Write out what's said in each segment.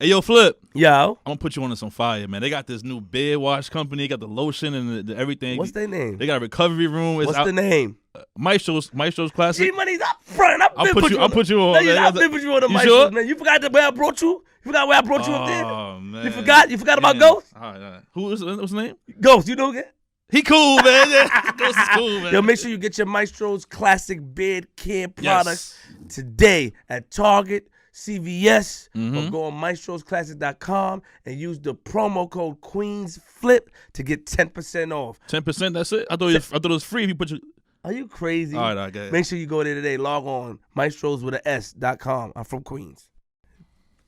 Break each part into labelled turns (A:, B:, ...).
A: Hey, yo, Flip.
B: Yo.
A: I'm going to put you on some fire, man. They got this new beard wash company. They got the lotion and the everything.
B: What's their name?
A: They got a recovery room.
B: What's the name?
A: Maestro's Classic.
B: G-Money's up front. I'll put you on. I'll put you on the Maestro's,
A: sure?
B: man. You forgot where I brought you? You forgot where I brought you up there?
A: Oh, man.
B: You forgot about Ghost?
A: All right. What's his name?
B: Ghost, you know again?
A: He cool, man. Yeah. Ghost is cool, man.
B: Yo, make sure you get your Maestro's Classic beard care products today at Target, CVS, or go on maestrosclassic.com and use the promo code Queenzflip to get 10% off.
A: 10%, that's it? I thought it was free if you put your...
B: Are you crazy?
A: All right, okay.
B: Make sure you go there today. Log on maestroswithas.com. I'm from Queens.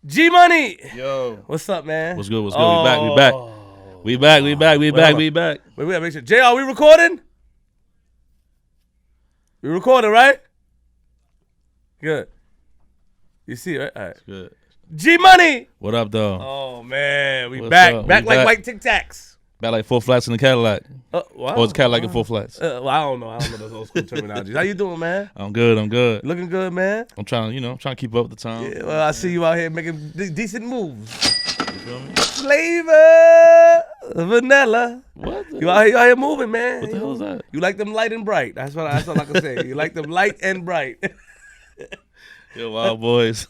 B: G-Money!
A: Yo.
B: What's up, man?
A: What's good? We back. We back.
B: Wait, we gotta make sure. JR, we recording? We recording, right? Good. You see, right? All right.
A: Good.
B: G-Money!
A: What up, though?
B: Oh, man. We
A: What's
B: back.
A: up?
B: Back
A: We
B: like
A: back.
B: white Tic Tacs.
A: Back like 4 flats in the Cadillac.
B: Wow.
A: Or is Cadillac in 4 flats?
B: Well, I don't know those old school terminologies. How you doing, man?
A: I'm good.
B: Looking good, man?
A: I'm trying to keep up with the time.
B: Yeah, well, I see you out here making decent moves.
A: You feel me?
B: Flavor vanilla.
A: What?
B: You out here moving, man.
A: What the hell is that?
B: You like them light and bright. That's all I can say. You like them light and bright.
A: Yo, wild boys.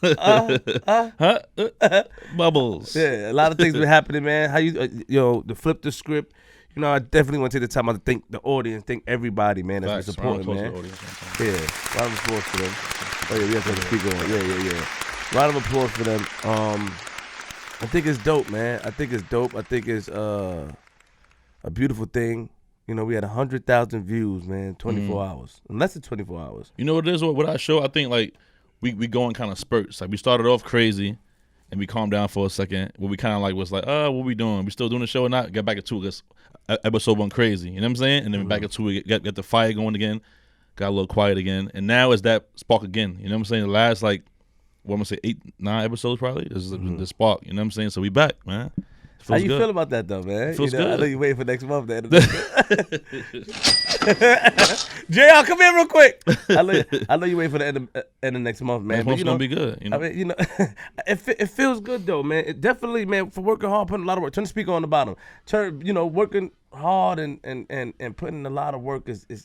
A: Bubbles.
B: Yeah, a lot of things been happening, man. How you, to flip the script. You know, I definitely want to take the time out to thank the audience, thank everybody, man, that's been supporting, man. Yeah, round of applause for them. Oh yeah, we have to speak on. Yeah. Round of applause for them. I think it's dope, man. I think it's a beautiful thing. You know, we had 100,000 views, man, 24 hours. In less than 24 hours.
A: You know what it is? What I show, I think, like, we go in kind of spurts. Like, we started off crazy, and we calmed down for a second. Where we kind of, like, was like, what we doing? We still doing the show or not? Get back at 2 because episode 1 crazy. You know what I'm saying? And then back at 2, we get the fire going again. Got a little quiet again. And now it's that spark again. You know what I'm saying? The last, like, what I'm going to say, 8, 9 eepisodes probably is the spark. You know what I'm saying? So we back, man.
B: How you feel about that though, man?
A: Feels good.
B: I know you waiting for next month. JR, come here real quick. I know you waiting for the end of next month, man.
A: Next month's gonna be good. You know?
B: I mean, it feels good though, man. It definitely, man, for working hard, putting a lot of work. Turn the speaker on the bottom. Working hard and putting a lot of work is a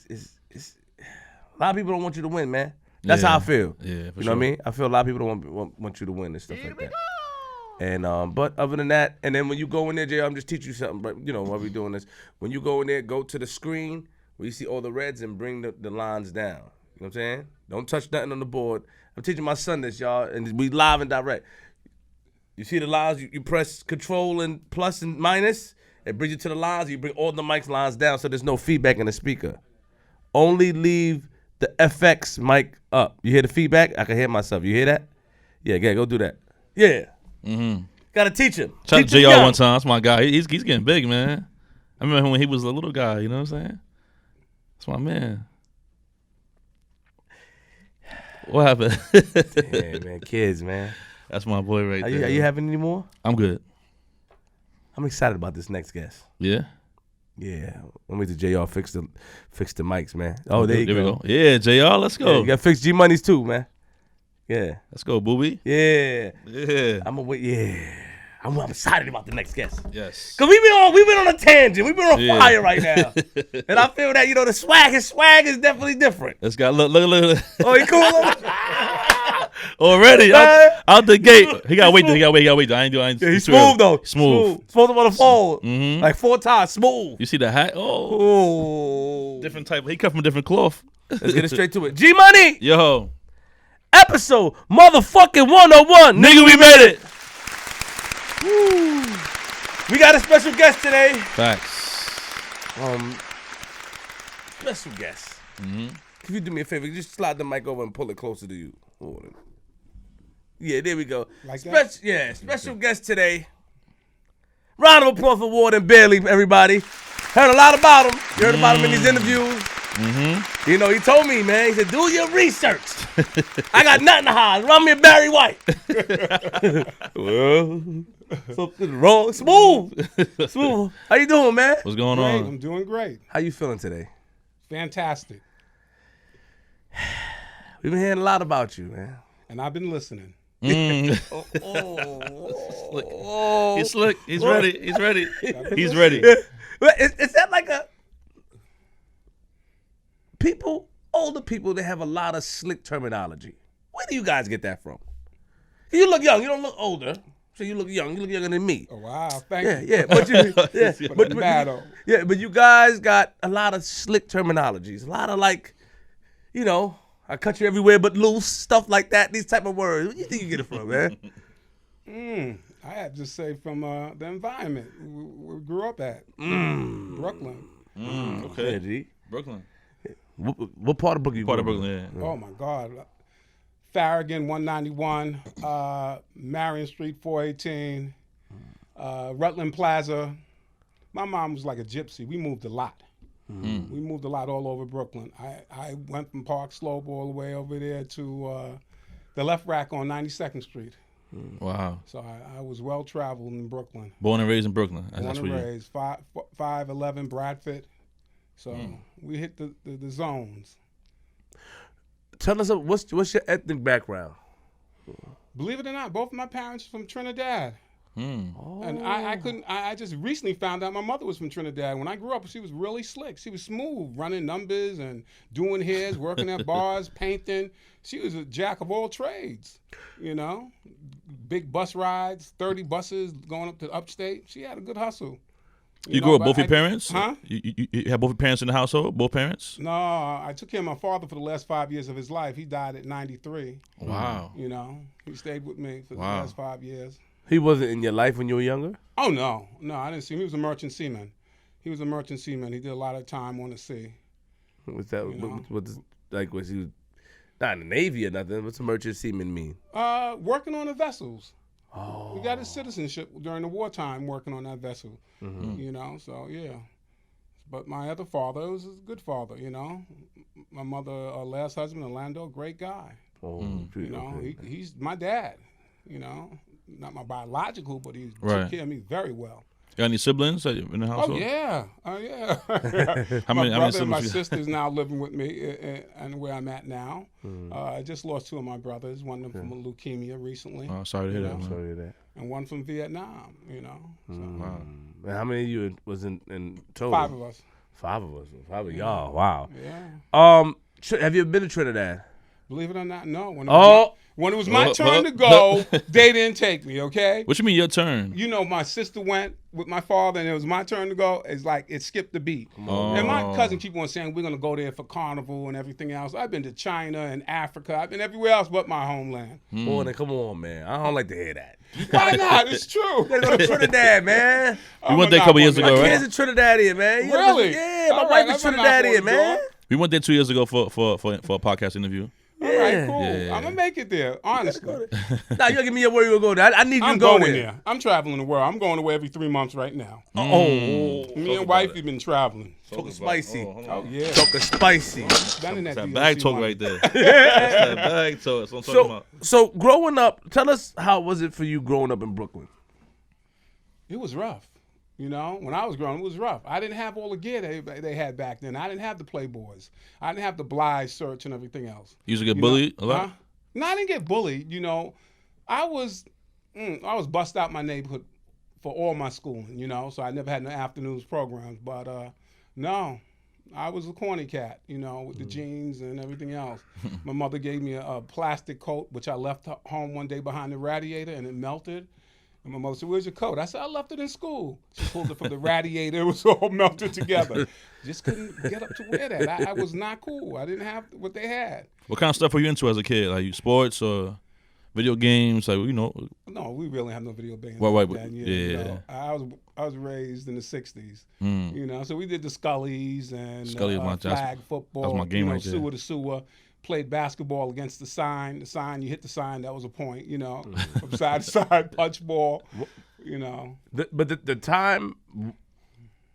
B: lot of people don't want you to win, man. That's how I feel.
A: Yeah,
B: you know what I mean? I feel a lot of people don't want you to win and stuff like that. And but other than that, and then when you go in there, JR, I'm just teaching you something. But while we doing this, when you go in there, go to the screen where you see all the reds and bring the lines down. You know what I'm saying? Don't touch nothing on the board. I'm teaching my son this, y'all, and we live and direct. You see the lines? You press Control and plus and minus. It brings you to the lines. You bring all the mic lines down, so there's no feedback in the speaker. Only leave the FX mic up. You hear the feedback? I can hear myself. You hear that? Yeah, go do that. Yeah. Gotta teach him.
A: Shout out to JR one time. That's my guy. He's getting big, man. I remember when he was a little guy. You know what I'm saying? That's my man. What happened?
B: Yeah, man, kids, man.
A: That's my boy right there.
B: Are you having any more?
A: I'm good.
B: I'm excited about this next guest.
A: Yeah.
B: Yeah. Let me to JR fix the mics, man. Oh, there you go.
A: We go. Yeah, JR, let's go.
B: Yeah, you gotta fix G-Money's too, man. Yeah.
A: Let's go, booby.
B: Yeah.
A: Yeah.
B: I'm excited about the next guest.
A: Yes.
B: Cause we've been on a tangent. We've been on fire right now. And I feel that, his swag is definitely different.
A: Let's go. Look.
B: Oh, he cool?
A: Already out the gate. He gotta wait. I ain't
B: He's smooth though.
A: Smooth.
B: Supposed to want to fold. Like 4 times. Smooth.
A: You see the hat?
B: Oh.
A: Different type. He cut from a different cloth.
B: Let's get it straight to it. G-Money.
A: Yo.
B: Episode motherfucking 101.
A: Nigga, we made it.
B: Woo. We got a special guest today.
A: Facts.
B: Special guest. Can you do me a favor? Just slide the mic over and pull it closer to you. Yeah, there we go. Special guest today. Round of applause for Warden Bailey, everybody. Heard a lot about him. You heard about him in these interviews. He told me, man, he said, do your research. I got nothing to hide. Run me a Barry White. Well, something wrong. Smooth. How you doing, man?
A: What's going on?
C: I'm doing great.
B: How you feeling today?
C: Fantastic.
B: We've been hearing a lot about you, man.
C: And I've been listening.
A: He's slick. He's ready. He's ready. He's ready.
B: Is that like a older people? They have a lot of slick terminology. Where do you guys get that from? You look young. You don't look older. So you look young. You look younger than me.
C: Oh, wow, thank you.
B: Yeah, but but you guys got a lot of slick terminologies. A lot of like, I cut you everywhere but loose, stuff like that. These type of words. Where do you think you get it from, man?
C: I have to say from the environment we grew up at, Brooklyn.
A: Okay.
B: Yeah, G.
A: Brooklyn.
B: What part of Brooklyn? You
A: Part of
B: grew up
A: Brooklyn. Yeah.
C: Oh my God. Farragut 191, Marion Street 418, Rutland Plaza. My mom was like a gypsy. We moved a lot. We moved a lot all over Brooklyn. I went from Park Slope all the way over there to the left rack on 92nd Street.
A: Wow.
C: So I was well traveled in Brooklyn.
A: Born and raised in Brooklyn.
C: Born and raised, 5'11", Bradford. So we hit the zones.
B: Tell us, what's your ethnic background?
C: Believe it or not, both of my parents are from Trinidad. And I just recently found out my mother was from Trinidad. When I grew up, she was really slick. She was smooth, running numbers and doing hairs, working at bars, painting. She was a jack of all trades, Big bus rides, 30 buses going up to upstate. She had a good hustle.
A: You grew up both your parents?
C: Huh?
A: You have both your parents in the household? Both parents?
C: No, I took care of my father for the last 5 years of his life. He died at 93.
A: Wow.
C: He stayed with me for the last 5 years.
B: He wasn't in your life when you were younger?
C: Oh, no, I didn't see him. He was a merchant seaman. He did a lot of time on the sea.
B: Was that, was he not in the Navy or nothing? What's a merchant seaman mean?
C: Working on the vessels.
B: Oh.
C: We got his citizenship during the wartime working on that vessel, so yeah. But my other father was a good father, My mother, last husband, Orlando, great guy.
B: Oh,
C: He's my dad, Not my biological, but he took care of me very well.
A: You got any siblings in the household?
C: Oh, yeah.
A: How
C: my
A: many
C: brother and
A: siblings
C: my
A: you got?
C: sister's now living with me and where I'm at now. I just lost two of my brothers, one of them from leukemia recently.
A: Oh, sorry to hear that, man.
B: Sorry to hear that.
C: And one from Vietnam, So.
A: Wow.
B: And how many of you was in total?
C: 5 of us.
B: 5 of us. 5 of y'all. Wow.
C: Yeah.
B: Have you been to Trinidad?
C: Believe it or not, no. When it was my
A: Oh,
C: turn to go, they didn't take me, okay?
A: What you mean your turn?
C: My sister went with my father, and it was my turn to go. It's like it skipped the beat.
A: Oh.
C: And my cousin keep on saying, we're going to go there for carnival and everything else. I've been to China and Africa. I've been everywhere else but my homeland.
B: Boy, then come on, man. I don't like to hear that.
C: Why not? It's true.
B: Gotta go to Trinidad, man.
A: We went there a couple years ago,
B: My
A: right?
B: kids are Trinidadian, man.
C: Really?
B: Yeah, my
C: All
B: wife
C: right,
B: is
C: I'm not
B: Trinidadian,
C: for
B: man.
C: it,
A: We went there 2 years ago for a podcast interview.
C: All right, cool.
A: Yeah.
C: I'm going to make it there, honestly.
B: Nah, you gotta give me your word you gonna go there. I need you
C: I'm
B: to go
C: going
B: there.
C: there. I'm traveling the world. I'm going away every 3 months right now. Me and wife, we've been traveling.
B: Talking spicy.
C: Oh, yeah.
B: Talking spicy.
C: Done in that
A: That
C: DOC
A: bag talk
C: money.
A: right there. That's that bag talk. That's what I'm talking about.
B: So growing up, tell us how was it for you growing up in Brooklyn?
C: It was rough. When I was growing, it was rough. I didn't have all the gear they had back then. I didn't have the Playboys. I didn't have the Blythe search and everything else.
A: You used to get bullied a lot?
C: No, I didn't get bullied. I was bust out my neighborhood for all my schooling, so I never had no afternoons programs. But no, I was a corny cat, with the jeans and everything else. My mother gave me a plastic coat, which I left home one day behind the radiator, and it melted. And my mother said, "Where's your coat?" I said, "I left it in school." She pulled it from the radiator. It was all melted together. Just couldn't get up to wear that. I was not cool. I didn't have what they had.
A: What kind of stuff were you into as a kid? Like sports or video games? Like,
C: No, we really have no video games.
A: Right,
C: back then.
A: yeah.
C: I was raised in the 60s. So we did the Scullies and
A: Scully was my-
C: flag football.
A: that was my game right there.
C: Sewer to sewer. Played basketball against the sign. The sign, you hit the sign, that was a point. From side to side, punch ball.
B: But the time,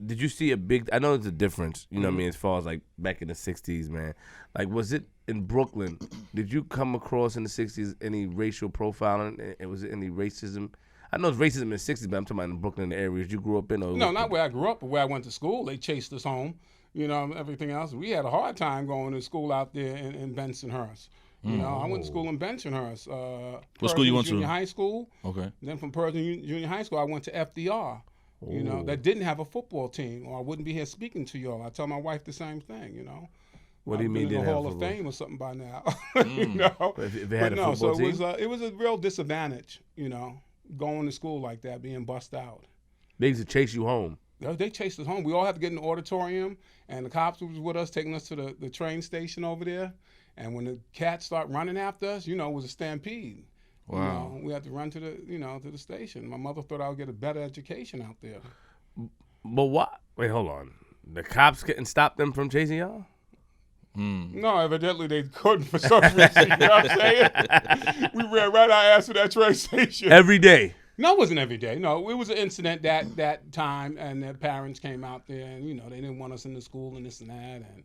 B: did you see a big? I know there's a difference. You know what I mean, as far as like back in the '60s, man. Like, was it in Brooklyn? Did you come across in the '60s any racial profiling? And was it any racism? I know it's racism in the '60s, but I'm talking about in Brooklyn, the areas you grew up in.
C: No, not where I grew up, but where I went to school. They chased us home. Everything else. We had a hard time going to school out there in Bensonhurst. You know, I went to school in Bensonhurst.
A: What school you went
C: Junior
A: to?
C: High School.
A: Okay.
C: Then from Pershing Junior High School, I went to F.D.R. You know, that didn't have a football team, or I wouldn't be here speaking to y'all. I tell my wife the same thing, you know.
B: What do you mean
C: I'd be in
B: didn't
C: the
B: have
C: Hall of
B: football?
C: Fame or something by now? You know.
B: If it had a football
C: so
B: team?
C: it was a real disadvantage, you know, going to school like that, being bussed out.
B: They used to chase you home.
C: They chased us home. We all had to get in the auditorium, and the cops was with us, taking us to the train station over there. And when the cats start running after us, you know, it was a stampede.
A: Wow.
C: You know, we had to run to the station. My mother thought I would get a better education out there.
B: But what? Wait, hold on. The cops couldn't stop them from chasing y'all?
C: No, evidently they couldn't for some reason. You know what I'm saying? We ran right our ass to that train station.
B: Every day.
C: No, it wasn't every day. No, it was an incident that time, and their parents came out there, and, you know, they didn't want us in the school and this and that. And,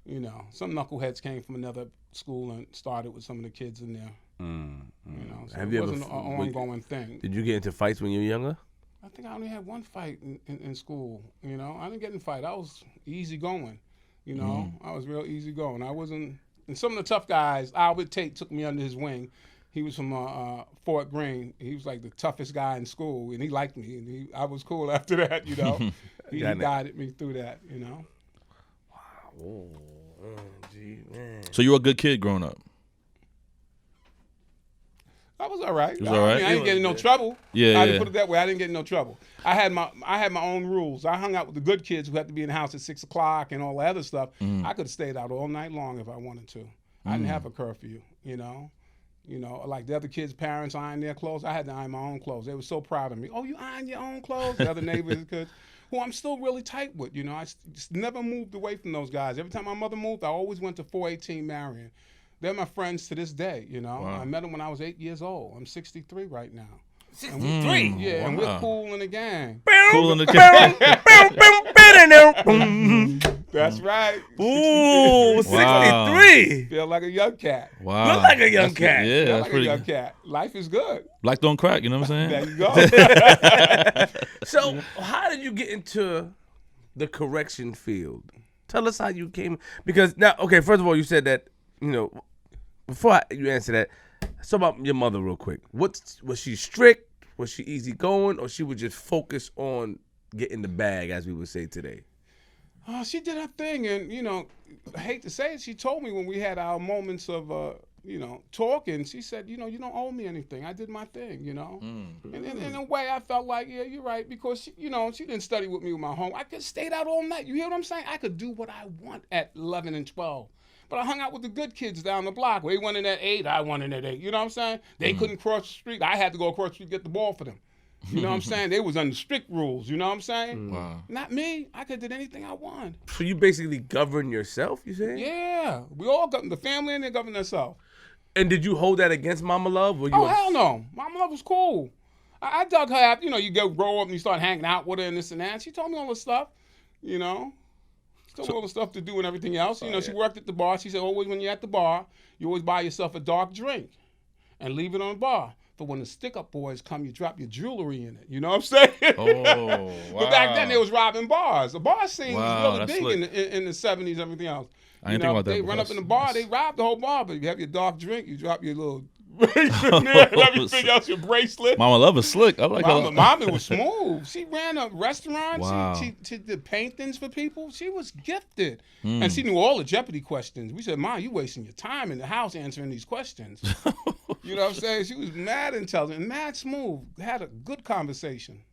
C: you know, some knuckleheads came from another school and started with some of the kids in there. You know, so
B: Have
C: it
B: you
C: wasn't
B: ever,
C: an ongoing thing.
B: Did you get into fights when you were younger?
C: I think I only had one fight in school. You know, I didn't get in a fight. I was easy going. You know, I was real easy going. I wasn't. And some of the tough guys, Albert Tate took me under his wing. He was from Fort Greene. He was like the toughest guy in school, and he liked me. And I was cool after that. You know, he guided me through that. You know.
B: Oh, gee, man.
A: So you were a good kid growing up.
C: I was all right.
A: You was all right?
C: I mean, I didn't get in no trouble.
A: Yeah,
C: I
A: yeah.
C: didn't put it that way. I didn't get in no trouble. I had my own rules. I hung out with the good kids who had to be in the house at 6 o'clock and all that other stuff. I could have stayed out all night long if I wanted to. I didn't have a curfew, you know. You know, like the other kids' parents iron their clothes. I had to iron my own clothes. They were so proud of me. Oh, you iron your own clothes? The other neighbors could. Who I'm still really tight with, you know. I just never moved away from those guys. Every time my mother moved, I always went to 418 Marion. They're my friends to this day, you know.
A: Wow.
C: I met them when I was 8 years old. I'm 63 right now.
B: 63?
C: Yeah, and we're cool in the gang.
A: Cool in the
C: That's right.
B: Ooh, 63.
C: Feel like a young cat.
A: Wow.
B: Look like a young cat.
A: Yeah,
C: Feel
A: that's
C: like a
A: pretty
C: young
A: good.
C: cat. Life is good.
A: Black don't crack, you know what I'm
C: There
A: saying?
C: you go.
B: So, how did you get into the correction field? Tell us how you came. Because now, okay, first of all, you said that, you know, before you answer that, let's talk about your mother real quick. Was she strict? Was she easygoing? Or she would just focus on getting the bag, as we would say today?
C: Oh, she did her thing, and, you know, I hate to say it, she told me when we had our moments of, you know, talking, she said, you know, you don't owe me anything. I did my thing, you know. And in a way, I felt like, yeah, you're right, because, she, you know, she didn't study with me with my home. I could stayed out all night. You hear what I'm saying? I could do what I want at 11 and 12. But I hung out with the good kids down the block. They went in at 8, I went in at 8. You know what I'm saying? They couldn't cross the street. I had to go across the street to get the ball for them. You know what I'm saying? They was under strict rules. You know what I'm saying?
A: Wow.
C: Not me. I could have did anything I want.
B: So you basically govern yourself, you saying?
C: Yeah. We all govern, the family and they govern themselves.
B: And did you hold that against Mama Love? Or you
C: Oh, hell no. Mama Love was cool. I dug her up. You know, you grow up and you start hanging out with her and this and that. She told me all the stuff, you know. She told me all the stuff to do and everything else. You know, she worked at the bar. She said, always when you're at the bar, you always buy yourself a dark drink and leave it on the bar. For when the stick-up boys come, you drop your jewelry in it. You know what I'm saying?
A: Oh, wow.
C: But back then, they was robbing bars. The bar scene
A: Wow,
C: was
A: that's
C: really big
A: slick.
C: in the 70s and everything else.
A: I didn't think about that
C: They
A: before.
C: run up in the bar, they rob the whole bar, but you have your dark drink, you drop your little in there and everything else, your bracelet.
A: Mama Love is slick. I like her.
C: Mama was smooth. She ran a restaurant.
A: Wow.
C: She did paintings for people. She was gifted. And she knew all the Jeopardy questions. We said, Ma, you wasting your time in the house answering these questions. You know what I'm saying? She was mad intelligent, mad smooth, had a good conversation.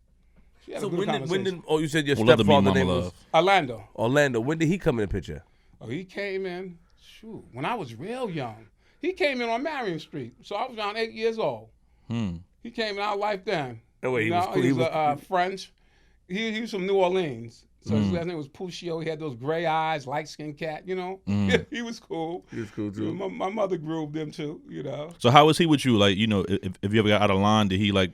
C: She had
B: So
C: a good
B: when
C: conversation.
B: did, oh, you said your
A: We'll love to meet
B: stepfather
A: Mama
B: name
A: Love.
B: was
C: Orlando.
B: Orlando. When did he come in the picture?
C: Oh, he came in, when I was real young. He came in on Marion Street, so I was around 8 years old. He came in our life then.
B: Oh, wait, he
C: You
B: was
C: know,
B: cool.
C: he
B: He
C: was
B: was-
C: French. He was from New Orleans. So his last name was Puccio. He had those gray eyes, light-skinned cat, you know. He was cool.
B: He was cool, too.
C: My mother groomed him, too, you know.
A: So how was he with you? Like, you know, if you ever got out of line, did he like?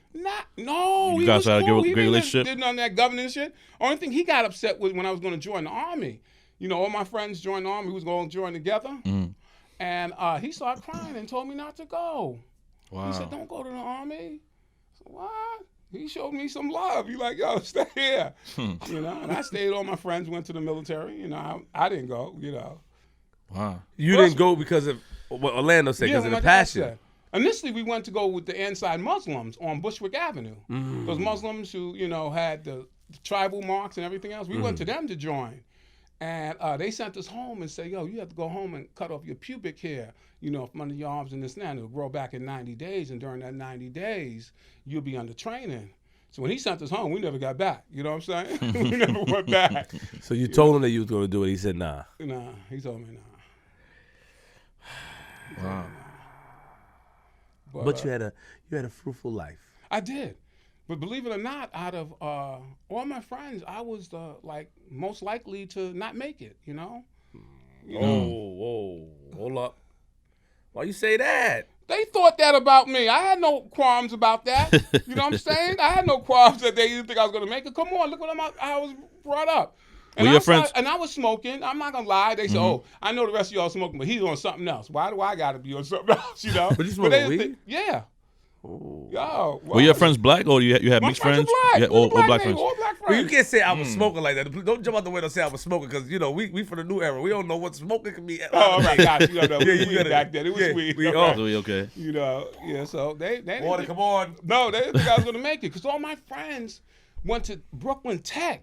C: No,
A: You
C: he
A: guys
C: was
A: had a
C: cool.
A: great
C: He didn't
A: relationship?
C: did none of that governing shit. Only thing he got upset with when I was going to join the Army. You know, all my friends joined the Army. We was going to join together. And he started crying and told me not to go.
A: Wow.
C: He said, don't go to the Army. I said, what? He showed me some love. He like, yo, stay here. You know, and I stayed. All my friends went to the military. You know, I didn't go, you know.
A: Wow.
B: You didn't go because of What Orlando said, because
C: what
B: of
C: my
B: the
C: dad
B: passion.
C: said. Initially, we went to go with the anti-Muslims on Bushwick Avenue. Those Muslims who, had the tribal marks and everything else. We went to them to join. And they sent us home and said, yo, you have to go home and cut off your pubic hair, from under your arms and this and that. And it'll grow back in 90 days. And during that 90 days, you'll be under training. So when he sent us home, we never got back. You know what I'm saying? We never went back.
B: So you told him that you was going to do it. He said, nah.
C: Nah, he told me nah.
A: Wow.
B: But you had a fruitful life.
C: I did. But believe it or not, out of all my friends, I was the most likely to not make it,
B: Whoa, hold up. Why you say that?
C: They thought that about me. I had no qualms about that. You know what I'm saying? I had no qualms that they didn't think I was going to make it. Come on, look what I was brought up. And
A: Were your friends?
C: And I was smoking. I'm not going to lie. They said, oh, I know the rest of y'all smoking, but he's on something else. Why do I got to be on something else,
B: But you smoking weed?
C: Yeah.
B: Ooh.
C: Yo,
A: Were your friends black or you had
C: my
A: mixed
C: friends
A: friends?
C: are black.
A: Yeah, all black friends.
C: All black
B: Well,
C: friends.
B: you can't say I was smoking like that. Don't jump out the window and say I was smoking because, we from the new era. We don't know what smoking can be.
C: Oh, my gosh. You don't know.
B: Yeah, you
C: weed
B: gotta-
C: back then. It was
B: yeah,
C: weed.
B: we
C: Okay.
B: all-
A: So we okay.
C: So they
B: Water, come on.
C: No, they didn't think I was going to make it because all my friends went to Brooklyn Tech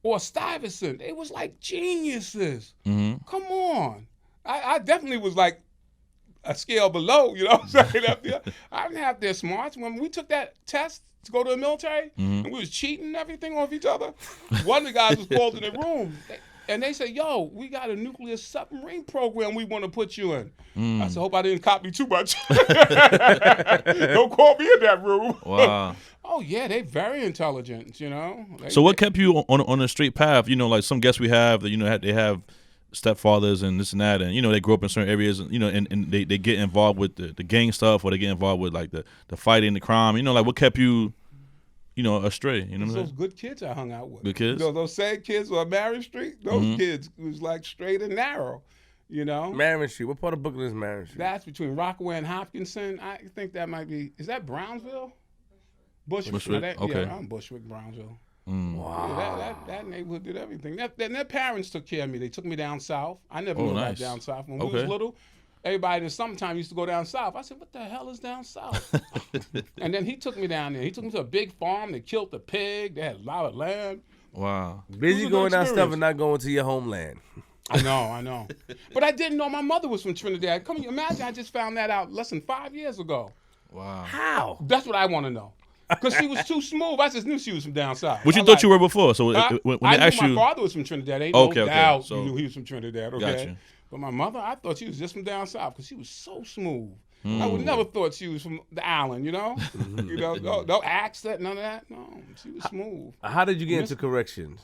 C: or Stuyvesant. They was like geniuses.
A: Mm-hmm.
C: Come on. I definitely was like a scale below, you know what I'm saying? I didn't have their smarts. When we took that test to go to the military and we was cheating and everything off each other, one of the guys was called in the room and they said, yo, we got a nuclear submarine program we want to put you in. I said, hope I didn't copy too much. Don't call me in that room.
A: Wow.
C: Oh, yeah, they very intelligent,
A: So what kept you on the straight path? Like some guests we have that they have stepfathers and this and that, and they grow up in certain areas, and they get involved with the gang stuff, or they get involved with like the fighting, the crime. What kept you, astray? You know what I'm
C: Those
A: saying?
C: good kids I hung out with.
A: Good kids?
C: Those same kids on Marion Street, those kids was like straight and narrow,
B: Marion Street. What part of Brooklyn is Marion Street?
C: That's between Rockaway and Hopkinson. I think that might be, is that Brownsville? Bushwick.
A: Bushwick, okay.
C: Yeah, I'm Bushwick, Brownsville.
B: Wow.
C: Yeah, that neighborhood did everything. Their parents took care of me. They took me down south. I never knew about
A: nice.
C: down south. When we
A: Okay.
C: was little, everybody in the summertime used to go down south. I said, what the hell is down south? And then he took me down there. He took me to a big farm. They killed the pig. They had a lot of land.
A: Wow.
C: It was
B: Busy
C: a good
B: going down stuff
C: experience.
B: and not going to your homeland.
C: I know. But I didn't know my mother was from Trinidad. Come on, imagine I just found that out less than 5 years ago.
A: Wow.
B: How?
C: That's what I want to know. Because she was too smooth. I just knew she was from down south.
A: What you thought you were before? So when
C: I
A: they asked
C: knew my
A: you,
C: father was from Trinidad. Ain't
A: Okay,
C: no
A: okay.
C: doubt
A: So-
C: you knew he was from Trinidad. Okay.
A: Gotcha.
C: But my mother, I thought she was just from down south because she was so smooth. I would never thought she was from the island, no accent, none of that. No, she was smooth.
B: How did you get into corrections?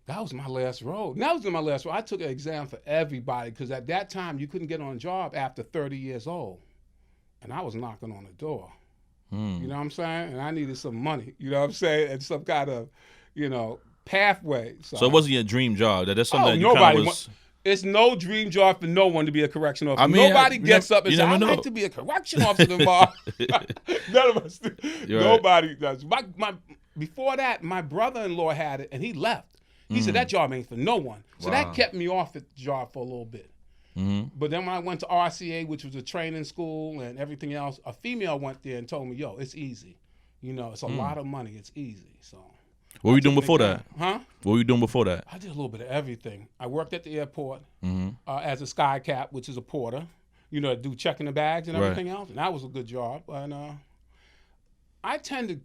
C: That was my last road. That was my last road. I took an exam for everybody because at that time you couldn't get on a job after 30 years old. And I was knocking on the door. You know what I'm saying? And I needed some money, you know what I'm saying? And some kind of, pathway.
A: so it wasn't your dream job. That's something that you
C: nobody
A: kind of was.
C: It's no dream job for no one to be a correction officer.
A: I mean,
C: Nobody
A: you
C: gets
A: never-
C: up and
A: you
C: says,
A: never
C: I'd
A: know.
C: like to be a correction officer tomorrow. None of us do.
A: You're right.
C: Nobody does. Before that, my brother-in-law had it, and he left. He said, that job ain't for no one. So that kept me off the job for a little bit. But then when I went to RCA, which was a training school and everything else, a female went there and told me, yo, it's easy. It's a lot of money. It's easy. So
A: What were you doing
C: took an
A: before
C: exam.
A: that?
C: Huh?
A: What were you doing before that?
C: I did a little bit of everything. I worked at the airport as a sky cap, which is a porter, do checking the bags and
A: Right.
C: everything else. And that was a good job. And I tend to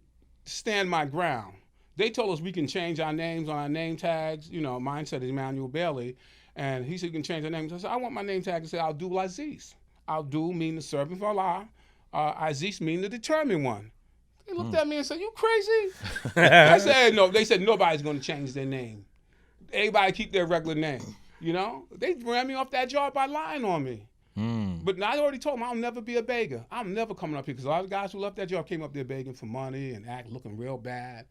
C: stand my ground. They told us we can change our names on our name tags. Mine said Emmanuel Bailey. And he said, you can change our names. I said, I want my name tag to say Abdul Aziz. Abdul mean the servant of Allah. Aziz mean the determined one. They looked at me and said, you crazy? I said, no. They said, nobody's going to change their name. Everybody keep their regular name. They ran me off that job by lying on me. But I already told them I'll never be a beggar. I'm never coming up here because a lot of guys who left that job came up there begging for money and looking real bad.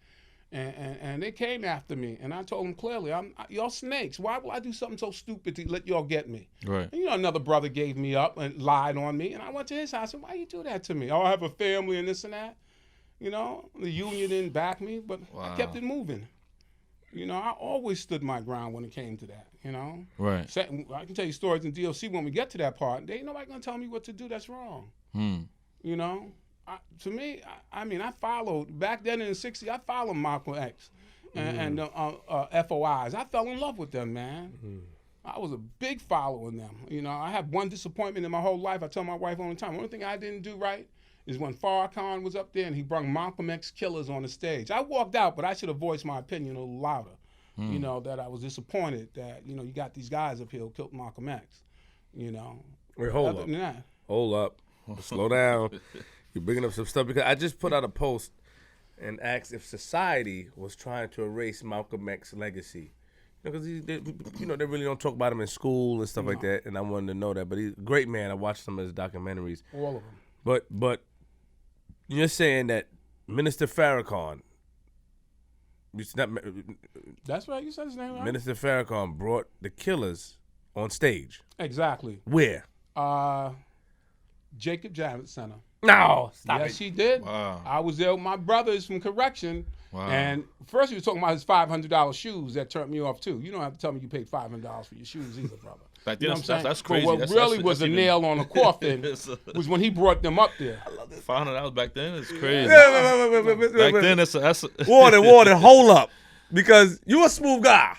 C: And they came after me, and I told them clearly, y'all snakes. Why will I do something so stupid to let y'all get me?
A: Right.
C: And, another brother gave me up and lied on me, and I went to his house and said, why you do that to me? Oh, I have a family and this and that. The union didn't back me, but I kept it moving. You know, I always stood my ground when it came to that, you know.
A: Right.
C: I can tell you stories in DLC when we get to that part. There ain't nobody going to tell me what to do that's wrong. You know? To me, I followed, back then in the 60s, I followed Malcolm X and FOIs. I fell in love with them, man. I was a big follower of them. You know, I had one disappointment in my whole life. I tell my wife all the time, the only thing I didn't do right is when Farrakhan was up there and he brought Malcolm X killers on the stage. I walked out, but I should have voiced my opinion a little louder. You know, that I was disappointed that, you know, you got these guys up here who killed Malcolm X, you know.
B: Wait, hold up. Hold up. Slow down. You're bringing up some stuff because I just put out a post and asked if society was trying to erase Malcolm X's legacy. Because you know, they really don't talk about him in school and stuff like that, and I wanted to know that. But he's a great man. I watched some of his documentaries.
C: All of them.
B: But you're saying that Minister Farrakhan,
C: that's right, you said his name right.
B: Minister Farrakhan brought the killers on stage.
C: Exactly.
B: Where?
C: Jacob Javits Center.
B: No, stop it.
C: Yes, he did.
A: Wow.
C: I was there with my brothers from correction.
A: Wow.
C: And first he was talking about his $500 shoes that turned me off too. You don't have to tell me you paid $500 for your shoes either, brother.
A: Back
C: You
A: then,
C: know what I'm saying?
A: that's crazy.
C: But what really was a nail on the coffin was when he brought them up there.
A: $500 back then is crazy.
B: Wait.
A: Back then, that's
B: Warden, hold up. Because you a smooth guy.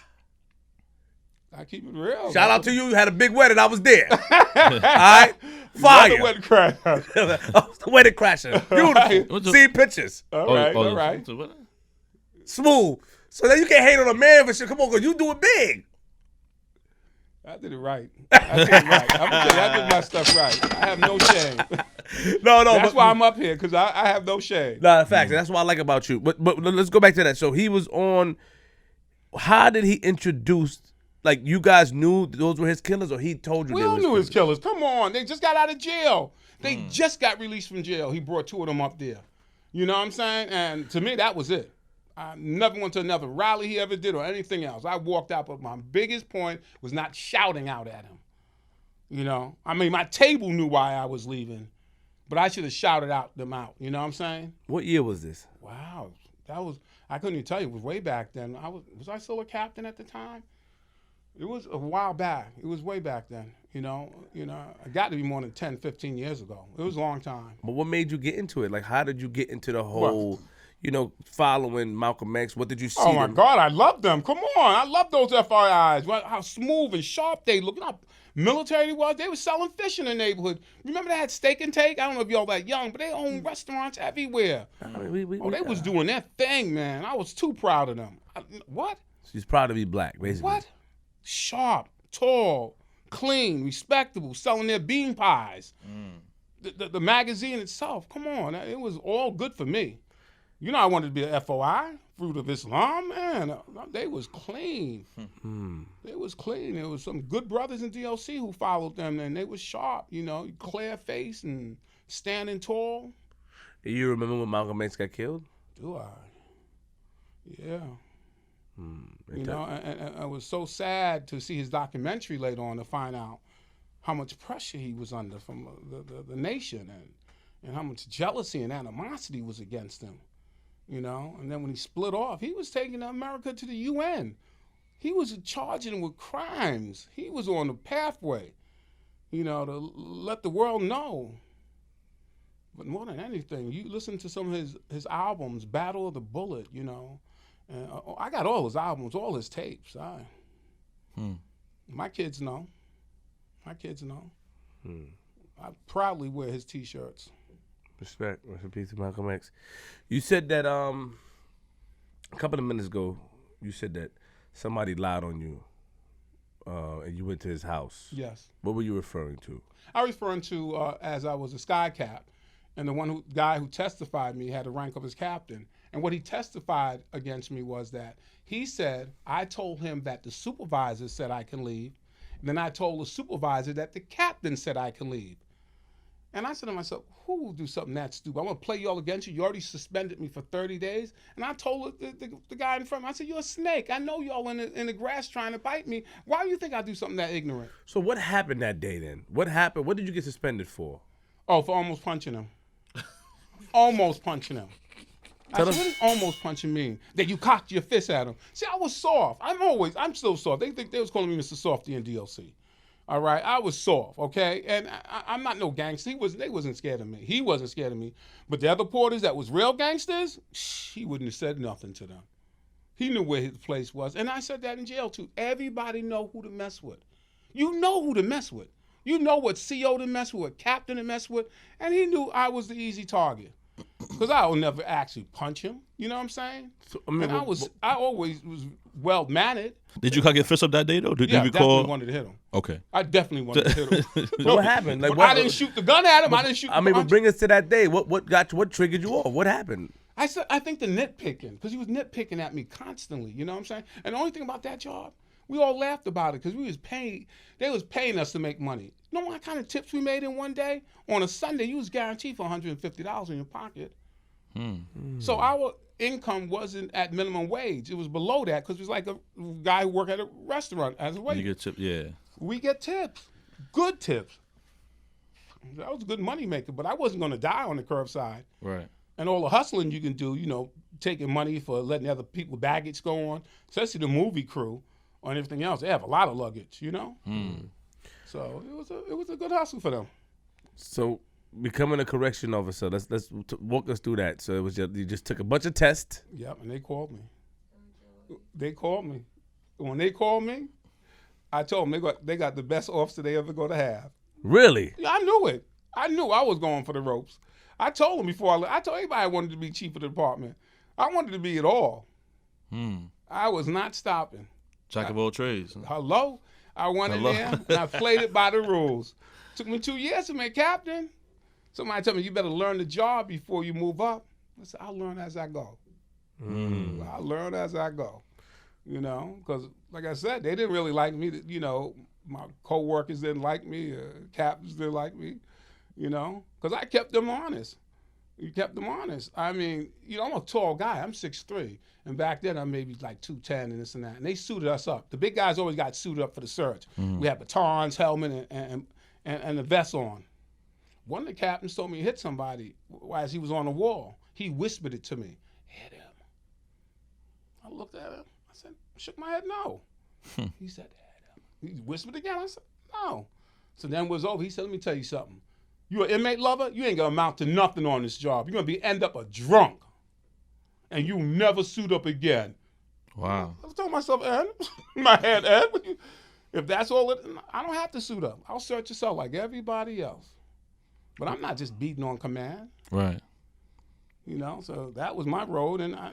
C: I keep it real.
B: Shout out to you. You had a big wedding. I was there. All right? Fire.
C: The wedding crash.
B: The wedding crasher. Beautiful.
C: Right.
B: See pictures.
C: All right.
B: Smooth. So then you can't hate on a man for shit. Come on, girl. You do it big.
C: I did it right. I'm gonna tell you, I did my stuff right. I have no shame.
B: No.
C: That's why I'm up here, because I have no shame.
B: Nah, facts. That's what I like about you. But let's go back to that. So he was on. How did he introduce? Like, you guys knew those were his killers, or he told you
C: We
B: they
C: all
B: were
C: knew
B: his
C: his killers. Come on. They just got out of jail. They just got released from jail. He brought two of them up there. You know what I'm saying? And to me, that was it. I never went to another rally he ever did or anything else. I walked out, but my biggest point was not shouting out at him. You know? I mean, my table knew why I was leaving, but I should have shouted them out. You know what I'm saying?
B: What year was this?
C: Wow. I couldn't even tell you. It was way back then. Was I still a captain at the time? It was a while back. It was way back then, you know. It got to be more than 10, 15 years ago. It was a long time.
B: But what made you get into it? Like, how did you get into the whole, following Malcolm X? What did you see?
C: Oh, my God, I love them. Come on. I love those FIIs. How smooth and sharp they look. You know how military they was? They were selling fish in the neighborhood. Remember they had Steak and Take? I don't know if y'all that young, but they own restaurants everywhere.
B: They
C: was doing their thing, man. I was too proud of them. What?
B: She's proud to be black, basically.
C: What? Sharp, tall, clean, respectable, selling their bean pies. The magazine itself, come on, it was all good for me. You know I wanted to be an FOI, Fruit of Islam, man. They was clean. They was clean. There was some good brothers in DLC who followed them, and they was sharp, clear face and standing tall.
B: Do you remember when Malcolm X got killed?
C: Do I? Yeah. And I was so sad to see his documentary later on to find out how much pressure he was under from the nation and how much jealousy and animosity was against him, And then when he split off, he was taking America to the UN. He was charging them with crimes. He was on the pathway, to let the world know. But more than anything, you listen to some of his albums, Battle of the Bullet, And I got all his albums, all his tapes. My kids know. I proudly wear his T-shirts.
B: Respect. Rest in peace to Malcolm X. You said that a couple of minutes ago, you said that somebody lied on you and you went to his house.
C: Yes.
B: What were you referring to?
C: I was referring to as I was a sky cap, and the guy who testified me had the rank of his captain. And what he testified against me was that he said, I told him that the supervisor said I can leave. And then I told the supervisor that the captain said I can leave. And I said to myself, who will do something that stupid? I'm going to play y'all against you. You already suspended me for 30 days. And I told the guy in front of me, I said, you're a snake. I know y'all in the grass trying to bite me. Why do you think I do something that ignorant?
B: So what happened that day then? What happened? What did you get suspended for?
C: Oh, for almost punching him. Almost punching him. I said, what does almost punching mean? That you cocked your fist at him. See, I was soft. I'm still soft. They think they was calling me Mr. Softy in DLC. All right, I was soft, okay? And I'm not no gangster. They wasn't scared of me. He wasn't scared of me. But the other porters that was real gangsters, he wouldn't have said nothing to them. He knew where his place was. And I said that in jail, too. Everybody know who to mess with. You know who to mess with. You know what CO to mess with, what captain to mess with. And he knew I was the easy target. Because I would never actually punch him. You know what I'm saying? So, I always was well-mannered.
A: Did you cock your fist up that day, though? Did you
C: I definitely wanted to hit him.
A: Okay.
C: I definitely wanted to hit him.
B: But what happened? Like,
C: I didn't shoot the gun at him. I didn't shoot the
B: but bring us to that day. What triggered you off? What happened?
C: I think the nitpicking, because he was nitpicking at me constantly, you know what I'm saying? And the only thing about that job, we all laughed about it because they was paying us to make money. You know what kind of tips we made in one day? On a Sunday, you was guaranteed for $150 in your pocket. So our income wasn't at minimum wage. It was below that because it was like a guy who worked at a restaurant as a waiter.
A: You get tips, yeah.
C: We get tips, good tips. That was a good money maker, but I wasn't going to die on the curbside.
A: Right.
C: And all the hustling you can do, you know, taking money for letting other people baggage go on, especially the movie crew and everything else. They have a lot of luggage, you know. So it was a good hustle for them.
B: So becoming a correction officer, let's walk us through that. So it was you just took a bunch of tests.
C: Yep, and they called me. When they called me, I told them they got the best officer they ever going to have.
B: Really?
C: Yeah, I knew it. I knew I was going for the ropes. I told them before I told everybody I wanted to be chief of the department. I wanted to be it all. I was not stopping.
A: Jack of all trades.
C: Hello? I went in there and I played it by the rules. Took me 2 years to make captain. Somebody told me, you better learn the job before you move up. I said, I'll learn as I go. I'll learn as I go. You know, because like I said, they didn't really like me. You know, my co-workers didn't like me. Captains didn't like me. You know, because I kept them honest. You kept them honest. I mean, you know, I'm a tall guy. I'm 6'3". And back then, I'm maybe like 210 and this and that. And they suited us up. The big guys always got suited up for the search. We had batons, helmet, and a vest on. One of the captains told me to hit somebody as he was on the wall. He whispered it to me. Hit him. I looked at him. I said, shook my head, no. He said, hit him. He whispered again. I said, no. So then it was over. He said, let me tell you something. You an inmate lover? You ain't gonna amount to nothing on this job. You're gonna end up a drunk. And you never suit up again.
A: Wow.
C: I was telling myself, Ed, my head, Ed, if that's all I don't have to suit up. I'll search yourself like everybody else. But I'm not just beating on command.
A: Right.
C: You know, so that was my road, and I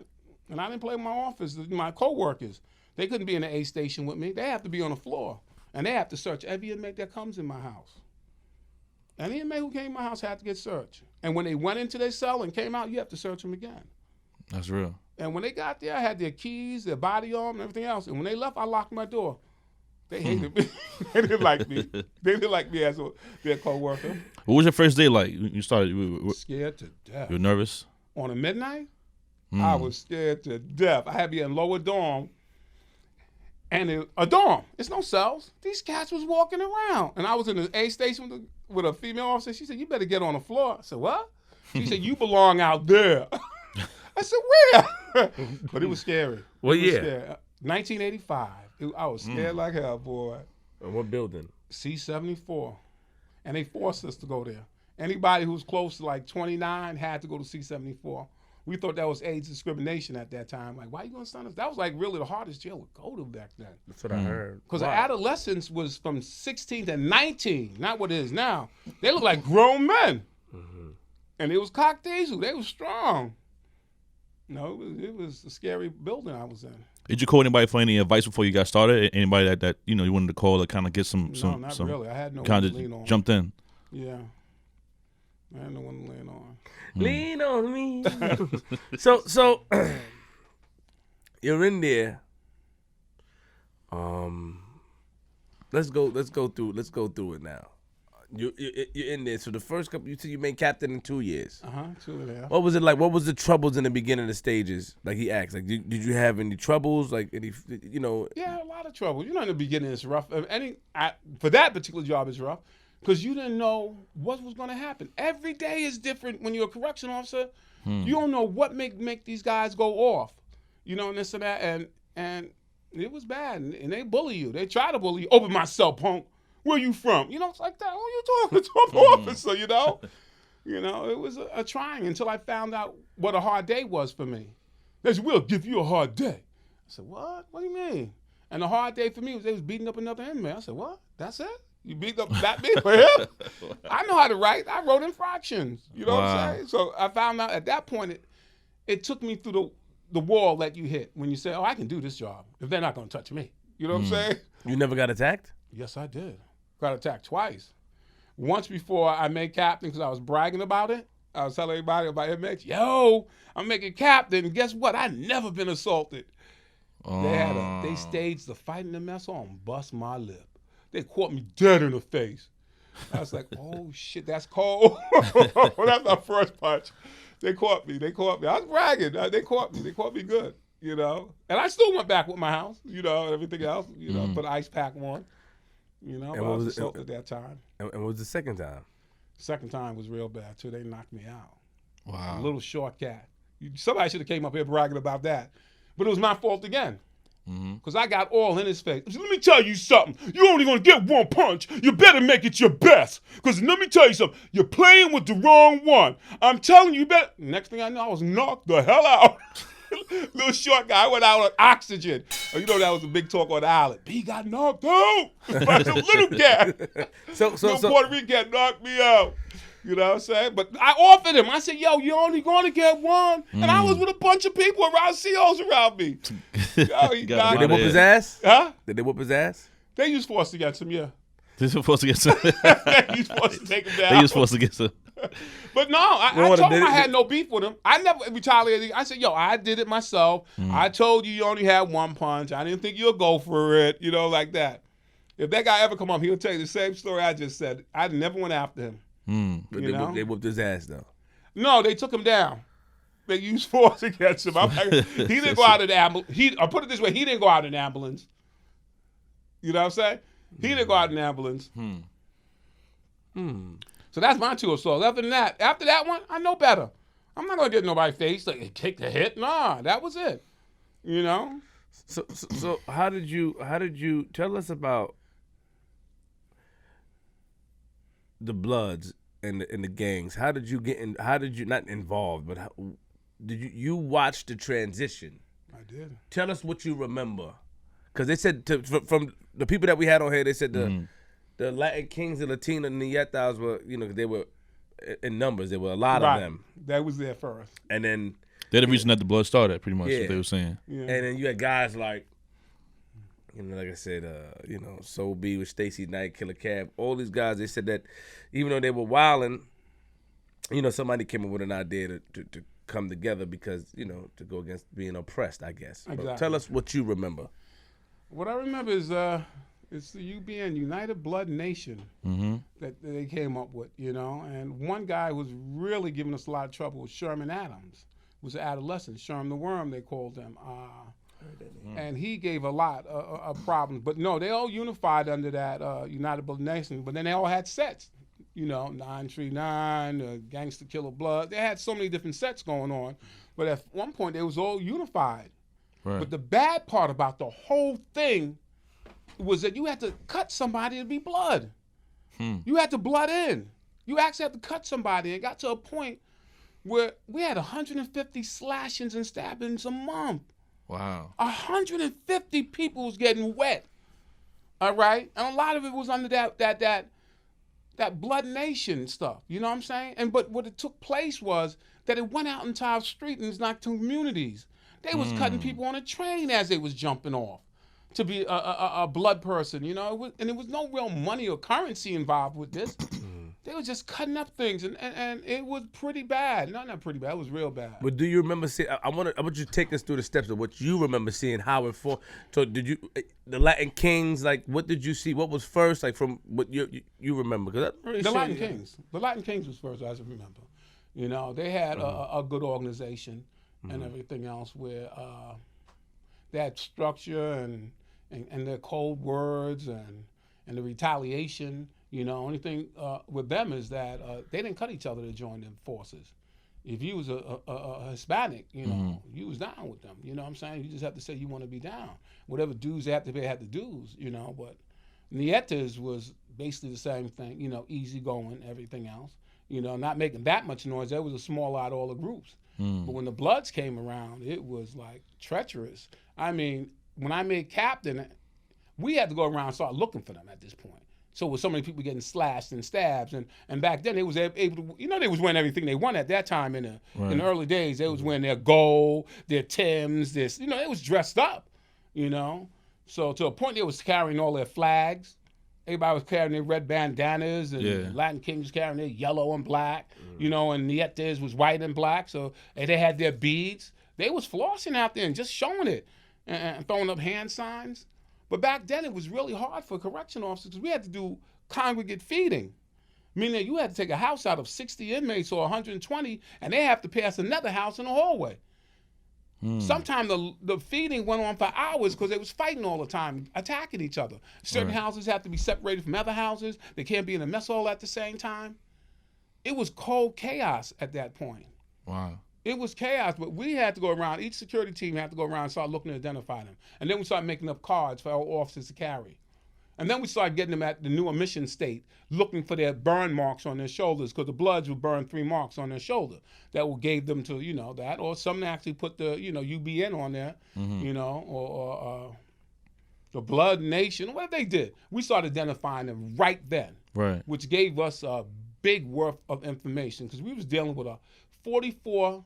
C: didn't play with my office. My co-workers, they couldn't be in the A station with me. They have to be on the floor, and they have to search every inmate that comes in my house. Any inmate who came to my house had to get searched. And when they went into their cell and came out, you have to search them again.
A: That's real.
C: And when they got there, I had their keys, their body arm, and everything else. And when they left, I locked my door. They hated me. They didn't like me. They didn't like me as their co-worker.
A: What was your first day like? You started.
C: Scared to death.
A: You were nervous?
C: On a midnight, I was scared to death. I had to be in lower dorm. And a dorm, it's no cells. These cats was walking around. And I was in the A station with a female officer. She said, you better get on the floor. I said, what? She said, you belong out there. I said, where? But it was scary.
B: What year?
C: Scary. 1985. I was scared like hell, boy.
B: And what building?
C: C-74. And they forced us to go there. Anybody who was close to like 29 had to go to C-74. We thought that was age discrimination at that time. Like, why are you going to send us? That was like really the hardest jail to go to back then.
B: That's what I heard.
C: Because adolescence was from 16 to 19, not what it is now. They look like grown men. And it was cock diesel. They were strong. No, it was a scary building I was in.
A: Did you call anybody for any advice before you got started? Anybody that you know you wanted to call to kind of get some
C: not really. I had no
A: kind
C: one to lean on.
A: of jumped in.
C: Yeah. I had no one to lean on.
B: Lean on me. So you're in there. Let's go through it now. You're in there. So the first couple, you said you made captain in 2 years.
C: 2.5.
B: What was it like? What was the troubles in the beginning of the stages? Like he asked, like did you have any troubles? Like any, you know?
C: Yeah, a lot of trouble. You know, in the beginning it's rough. For that particular job it's rough because you didn't know what was going to happen. Every day is different when you're a correction officer. You don't know what make these guys go off, you know, and this and that, and it was bad, and they bully you. They try to bully you. Open my cell, punk. Where you from? You know, it's like that. Who you talking to? I'm an officer, you know? You know, it was a trying until I found out what a hard day was for me. They said, we'll give you a hard day. I said, what? What do you mean? And the hard day for me was they was beating up another inmate. I said, what? That's it? You beat up that me for him? I know how to write. I wrote infractions. You know what I'm saying? So I found out at that point, it took me through the wall that you hit when you say, oh, I can do this job if they're not going to touch me. You know what I'm saying?
B: You never got attacked?
C: Yes, I did. Got attacked twice. Once before I made captain because I was bragging about it. I was telling everybody about inmates. Yo, I'm making captain. Guess what? I never been assaulted. They staged the fight in the mess hall and bust my lip. They caught me dead in the face. I was like, oh shit, that's cold. That's my first punch. They caught me. I was bragging. They caught me good, you know. And I still went back with my house, you know, and everything else, you know, put an ice pack on. You know, I was assaulted at that time.
B: And what was the second time?
C: Second time was real bad, too. They knocked me out.
A: Wow.
C: A little short cat. Somebody should have came up here bragging about that. But it was my fault again. Because I got all in his face. Let me tell you something. You're only going to get one punch. You better make it your best. Because let me tell you something. You're playing with the wrong one. I'm telling you, better. Next thing I know, I was knocked the hell out. Little short guy, I went out on oxygen. Oh, you know that was a big talk on the island. He got knocked out by some little cat. Little Puerto Rican cat knocked me out. You know what I'm saying? But I offered him. I said, yo, you're only going to get one. And I was with a bunch of people around, COs around me. Yo,
B: Did they whoop his ass?
C: Huh?
B: Did they whoop his ass?
C: They used force against him, yeah.
A: They were supposed to get some.
C: They used force to take him down.
A: They were supposed to get some.
C: But no, I told him I had no beef with him. I never retaliated. I said, yo, I did it myself. I told you only had one punch. I didn't think you'll go for it, you know, like that. If that guy ever come up, he'll tell you the same story I just said. I never went after him.
B: But they whooped his ass, though.
C: No, they took him down. They used force against him. I'm like, he didn't go out in the ambulance. I'll put it this way, he didn't go out in an ambulance. You know what I'm saying? He didn't go out in an ambulance. So that's my two assaults. After that one, I know better. I'm not gonna get nobody's face like take the hit. Nah, that was it. You know.
B: So how did you tell us about the Bloods and the gangs? How did you get in? How did you not involved? But did you watch the transition?
C: I did.
B: Tell us what you remember, because they said from the people that we had on here, they said the Latin Kings and Latina Nietas were, you know, they were in numbers. There were a lot of them.
C: That was there first.
B: And then
A: They're the reason that the blood started, pretty much. What they were saying.
C: Yeah.
B: And then you had guys like, you know, like I said, you know, Soul B with Stacey Knight, Killer Cab. All these guys, they said that even though they were wilding, you know, somebody came up with an idea to come together because, you know, to go against being oppressed, I guess.
C: Exactly.
B: But tell us what you remember.
C: What I remember is it's the UBN, United Blood Nation, that they came up with, you know. And one guy who was really giving us a lot of trouble was Sherman Adams. He was an adolescent, Sherm the Worm, they called him. And he gave a lot of problems. But no, they all unified under that United Blood Nation. But then they all had sets, you know, 939, Gangsta Killer Blood. They had so many different sets going on. But at one point, they was all unified.
A: Right.
C: But the bad part about the whole thing was that you had to cut somebody to be blood. You had to blood in. You actually had to cut somebody. It got to a point where we had 150 slashings and stabbings a month.
A: Wow.
C: 150 people was getting wet. All right? And a lot of it was under that Blood Nation stuff. You know what I'm saying? But what it took place was that it went out into our street and it's not communities. They was cutting people on a train as they was jumping off to be a blood person, you know? And there was no real money or currency involved with this. They were just cutting up things, and it was pretty bad. No, not pretty bad. It was real bad.
B: But do you remember seeing? I want you to take us through the steps of what you remember seeing. How it for? So did you the Latin Kings? Like, what did you see? What was first? Like from what you remember? Because really
C: the Latin Kings. The Latin Kings was first, as I remember. You know, they had a good organization and everything else where they had structure and their code words and the retaliation. You know, only thing with them is that they didn't cut each other to join them forces. if you was a Hispanic, you know, you was down with them. You know what I'm saying? You just have to say you want to be down. Whatever dues they have to pay, had the dues, you know. But Nietas was basically the same thing, you know, easy going, everything else. You know, not making that much noise. There was a small out of all the groups. But when the Bloods came around, it was like treacherous. I mean, when I made captain, we had to go around and start looking for them at this point. So with so many people getting slashed and stabs, and back then they was able to, you know, they was wearing everything they wanted at that time in the early days. They was wearing their gold, their Timbs, this, you know, they was dressed up, you know. So to a point they was carrying all their flags. Everybody was carrying their red bandanas, and Latin Kings was carrying their yellow and black, you know, and Nietas was white and black. So and they had their beads. They was flossing out there and just showing it and throwing up hand signs. But back then it was really hard for correction officers because we had to do congregate feeding, meaning you had to take a house out of 60 inmates or 120, and they have to pass another house in the hallway. Sometimes the feeding went on for hours because they was fighting all the time, attacking each other. Certain houses have to be separated from other houses. They can't be in a mess hall at the same time. It was cold chaos at that point.
A: Wow.
C: It was chaos, but we had to go around. Each security team had to go around and start looking to identify them. And then we started making up cards for our officers to carry. And then we started getting them at the new emission state, looking for their burn marks on their shoulders, because the Bloods would burn 3 marks on their shoulder. That will gave them to, you know, that. Or some actually put the, you know, UBN on there, you know, or the Blood Nation, whatever they did. We started identifying them right then, which gave us a big worth of information, because we was dealing with a 44,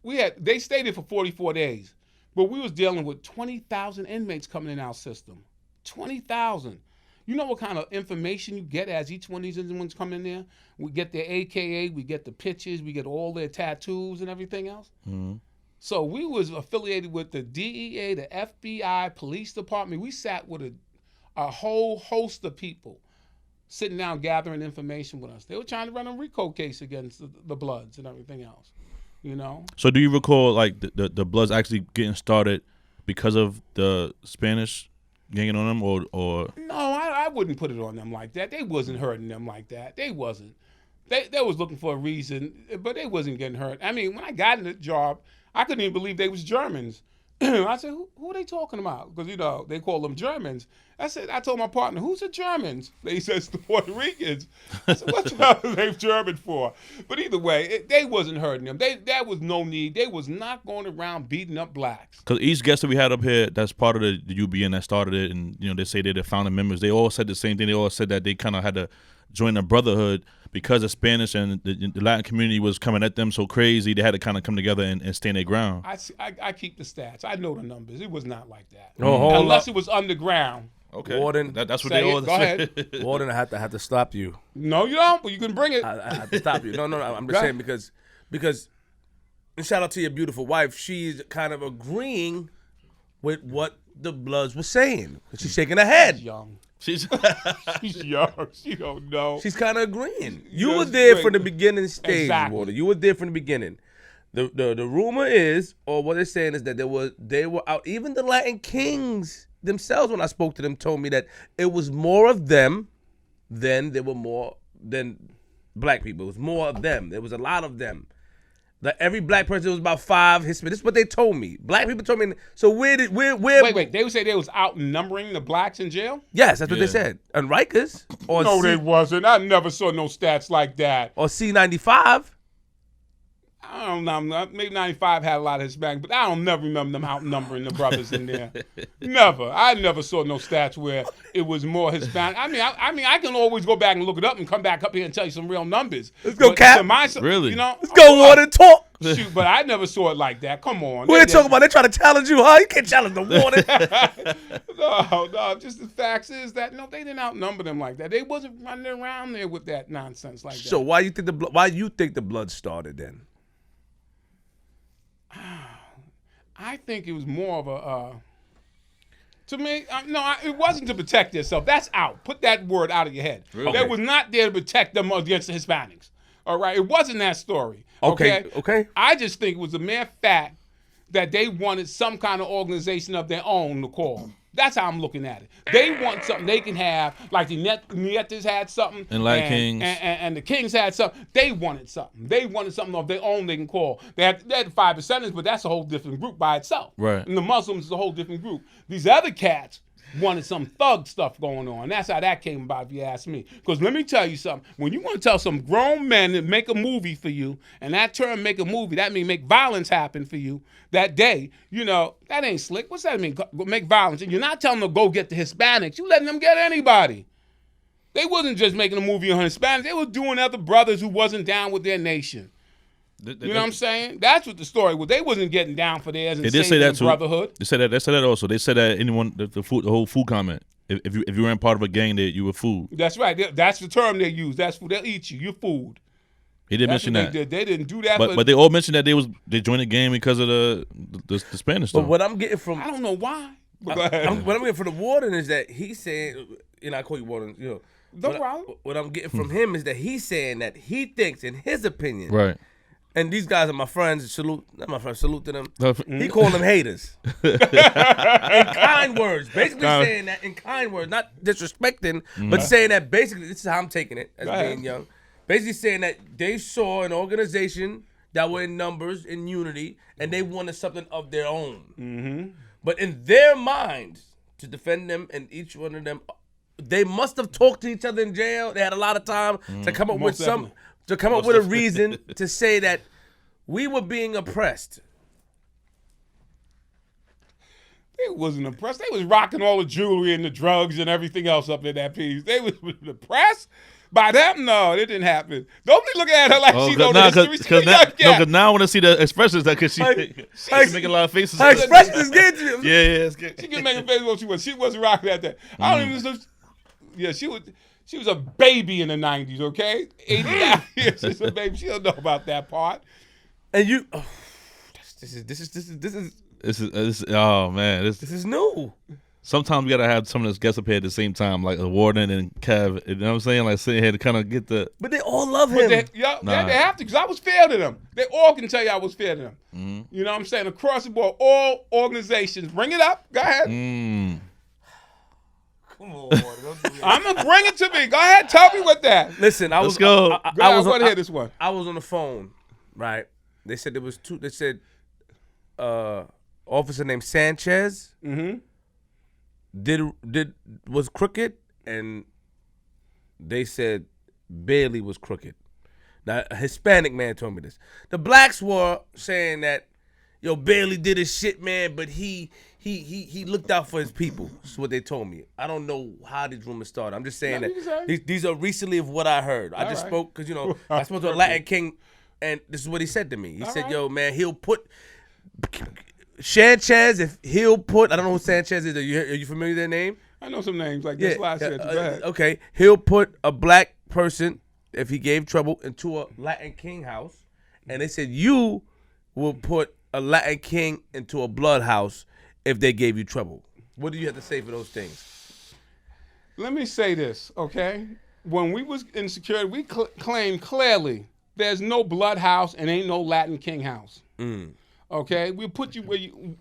C: they stayed there for 44 days, but we was dealing with 20,000 inmates coming in our system. 20,000. You know what kind of information you get as each one of these inmates come in there? We get their AKA, we get the pictures, we get all their tattoos and everything else. So we was affiliated with the DEA, the FBI, police department. We sat with a whole host of people sitting down gathering information with us. They were trying to run a RICO case against the Bloods and everything else, you know?
A: So do you recall, like, the Bloods actually getting started because of the Spanish ganging on them, or?
C: No, I wouldn't put it on them like that. They wasn't hurting them like that. They wasn't. They was looking for a reason, but they wasn't getting hurt. I mean, when I got in the job, I couldn't even believe they was Germans. I said, who are they talking about? Because, you know, they call them Germans. I told my partner, who's the Germans? They said, the Puerto Ricans. I said, what the hell are they German for? But either way, they wasn't hurting them. That was no need. They was not going around beating up blacks.
A: Because each guest that we had up here, that's part of the UBN that started it, and, you know, they say they're the founding members. They all said the same thing. They all said that they kind of had to join the brotherhood because the Spanish and the Latin community was coming at them so crazy. They had to kind of come together and stand their ground.
C: I keep the stats. I know the numbers. It was not like that.
B: Unless
C: it was underground.
A: Okay.
B: Warden,
A: that's what they all
C: Go ahead.
B: Warden, I have to stop you.
C: No, you don't, but you can bring it.
B: I have to stop you. No, I'm just saying because and shout out to your beautiful wife. She's kind of agreeing with what the Bloods were saying. She's shaking her head.
C: She's young.
A: She's
C: young. She don't know.
B: She's kind of agreeing. You were there from the beginning stage,
C: Exactly.
B: Warden. You were there from the beginning. The rumor is, or what they're saying is that they were out. Even the Latin Kings themselves, when I spoke to them, told me that it was more of them than black people. It was more of them. There was a lot of them. Like every black person, was about 5 Hispanic. This is what they told me. Black people told me. So where?
C: Wait. They would say they was outnumbering the blacks in jail?
B: Yes, that's what they said. On Rikers? Or
C: No, they wasn't. I never saw no stats like that.
B: Or C95?
C: I don't know. Maybe 95 had a lot of Hispanic, but I don't never remember them outnumbering the brothers in there. Never. I never saw no stats where it was more Hispanic. I mean, I can always go back and look it up and come back up here and tell you some real numbers.
B: Let's go, Cap.
A: Really?
C: You know,
B: Let's go, Warden. Talk.
C: Shoot, but I never saw it like that. Come on.
B: What are they talking about? They trying to challenge you, huh? You can't challenge the Warden.
C: No. Just the facts is that no, they didn't outnumber them like that. They wasn't running around there with that nonsense like that.
B: So why you think the blood started then?
C: I think it was more of a. To me, it wasn't to protect yourself. That's out. Put that word out of your head.
A: Really?
C: They was not there to protect them against the Hispanics. All right, it wasn't that story.
B: Okay.
C: I just think it was a mere fact that they wanted some kind of organization of their own to call. That's how I'm looking at it. They want something they can have, like the Nietas had something.
A: And Latin Kings.
C: And the Kings had something. They wanted something. They wanted something of their own they can call. They had 5%ers, but that's a whole different group by itself.
A: Right.
C: And the Muslims is a whole different group. These other cats wanted some thug stuff going on. That's how that came about, if you ask me. Because let me tell you something. When you want to tell some grown men to make a movie for you, and that term make a movie, that means make violence happen for you that day, you know, that ain't slick. What's that mean? Make violence. And you're not telling them to go get the Hispanics. You letting them get anybody. They wasn't just making a movie on Hispanics. They were doing other brothers who wasn't down with their nation. You know what I'm saying? That's what the story was. They wasn't getting down for theirs and
A: They did say that too.
C: brotherhood.
A: They said that also. They said that anyone the whole food comment. If you weren't part of a gang, that you were food.
C: That's right. That's the term they use. That's food. They'll eat you. You're food.
A: He did mention that.
C: They didn't do that.
A: But they all mentioned that they joined the game because of the Spanish stuff.
B: But what I'm getting from
C: I don't know why. But
B: what I'm getting from the warden is that he's saying, and I call you warden, you know.
C: No problem.
B: What I'm getting from him is that he's saying that he thinks, in his opinion,
A: right.
B: And these guys are my friends. Salute to them. He called them haters. In kind words. Basically saying that in kind words. Not disrespecting, but saying that basically, this is how I'm taking it as being young. Basically saying that they saw an organization that were in numbers, in unity, and they wanted something of their own.
C: Mm-hmm.
B: But in their minds, to defend them and each one of them, they must have talked to each other in jail. They had a lot of time to come up with a reason to say that we were being oppressed.
C: They wasn't oppressed. They was rocking all the jewelry and the drugs and everything else up in that piece. They was oppressed by them. No, it didn't happen. Don't be looking at her like she know the history.
A: Because now I want to see the expressions that because she's making a lot of faces.
B: Her expression is good to you.
A: Yeah, it's good.
C: She can make a face what she was. She wasn't rocking at that. I don't even know. Yeah, she was a baby in the 90s, okay? 89 years, she's a baby. She don't know about that part.
B: And you, this is
A: oh man,
B: this is new.
A: Sometimes we gotta have some of us guests up here at the same time, like a Warden and Kev. You know what I'm saying? Like sitting here to kind of get the.
B: But they all love him.
C: They have to, because I was fair to them. They all can tell you I was fair to them.
A: Mm-hmm.
C: You know what I'm saying? Across the board, all organizations. Bring it up. Go ahead.
B: Come on, don't do that.
C: I'm gonna bring it to me. Go ahead, tell me what that.
B: Listen, I was
C: I want to hear this one.
B: I was on the phone, right? They said there was two. They said, officer named Sanchez was crooked, and they said Bailey was crooked. Now a Hispanic man told me this. The blacks were saying that, yo, Bailey did his shit, man, but he looked out for his people. That's what they told me. I don't know how these rumors started. I'm just saying that these are recently of what I heard. I just spoke because, you know, I spoke to a Latin king, and this is what he said to me. He said, yo, man, he'll put Sanchez, if he'll put, I don't know who Sanchez is. Are you familiar with their name?
C: I know some names like this.
B: Okay, he'll put a black person, if he gave trouble, into a Latin king house. And they said you will put a Latin king into a blood house if they gave you trouble. What do you have to say for those things?
C: Let me say this, okay? When we was in security, we claimed clearly there's no blood house and ain't no Latin king house. Okay? We'll put you where you...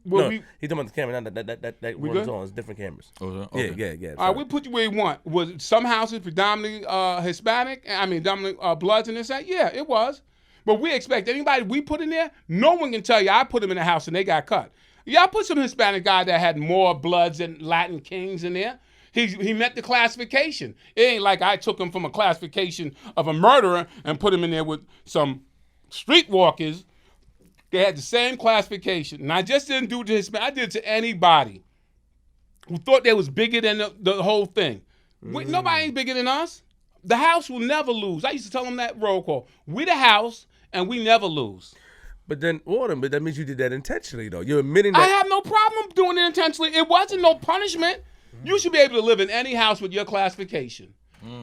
B: He's talking about the camera. That one's on. It's different cameras.
A: Okay.
B: Yeah.
C: All right, we put you where you want. Was some houses predominantly Hispanic? I mean, predominantly Bloods and this, that? Yeah, it was. But we expect anybody we put in there, no one can tell you I put them in the house and they got cut. Y'all put some Hispanic guy that had more Bloods and Latin Kings in there. He met the classification. It ain't like I took him from a classification of a murderer and put him in there with some streetwalkers. They had the same classification. And I just didn't do it to Hispanic. I did it to anybody who thought they was bigger than the whole thing. Nobody ain't bigger than us. The house will never lose. I used to tell them that roll call. We the house, and we never lose.
B: But then, Warden, that means you did that intentionally, though. You're admitting that.
C: I have no problem doing it intentionally. It wasn't no punishment. You should be able to live in any house with your classification.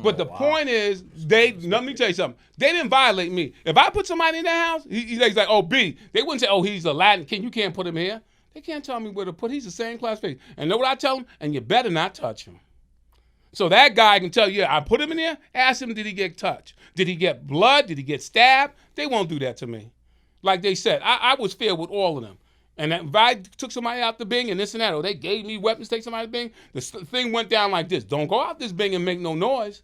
C: But the point is, let me tell you something. They didn't violate me. If I put somebody in their house, he's like, oh, B. They wouldn't say, oh, he's a Latin king. You can't put him here. They can't tell me where to put. He's the same classification. And know what I tell them? And you better not touch him. So that guy can tell you, I put him in there, ask him, did he get touched? Did he get blood? Did he get stabbed? They won't do that to me. Like they said, I was fair with all of them. And if I took somebody out the Bing and this and that, or they gave me weapons to take somebody out the Bing, the thing went down like this. Don't go out this Bing and make no noise.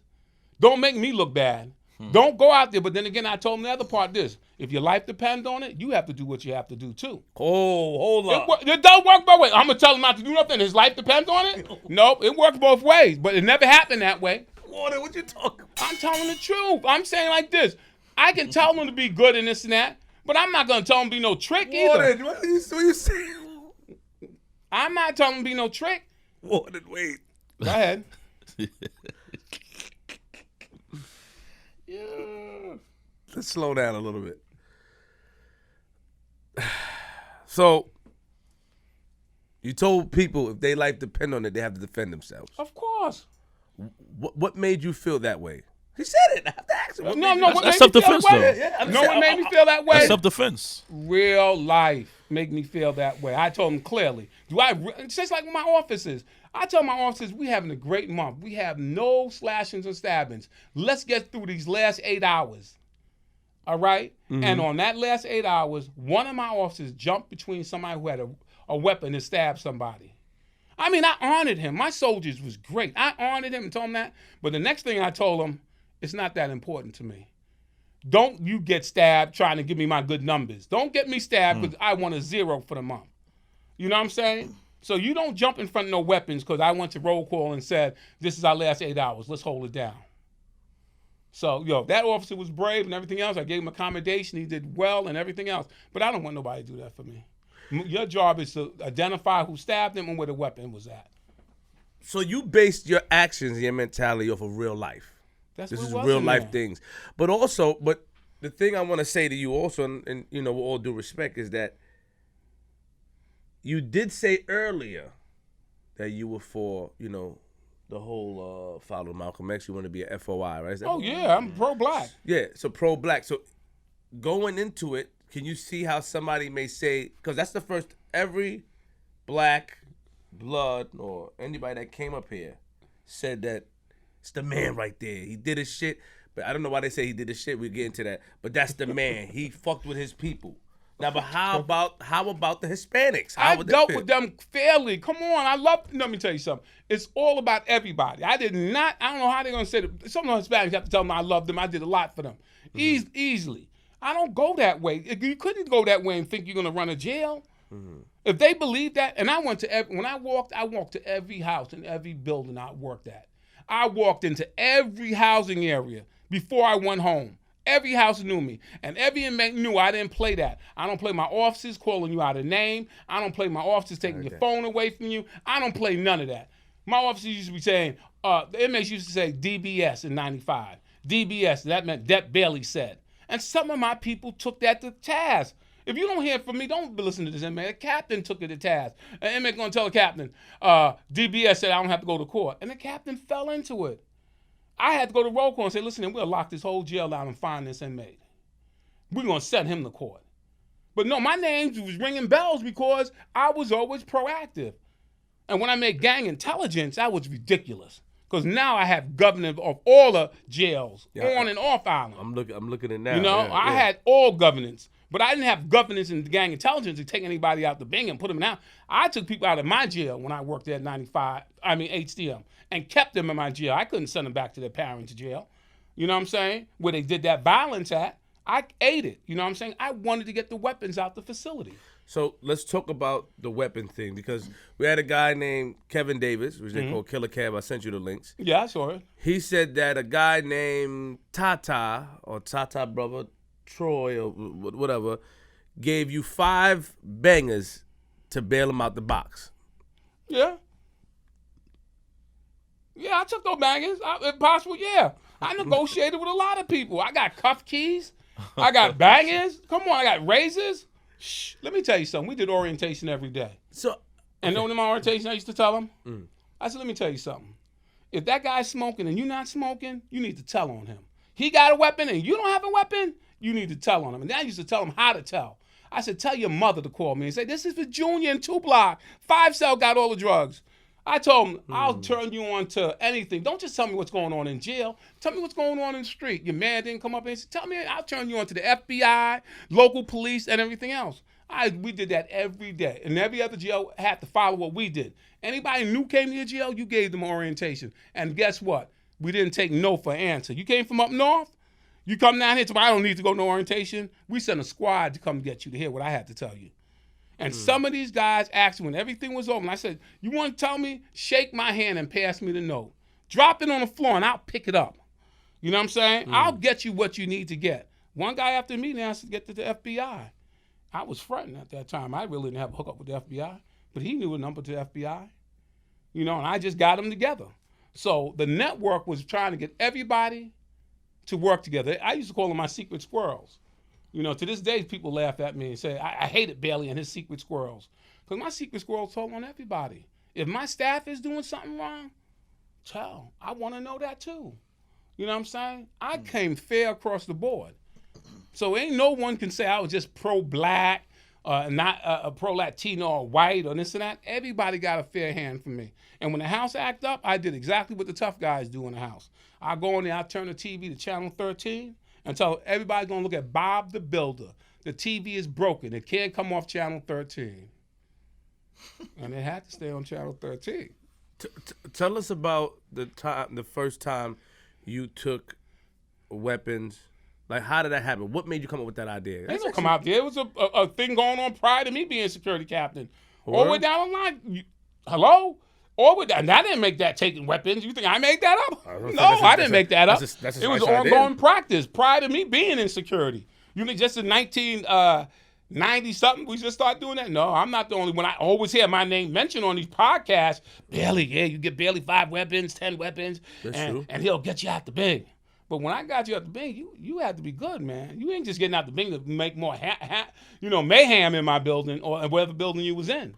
C: Don't make me look bad. Don't go out there. But then again, I told him the other part this. If your life depends on it, you have to do what you have to do too.
B: Oh, hold up.
C: It don't work both ways. I'm going to tell him not to do nothing. His life depends on it? Nope, it works both ways. But it never happened that way.
B: Warden, what you talking about?
C: I'm telling the truth. I'm saying like this. I can tell him to be good in this and that, but I'm not going to tell him to be no trick either.
B: Warden, what are you saying?
C: I'm not telling him to be no trick.
B: Warden, wait.
C: Go ahead.
B: Yeah. Let's slow down a little bit. So, you told people if their life depend on it, they have to defend themselves.
C: Of course.
B: What made you feel that way? He said it. I have to ask him.
C: What
A: That's
C: made me feel
A: self-defense,
C: that way?
A: though.
B: Yeah,
C: No one made me feel that way.
A: That's self-defense.
C: Real life make me feel that way. I told him clearly. It's just like my officers. I tell my officers, we having a great month. We have no slashings and stabbings. Let's get through these last 8 hours. All right? Mm-hmm. And on that last 8 hours, one of my officers jumped between somebody who had a weapon and stabbed somebody. I mean, I honored him. My soldiers was great. I honored him and told him that. But the next thing I told him, it's not that important to me. Don't you get stabbed trying to give me my good numbers. Don't get me stabbed because I want a 0 for the month. You know what I'm saying? So you don't jump in front of no weapons because I went to roll call and said, this is our last 8 hours. Let's hold it down. So, that officer was brave and everything else. I gave him accommodation. He did well and everything else. But I don't want nobody to do that for me. Your job is to identify who stabbed him and where the weapon was at.
B: So you based your actions and your mentality off of real life.
C: This
B: is real life things. But the thing I want to say to you also, and with all due respect, is that you did say earlier that you were for, the whole follow Malcolm X. You want to be a FOI, right?
C: Yeah, I'm pro-black.
B: Yeah, so pro-black. So going into it, can you see how somebody may say, because that's the first, every black blood or anybody that came up here said that it's the man right there. He did his shit, but I don't know why they say he did his shit. We'll get into that. But that's the man. He fucked with his people. Now, but how about the Hispanics?
C: I dealt with them fairly. Come on, let me tell you something. It's all about everybody. I don't know how they're going to say it. Some of the Hispanics have to tell them I love them. I did a lot for them. Mm-hmm. Easily. I don't go that way. You couldn't go that way and think you're going to run a jail. Mm-hmm. If they believe that, and I walked to every house and every building I worked at. I walked into every housing area before I went home. Every house knew me, and every inmate knew I didn't play that. I don't play my officers calling you out of name. I don't play my officers taking your phone away from you. I don't play none of that. My officers used to be saying, the inmates used to say DBS in 95. DBS, that meant Warden Bailey said. And some of my people took that to task. If you don't hear from me, don't listen to this inmate. A captain took it to task. An inmate going to tell the captain, DBS said I don't have to go to court. And the captain fell into it. I had to go to roll call and say, listen, we'll lock this whole jail down and find this inmate. We're going to send him to court. But no, my name was ringing bells because I was always proactive. And when I made gang intelligence, that was ridiculous. Because now I have governance of all the jails on and off island.
B: I'm looking at it now.
C: I had all governance. But I didn't have governance in gang intelligence to take anybody out the Bing and put them out. I took people out of my jail when I worked there at HDM, and kept them in my jail. I couldn't send them back to their parents' jail. You know what I'm saying? Where they did that violence at, I ate it. You know what I'm saying? I wanted to get the weapons out the facility.
B: So let's talk about the weapon thing, because we had a guy named Kevin Davis, which they call Killer Kev. I sent you the links.
C: Yeah, I saw it.
B: He said that a guy named Tata brother, Troy or whatever, gave you 5 bangers to bail him out the box.
C: Yeah. Yeah, I took those bangers. If possible, yeah. I negotiated with a lot of people. I got cuff keys. I got bangers. Come on, I got razors. Shh. Let me tell you something. We did orientation every day. And know my orientation I used to tell them? I said, let me tell you something. If that guy's smoking and you're not smoking, you need to tell on him. He got a weapon and you don't have a weapon, you need to tell on him. And then I used to tell him how to tell. I said, tell your mother to call me and say, this is for Junior in 2 block. 5 cell got all the drugs. I told him, I'll turn you on to anything. Don't just tell me what's going on in jail. Tell me what's going on in the street. Your man didn't come up and say, tell me, I'll turn you on to the FBI, local police, and everything else. We did that every day. And every other jail had to follow what we did. Anybody new came to your jail, you gave them orientation. And guess what? We didn't take no for an answer. You came from up north, you come down here to I don't need to go no orientation. We sent a squad to come get you to hear what I had to tell you. And some of these guys asked me when everything was over, and I said, you want to tell me? Shake my hand and pass me the note. Drop it on the floor and I'll pick it up. You know what I'm saying? I'll get you what you need to get. One guy after me now asked to get to the FBI. I was fronting at that time. I really didn't have a hookup with the FBI, but he knew a number to the FBI. You know, and I just got them together. So the network was trying to get everybody to work together. I used to call them my secret squirrels. You know, to this day, people laugh at me and say, I hated Bailey and his secret squirrels. Because my secret squirrels told on everybody. If my staff is doing something wrong, child, I want to know that too. You know what I'm saying? I came fair across the board. So ain't no one can say I was just pro-black, not a pro-Latino or white or this and that. Everybody got a fair hand from me. And when the house act up, I did exactly what the tough guys do in the house. I go in there, I turn the TV to channel 13 and tell everybody going to look at Bob the Builder. The TV is broken. It can't come off channel 13. And it had to stay on channel 13.
B: Tell us about the first time you took weapons. Like, how did that happen? What made you come up with that idea?
C: They don't come out there. It was a thing going on prior to me being security captain. All the way down the line. Hello? And I didn't make that taking weapons. You think I made that up? No, I didn't make that up. It was ongoing practice prior to me being in security. You think just in 1990-something, we just started doing that? No, I'm not the only one. I always hear my name mentioned on these podcasts. Bailey, yeah, you get Bailey 5 weapons, 10 weapons, and he'll get you out the Bing. But when I got you out the Bing, you had to be good, man. You ain't just getting out the Bing to make more mayhem in my building or whatever building you was in.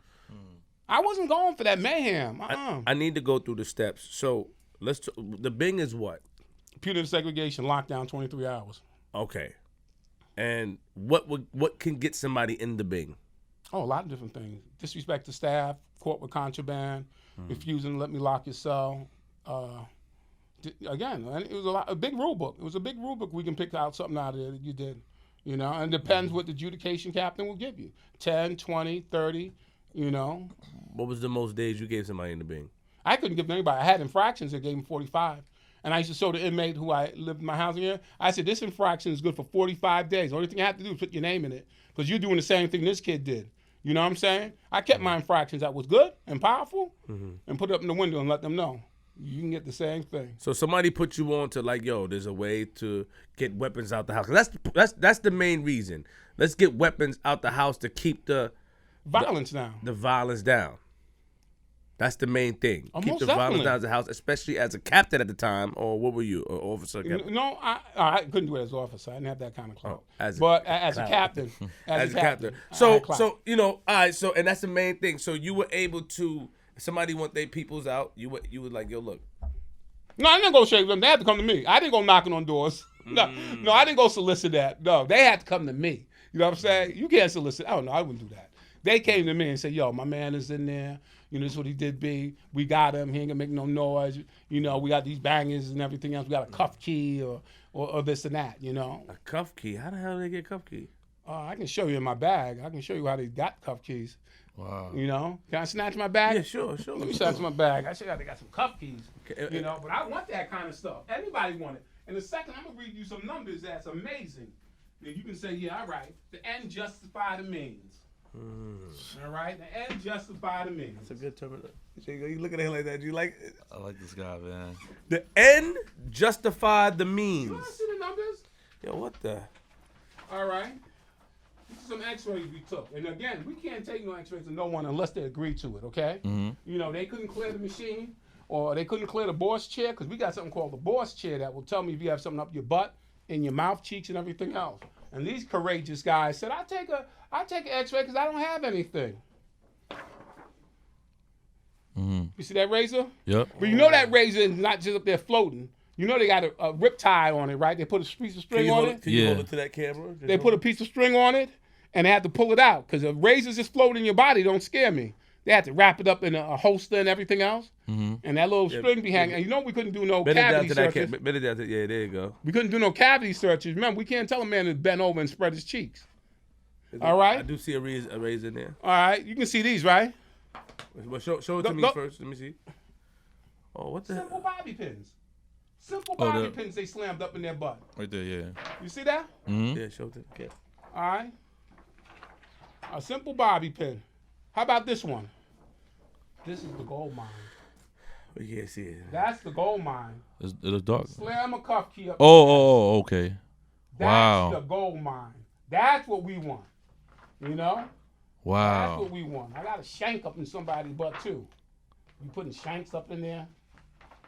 C: I wasn't going for that mayhem.
B: I need to go through the steps. So the Bing is what?
C: Punitive segregation, lockdown 23 hours.
B: Okay. And what can get somebody in the Bing?
C: Oh, a lot of different things. Disrespect to staff, caught with contraband, refusing to let me lock your cell. Again, it was a big rule book. It was a big rule book. We can pick out something out of there that you did. You know, and it depends what the adjudication captain will give you. 10, 20, 30, you know.
B: What was the most days you gave somebody in the Bing?
C: I couldn't give anybody. I had infractions that gave them 45. And I used to show the inmate who I lived in my housing here. I said, this infraction is good for 45 days. The only thing I have to do is put your name in it because you're doing the same thing this kid did. You know what I'm saying? I kept my infractions that was good and powerful and put it up in the window and let them know. You can get the same thing.
B: So somebody put you on to like, yo, there's a way to get weapons out the house. That's the main reason. Let's get weapons out the house to keep the
C: violence down.
B: The violence down. That's the main thing. Keep the
C: definitely.
B: violence down at the house, especially as a captain at the time, or what were you, an officer? Captain?
C: No, I couldn't do it as an officer. I didn't have that kind of clout. As a captain. As a captain.
B: So you know, all right. So and that's the main thing. So you were able to. Somebody want their peoples out. You would like, yo, look.
C: No, I didn't go shake them. They had to come to me. I didn't go knocking on doors. No, I didn't go solicit that. No, they had to come to me. You know what I'm saying? You can't solicit. I don't know. I wouldn't do that. They came to me and said, yo, my man is in there. You know, this is what he did be. We got him. He ain't gonna make no noise. You know, we got these bangers and everything else. We got a cuff key or this and that, you know.
B: A cuff key? How the hell did they get cuff key?
C: I can show you in my bag. I can show you how they got cuff keys.
A: Wow.
C: You know, can I snatch my bag?
B: Yeah, sure.
C: Let me snatch my bag. I show you how they got some cuff keys. Okay. You know, but I want that kind of stuff. Everybody want it. In a second, I'm gonna read you some numbers that's amazing. And you can say, yeah, all right. The end justify the means. All right, the end justify the means.
B: That's a good term. You look at it like that. You like it?
A: I like this guy, man.
B: The end justify the means.
C: You want to see the numbers?
B: Yo, what the?
C: All right. This is some x-rays we took. And again, we can't take no x-rays to no one unless they agree to it, okay? You know, they couldn't clear the machine or they couldn't clear the boss chair because we got something called the boss chair that will tell me if you have something up your butt, in your mouth, cheeks, and everything else. And these courageous guys said, I take an x-ray because I don't have anything. You see that razor?
A: Yep.
C: But you know that razor is not just up there floating. You know they got a rip tie on it, right? They put a piece of string on it.
B: Can you hold it to that camera?
C: They put a piece of string on it, and they had to pull it out because if razors just float in your body, don't scare me. They had to wrap it up in a holster and everything else. And that little string be hanging. And you know we couldn't do no cavity searches.
B: Yeah, there you go.
C: We couldn't do no cavity searches. Remember, we can't tell a man to bend over and spread his cheeks. All right.
B: I do see a razor in there.
C: All right. You can see these, right?
B: Well, show it to me first. Let me see. Oh, what the hell?
C: Simple bobby pins. Simple bobby pins they slammed up in their butt.
A: Right there, yeah.
C: You see that?
A: Mm-hmm.
B: Yeah, show it to me. Okay.
C: All right. A simple bobby pin. How about this one? This is the gold mine.
B: We can't see it.
C: That's the gold mine.
A: It's dark.
C: Slam a cuff key up.
A: Oh, okay.
C: That's
A: Wow.
C: the gold mine. That's what we want. You know? That's
A: Wow.
C: what we want. I got a shank up in somebody's butt too. You putting shanks up in there?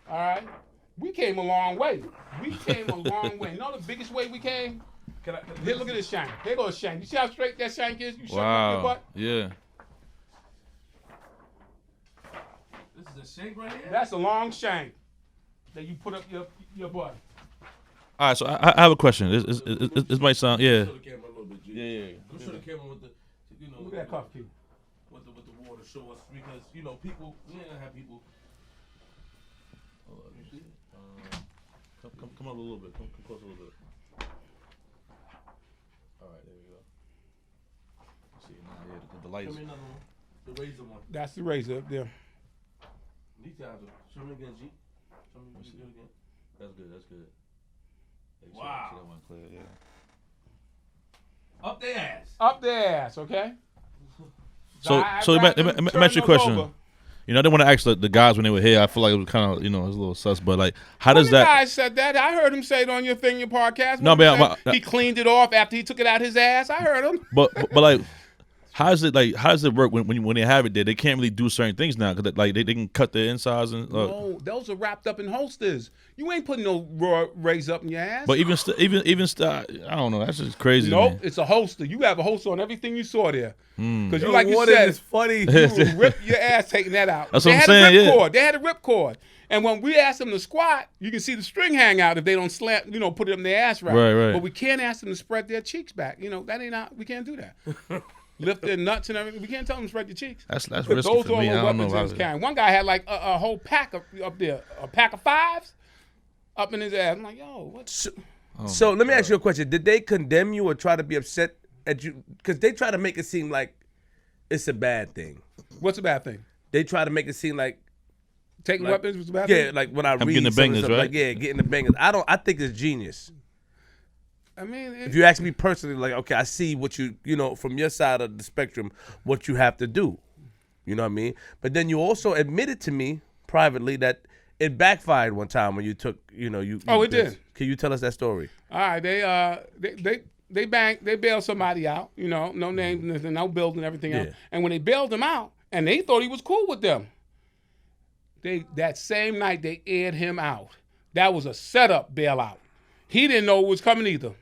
C: All right. We came a long way. You know the biggest way we came? Here, look at this shank. Here goes shank. You see how straight that shank is? You shove it up your
A: Wow.
C: butt?
A: Yeah.
B: This is a shank right here?
C: That's a long shank that you put up your butt.
A: All right, so I have a question. This might sound, yeah.
B: Show the camera a little bit, G.
A: Yeah.
B: Go show the camera with the,
C: Look at that cuff key.
B: with the water. Show us because people. We ain't gonna have people.
A: Hold on, let me see. Come up a little bit. Come close a little bit. All right, there we go. See now, yeah, the lights.
B: Show me another one. The razor one.
C: That's the razor up there.
B: These guys are. Show me again, G. Show me again.
A: That's good. That's good.
B: Wow.
A: See that one clear, yeah.
B: Up their ass.
C: Up their ass, okay?
A: So let me ask you a question. You know, I didn't want to ask the guys when they were here. I feel like it was kind of, it was a little sus. But like, how does that?
C: Guy said that. I heard him say it on your podcast.
A: No, man,
C: he cleaned it off after he took it out his ass. I heard him.
A: But like, how does it work when they have it there? They can't really do certain things now because like they can cut their insides and.
C: No, those are wrapped up in holsters. You ain't putting no raw razor up in your ass.
A: But even I don't know. That's just crazy.
C: Nope, it's a holster. You have a holster on everything you saw there. Because
B: Yo,
C: like you
B: Warden
C: said,
B: is funny.
C: you would rip your ass taking that out.
A: That's what I'm saying. Yeah.
C: They had a rip cord. And when we asked them to squat, you can see the string hang out if they don't slant, put it in their ass right.
A: Right.
C: But we can't ask them to spread their cheeks back. That ain't out. We can't do that. Lift their nuts and everything. We can't tell them to spread your cheeks.
A: That's
C: But
A: risky
C: those
A: for
C: are
A: me.
C: the
A: I don't know.
C: weapons he was carrying. One guy had like a whole pack up there, a pack of fives up in his ass. I'm like, yo, what?
B: So let me ask you a question. Did they condemn you or try to be upset at you? Because they try to make it seem like it's a bad thing.
C: What's a bad thing?
B: They try to make it seem like
C: Taking weapons was a bad thing?
B: yeah, like when I read
A: getting the
B: some of
A: bangers,
B: stuff,
A: right?
B: like getting the bangers. I think it's genius.
C: I mean,
B: If you ask me personally, like, okay, I see what you from your side of the spectrum, what you have to do. You know what I mean? But then you also admitted to me privately that it backfired one time when you took,
C: it did.
B: Can you tell us that story?
C: all right, they bailed somebody out, no names, no building, everything else.
B: Yeah.
C: And when they bailed him out, and they thought he was cool with them, that same night they aired him out. That was a setup bailout. He didn't know it was coming either.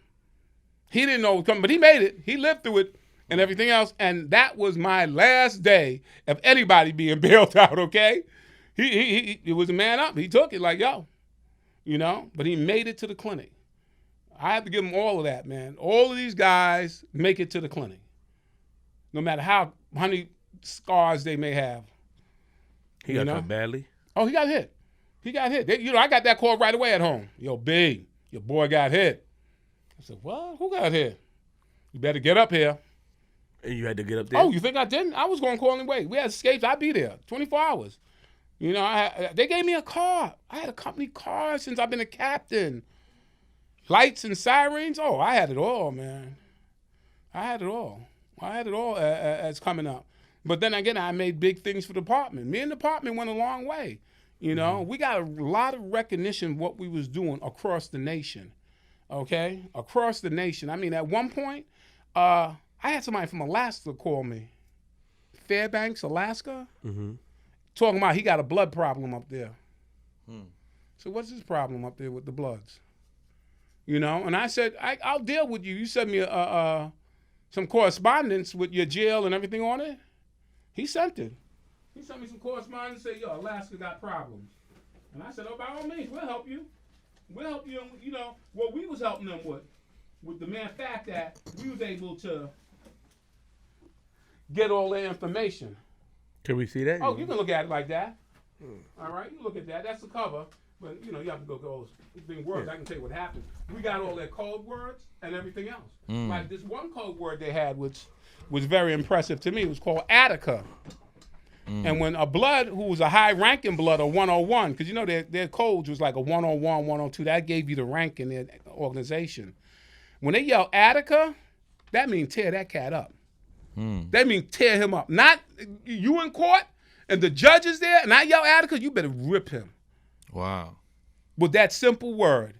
C: He didn't know it was coming, but he made it. He lived through it and everything else. And that was my last day of anybody being bailed out, okay? He was a man up. He took it like, yo, but he made it to the clinic. I have to give him all of that, man. All of these guys make it to the clinic, no matter how many scars they may have.
B: He got cut badly.
C: Oh, he got hit. I got that call right away at home. Yo, B, your boy got hit. I said, what? Who got hit? You better get up here.
B: And you had to get up there?
C: Oh, you think I didn't? I was going to call him away. We had escapes. I'd be there 24 hours. They gave me a car. I had a company car since I've been a captain. Lights and sirens. Oh, I had it all, man. I had it all as coming up. But then again, I made big things for the department. Me and the department went a long way. We got a lot of recognition of what we was doing across the nation. Okay? Across the nation. I mean, at one point, I had somebody from Alaska call me. Fairbanks, Alaska.
B: Mm-hmm.
C: Talking about he got a blood problem up there. So what's his problem up there with the bloods? And I said, I'll deal with you. You send me some correspondence with your jail and everything on it. He sent it. He sent me some correspondence and said, yo, Alaska got problems. And I said, oh, by all means, we'll help you. We'll help you. What we was helping them with the mere fact that we was able to get all their information.
B: Can we see that?
C: Oh, you can look at it like that. All right, you look at that. That's the cover. But you know, you have to go those big words. I can tell you what happened. We got all their code words and everything else. Like this one code word they had, which was very impressive to me. It was called Attica. And when a blood who was a high-ranking blood, a 101, because you know their codes was like a 101, 102, that gave you the rank in their organization. When they yell Attica, that means tear that cat up. That means tear him up. Not you in court and the judge is there, and I yell Attica, you better rip him.
A: Wow.
C: With that simple word,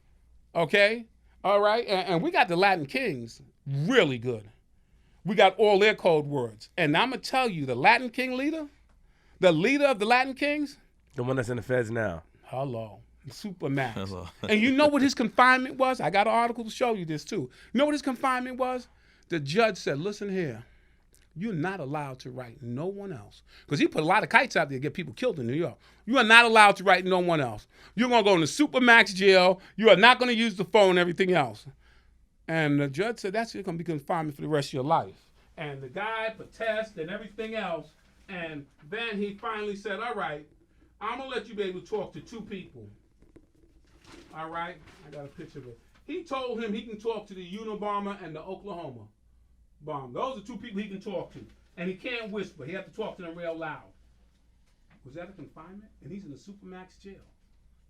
C: okay? All right? And we got the Latin Kings really good. We got all their code words. And I'm going to tell you, the Latin King leader, the leader of the Latin Kings.
B: The one that's in the feds now.
C: Hello. Supermax.
A: Hello.
C: And you know what his confinement was? I got an article to show you this too. You know what his confinement was? The judge said, listen here, you're not allowed to write no one else. Because he put a lot of kites out there to get people killed in New York. You are not allowed to write no one else. You're going to go into Supermax jail. You are not going to use the phone and everything else. And the judge said, that's going to be confinement for the rest of your life. And the guy protested and everything else. And then he finally said, all right, I'm going to let you be able to talk to two people. All right? I got a picture of it. He told him he can talk to the Unabomber and the Oklahoma bomb. Those are two people he can talk to. And he can't whisper. He has to talk to them real loud. Was that a confinement? And he's in a Supermax jail.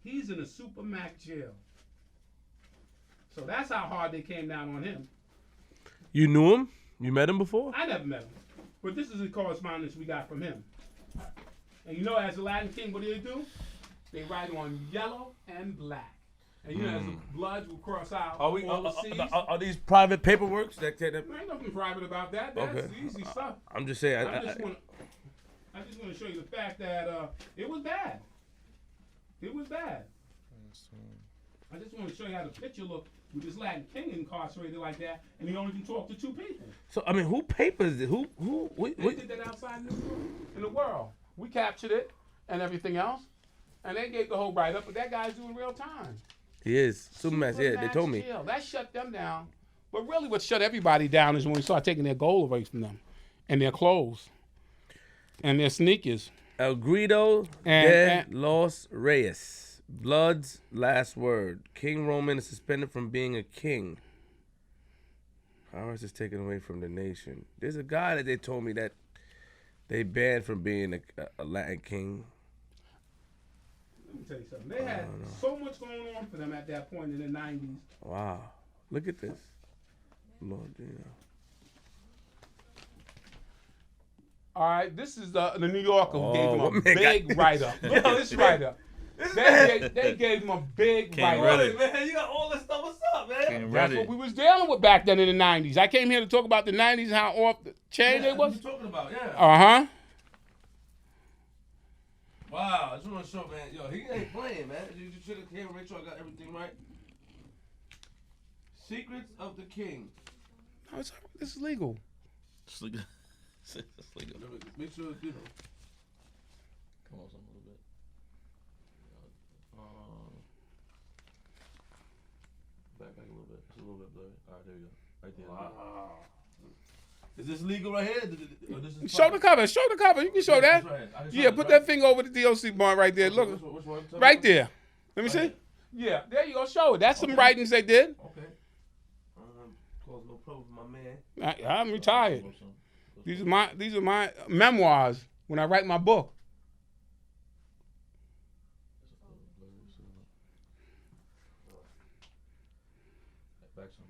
C: He's in a Supermax jail. So that's how hard they came down on him.
B: You knew him? You met him before?
C: I never met him. But this is the correspondence we got from him. And you know, as a Latin King, what do they do? They write on yellow and black. And you know, as the bloods will cross out all the C's.
B: Are these private paperworks?
C: There ain't nothing private about that. That's easy stuff.
B: I'm just saying.
C: I just want to show you the fact that it was bad. It was bad. I just want to show you how the picture looked with this Latin King incarcerated like that, and he only can talk to two people.
B: So I mean, who papers it? Who?
C: They did that outside in the world. We captured it and everything else, and they gave the whole write up. But that guy's doing real time.
B: He is Supermax. Yeah, they told me.
C: Jail. That shut them down. But really, what shut everybody down is when we started taking their gold away from them, and their clothes, and their sneakers.
B: El Grito de los Reyes. Blood's last word. King Roman is suspended from being a king. Powers is taken away from the nation. There's a guy that they told me that they banned from being a Latin king.
C: Let me tell you something. They had so much going on for them at that point in the 90s.
B: Wow. Look at this. Lord, you know.
C: All right, this is the New Yorker who gave him a big write-up. Look at this write-up. They gave him a big write-up.
B: Man, you got all this stuff. What's up, man?
C: That's what we was dealing with back then in the 90s. I came here to talk about the 90s, how off the chain they was.
B: What you talking about? Yeah.
C: Uh-huh.
B: Wow, I just want to show, man. Yo, he ain't playing, man. You should have came and make sure I got everything right. Secrets of the King.
C: No, this is legal.
A: It's legal. It's legal.
B: Make sure, you know.
A: Come on, some a little bit. Back a little bit. It's a little bit blurry. All right, there we go. Right there.
B: Wow. Is this legal right here? Or this is
C: Show the cover. Show the cover. You can show that.
B: Right.
C: Yeah, put that finger over the DOC bar right there. Look.
B: Which one?
C: Right there. Let me see. Yeah, there you go. Show it. That's some writings they did.
B: Okay. Cause no problem for my man.
C: I'm retired. These are my memoirs when I write my book.
A: Back some.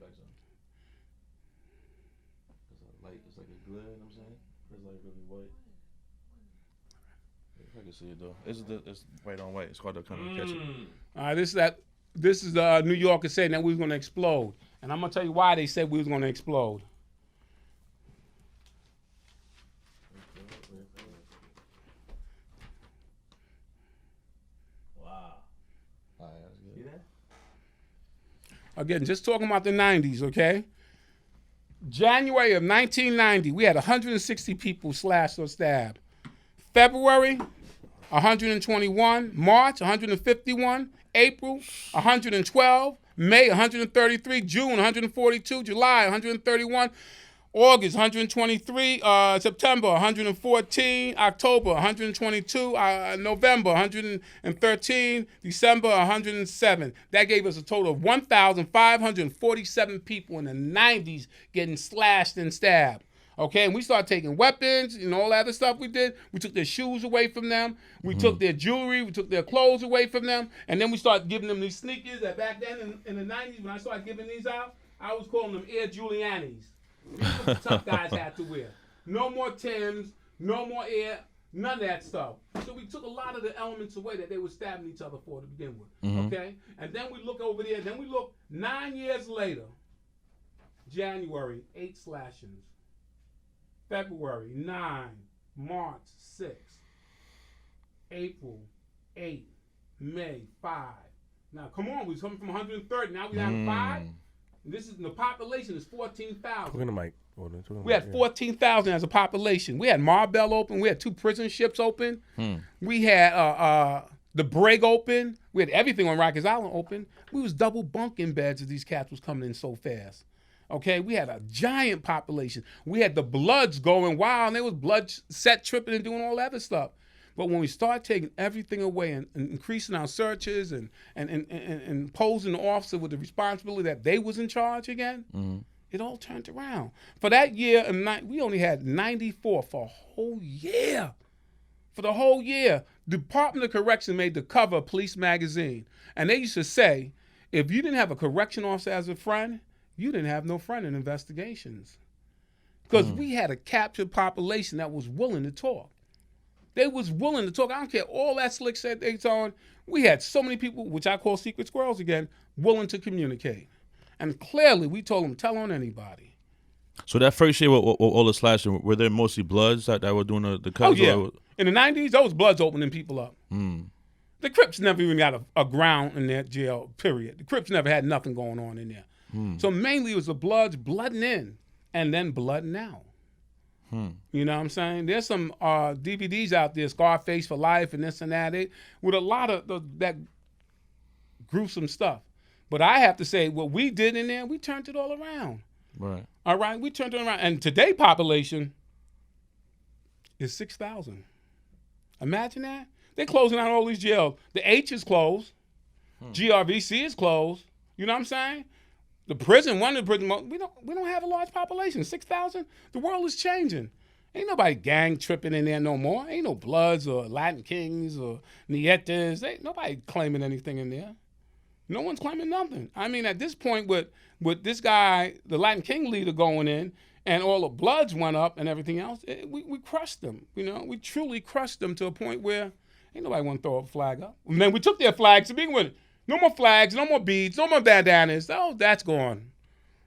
A: It's like a glare, you know what I'm saying? It's like really white. I can see it though. It's white on white. It's hard to kind of catch it.
C: All right, this is the New Yorker saying that we was gonna explode, and I'm gonna tell you why they said we was gonna explode.
B: Wow.
A: See that?
C: Again, just talking about the 90s, okay? January of 1990, we had 160 people slashed or stabbed. February, 121. March, 151. April, 112. May, 133. June, 142. July, 131. August, 123. September, 114. October, 122. November, 113. December, 107. That gave us a total of 1,547 people in the 90s getting slashed and stabbed. Okay, and we started taking weapons and all that other stuff we did. We took their shoes away from them. We took their jewelry. We took their clothes away from them. And then we started giving them these sneakers that back then in the 90s, when I started giving these out, I was calling them Air Giulianis. These are what the tough guys had to wear. No more Timbs, no more Air, none of that stuff. So we took a lot of the elements away that they were stabbing each other for to begin with. Okay? And then we look over there. Then we look 9 years later, January, 8 slashings. February, 9. March, 6. April, 8. May, 5. Now, come on. We was coming from 130. Now we have 5. And this is the population is 14,000.
B: Talking to Mike.
C: We had 14,000 as a population. We had Marbella open. We had 2 prison ships open. We had the Brig open. We had everything on Rikers Island open. We was double bunking beds as these cats was coming in so fast. Okay, we had a giant population. We had the Bloods going wild, and there was blood set tripping and doing all that other stuff. But when we start taking everything away and increasing our searches and posing the officer with the responsibility that they was in charge again, it all turned around. For that year, we only had 94 for a whole year. For the whole year, the Department of Correction made the cover of Police Magazine. And they used to say, if you didn't have a correction officer as a friend, you didn't have no friend in investigations. Because we had a captured population that was willing to talk. They was willing to talk. I don't care all that slick shit they on. We had so many people, which I call secret squirrels again, willing to communicate. And clearly, we told them, tell on anybody.
A: So that first year with all the slashing, were there mostly Bloods that were doing the cuts?
C: Oh, yeah. In the 90s, those Bloods opening people up. The Crips never even got a ground in their jail, period. The Crips never had nothing going on in there. So mainly it was the Bloods blooding in and then blooding out. You know what I'm saying? There's some DVDs out there, Scarface for Life and this and that, with a lot of that gruesome stuff. But I have to say, what we did in there, we turned it all around.
A: Right.
C: All right? We turned it around. And today's population is 6,000. Imagine that. They're closing out all these jails. The H is closed. GRVC is closed. You know what I'm saying? The prison, one of the prison, we don't have a large population. 6,000. The world is changing. Ain't nobody gang tripping in there no more. Ain't no Bloods or Latin Kings or Nietas. Ain't nobody claiming anything in there. No one's claiming nothing. I mean, at this point, with this guy, the Latin King leader going in, and all the Bloods went up and everything else, we crushed them. You know, we truly crushed them to a point where ain't nobody want to throw a flag up. And then we took their flags to begin with. No more flags, no more beads, no more bandanas. Oh, that's gone.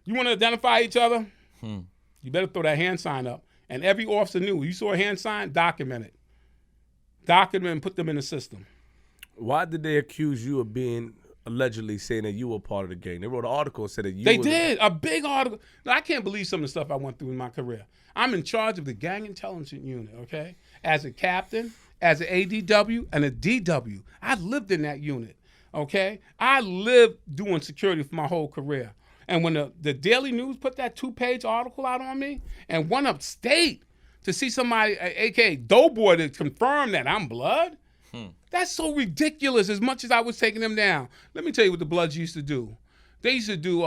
C: You want to identify each other? You better throw that hand sign up. And every officer knew. You saw a hand sign, document it. Document and put them in the system.
B: Why did they accuse you of being allegedly saying that you were part of the gang? They wrote an article and said that you
C: They did. A big article. No, I can't believe some of the stuff I went through in my career. I'm in charge of the gang intelligence unit, okay? As a captain, as an ADW, and a DW. I lived in that unit. Okay, I lived doing security for my whole career. And when the Daily News put that 2-page article out on me and went upstate to see somebody, a.k.a. Doughboy, to confirm that I'm Blood, that's so ridiculous as much as I was taking them down. Let me tell you what the Bloods used to do. They used to do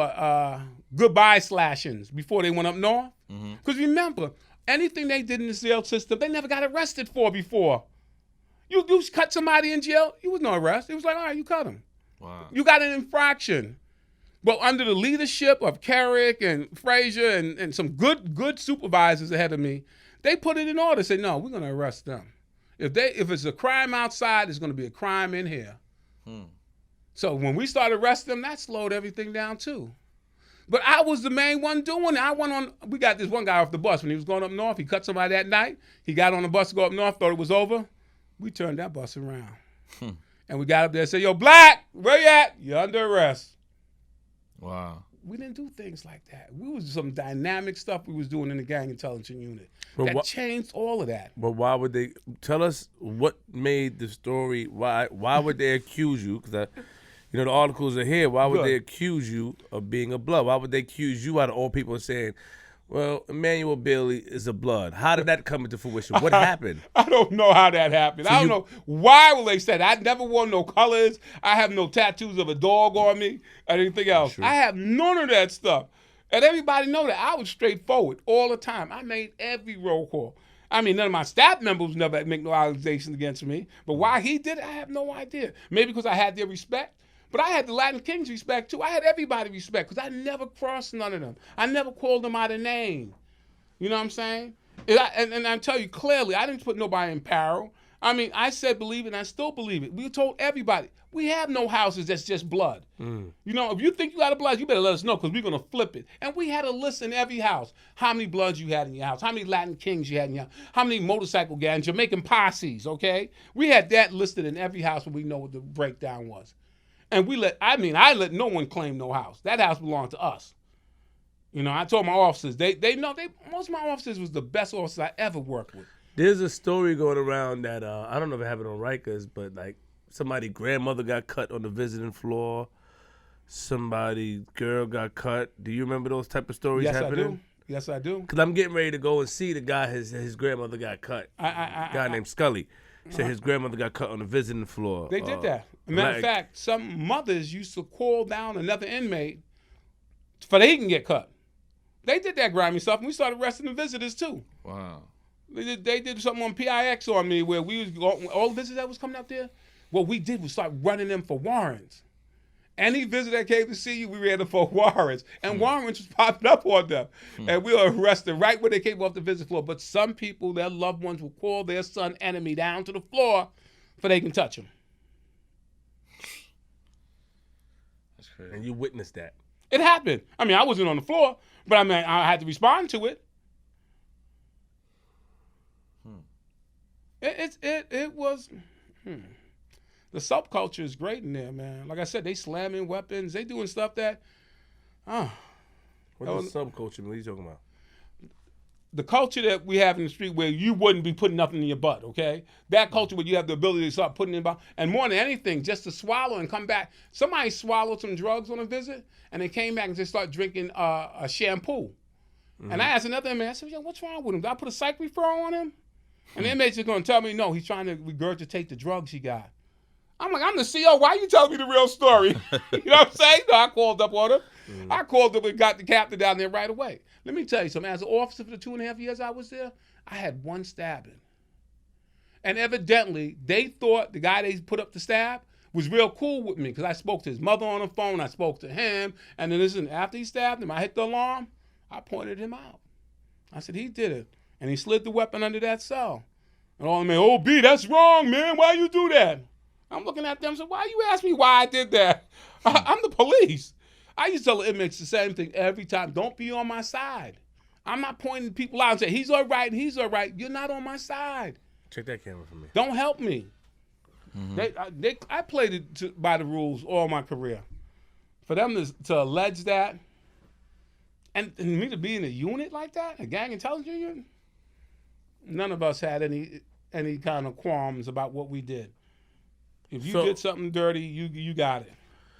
C: goodbye slashings before they went up north. Because remember, anything they did in the jail system, they never got arrested for before. You cut somebody in jail, it was no arrest. It was like, all right, you cut him.
A: Wow.
C: You got an infraction. But under the leadership of Carrick and Frazier and some good supervisors ahead of me, they put it in order. Said, no, we're going to arrest them. If it's a crime outside, it's going to be a crime in here. So when we started arresting them, that slowed everything down too. But I was the main one doing it. We got this one guy off the bus when he was going up north. He cut somebody that night. He got on the bus to go up north, thought it was over. We turned that bus around. And we got up there and said, yo, Black, where you at? You're under arrest.
A: Wow.
C: We didn't do things like that. We was some dynamic stuff we was doing in the gang intelligence unit.
B: But
C: that changed all of that.
B: But why would they tell us what made the story? Why would they accuse you? Because the articles are here. Why would they accuse you of being a Blood? Why would they accuse you out of all people saying, Well, Emmanuel Bailey is a blood. How did that come into fruition? What happened?
C: I don't know how that happened. I don't know why will they say that. I never wore no colors. I have no tattoos of a dog on me or anything else. I have none of that stuff. And everybody know that I was straightforward all the time. I made every roll call. I mean, none of my staff members never make no allegations against me. But why he did it, I have no idea. Maybe because I had their respect. But I had the Latin Kings respect, too. I had everybody respect because I never crossed none of them. I never called them out of name. You know what I'm saying? And I tell you clearly, I didn't put nobody in peril. I mean, I said believe it, and I still believe it. We told everybody, we have no houses that's just blood. You know, if you think you got a blood, you better let us know because we're going to flip it. And we had a list in every house. How many bloods you had in your house, how many Latin Kings you had in your house, how many motorcycle gangs, Jamaican posses, okay? We had that listed in every house when we know what the breakdown was. And I let no one claim no house. That house belonged to us. You know, I told my officers, they know, most of my officers was the best officers I ever worked with.
B: There's a story going around that, I don't know if it happened on Rikers, but like somebody's grandmother got cut on the visiting floor. Somebody's girl got cut. Do you remember those type of stories happening?
C: Yes, I do.
B: Because I'm getting ready to go and see the guy, his grandmother got cut. A guy named Scully. Said his grandmother got cut on the visiting floor.
C: They did that. Matter of fact, some mothers used to call down another inmate for they can get cut. They did that grimy stuff, and we started arresting the visitors too.
A: Wow.
C: They did something on PIX on me where we was all the visitors that was coming up there. What we did was start running them for warrants. Any visitor that came to see you, we ran them for warrants. And warrants was popping up on them. And we were arrested right when they came off the visit floor. But some people, their loved ones will call their son enemy down to the floor for they can touch him.
A: That's crazy.
B: And you witnessed that.
C: It happened. I mean, I wasn't on the floor, but I mean, I had to respond to it. It was... The subculture is great in there, man. Like I said, they slamming weapons. They doing stuff that,
B: What is subculture? What are you talking about?
C: The culture that we have in the street where you wouldn't be putting nothing in your butt, okay? That culture where you have the ability to start putting it in your butt. And more than anything, just to swallow and come back. Somebody swallowed some drugs on a visit, and they came back and just started drinking a shampoo. And I asked another inmate, I said, yo, what's wrong with him? Did I put a psych referral on him? And the inmate's just going to tell me, no, he's trying to regurgitate the drugs he got. I'm like, I'm the CEO. Why are you telling me the real story? You know what I'm saying? No, I called up on him. I called up and got the captain down there right away. Let me tell you something. As an officer for the 2.5 years I was there, I had one stabbing. And evidently, they thought the guy they put up the stab was real cool with me because I spoke to his mother on the phone. I spoke to him. And then listen, after he stabbed him, I hit the alarm. I pointed him out. I said, he did it. And he slid the weapon under that cell. And all the men, oh, B, that's wrong, man. Why you do that? I'm looking at them and say, why you ask me why I did that? I'm the police. I used to tell the inmates the same thing every time. Don't be on my side. I'm not pointing people out and say, he's all right and he's all right. You're not on my side.
B: Check that camera for me.
C: Don't help me. I played it by the rules all my career. For them to allege that, and me to be in a unit like that, a gang intelligence unit, none of us had any kind of qualms about what we did. If you did something dirty, you got it.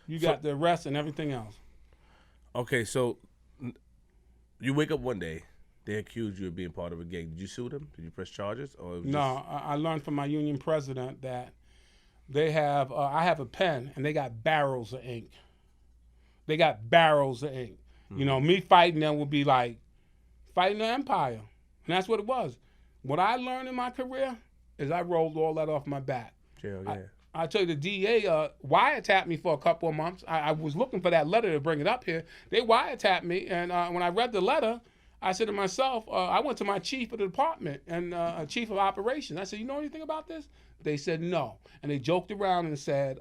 C: You got the arrest and everything else.
B: Okay, so you wake up one day, they accuse you of being part of a gang. Did you sue them? Did you press charges? Or
C: No, I learned from my union president that they have, I have a pen, and they got barrels of ink. They got barrels of ink. You know, me fighting them would be like fighting the empire. And that's what it was. What I learned in my career is I rolled all that off my back. I tell you, the DA wiretapped me for a couple of months. I was looking for that letter to bring it up here. They wiretapped me, and when I read the letter, I said to myself, I went to my chief of the department and chief of operations. I said, you know anything about this? They said no. And they joked around and said,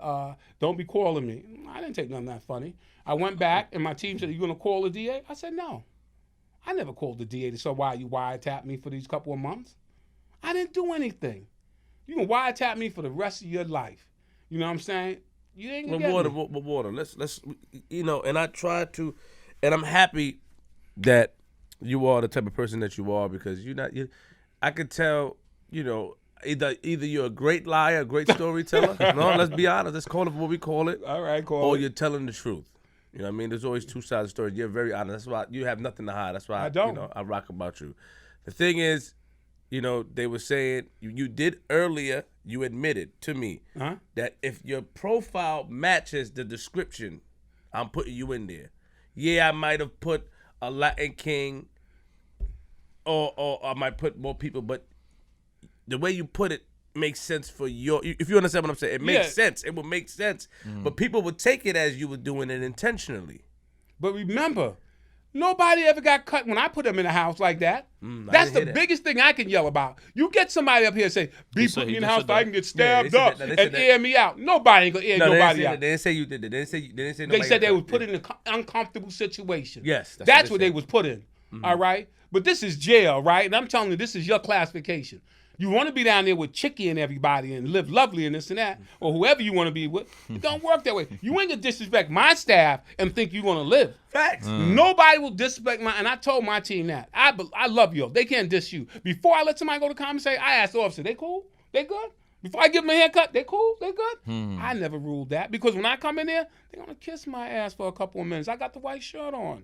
C: don't be calling me. I didn't take nothing that funny. I went back, and my team said, are you going to call the DA? I said, no. I never called the DA to say why you wiretapped me for these couple of months. I didn't do anything. You can wiretap me for the rest of your life. You know what I'm saying? You ain't gonna get me.
B: Water. Let's you know. And I try to, and I'm happy that you are the type of person that you are because I could tell. You know, either you're a great liar, a great storyteller. No, let's be honest. Let's call it what we call it.
C: All right, call
B: or
C: it.
B: you're telling the truth. You know what I mean? There's always two sides of the story. You're very honest. That's why you have nothing to hide. That's why
C: I don't.
B: You know, I rock about you. The thing is, you know, they were saying you did earlier. You admitted to me that if your profile matches the description, I'm putting you in there. Yeah, I might have put a Latin king, or I might put more people, but the way you put it makes sense for if you understand what I'm saying, it makes sense. It would make sense. But people would take it as you were doing it intentionally.
C: But remember, nobody ever got cut when I put them in a house like that. That's the biggest thing I can yell about. You get somebody up here and say, be put me in the house so I can get stabbed up and air me out. Nobody ain't going to air nobody out.
B: They didn't say you did it. They didn't say
C: They said they was put in an uncomfortable situation.
B: Yes.
C: That's what they was put in. All right? But this is jail, right? And I'm telling you, this is your classification. You want to be down there with Chicky and everybody and live lovely and this and that, or whoever you want to be with. It don't work that way. You ain't gonna disrespect my staff and think you want to live.
B: Facts.
C: Nobody will disrespect and I told my team that. I love you. They can't diss you. Before I let somebody go to commissary, I asked the officer, they cool? They good? Before I give them a haircut, they cool? They good? I never ruled that because when I come in there, they're gonna kiss my ass for a couple of minutes. I got the white shirt on.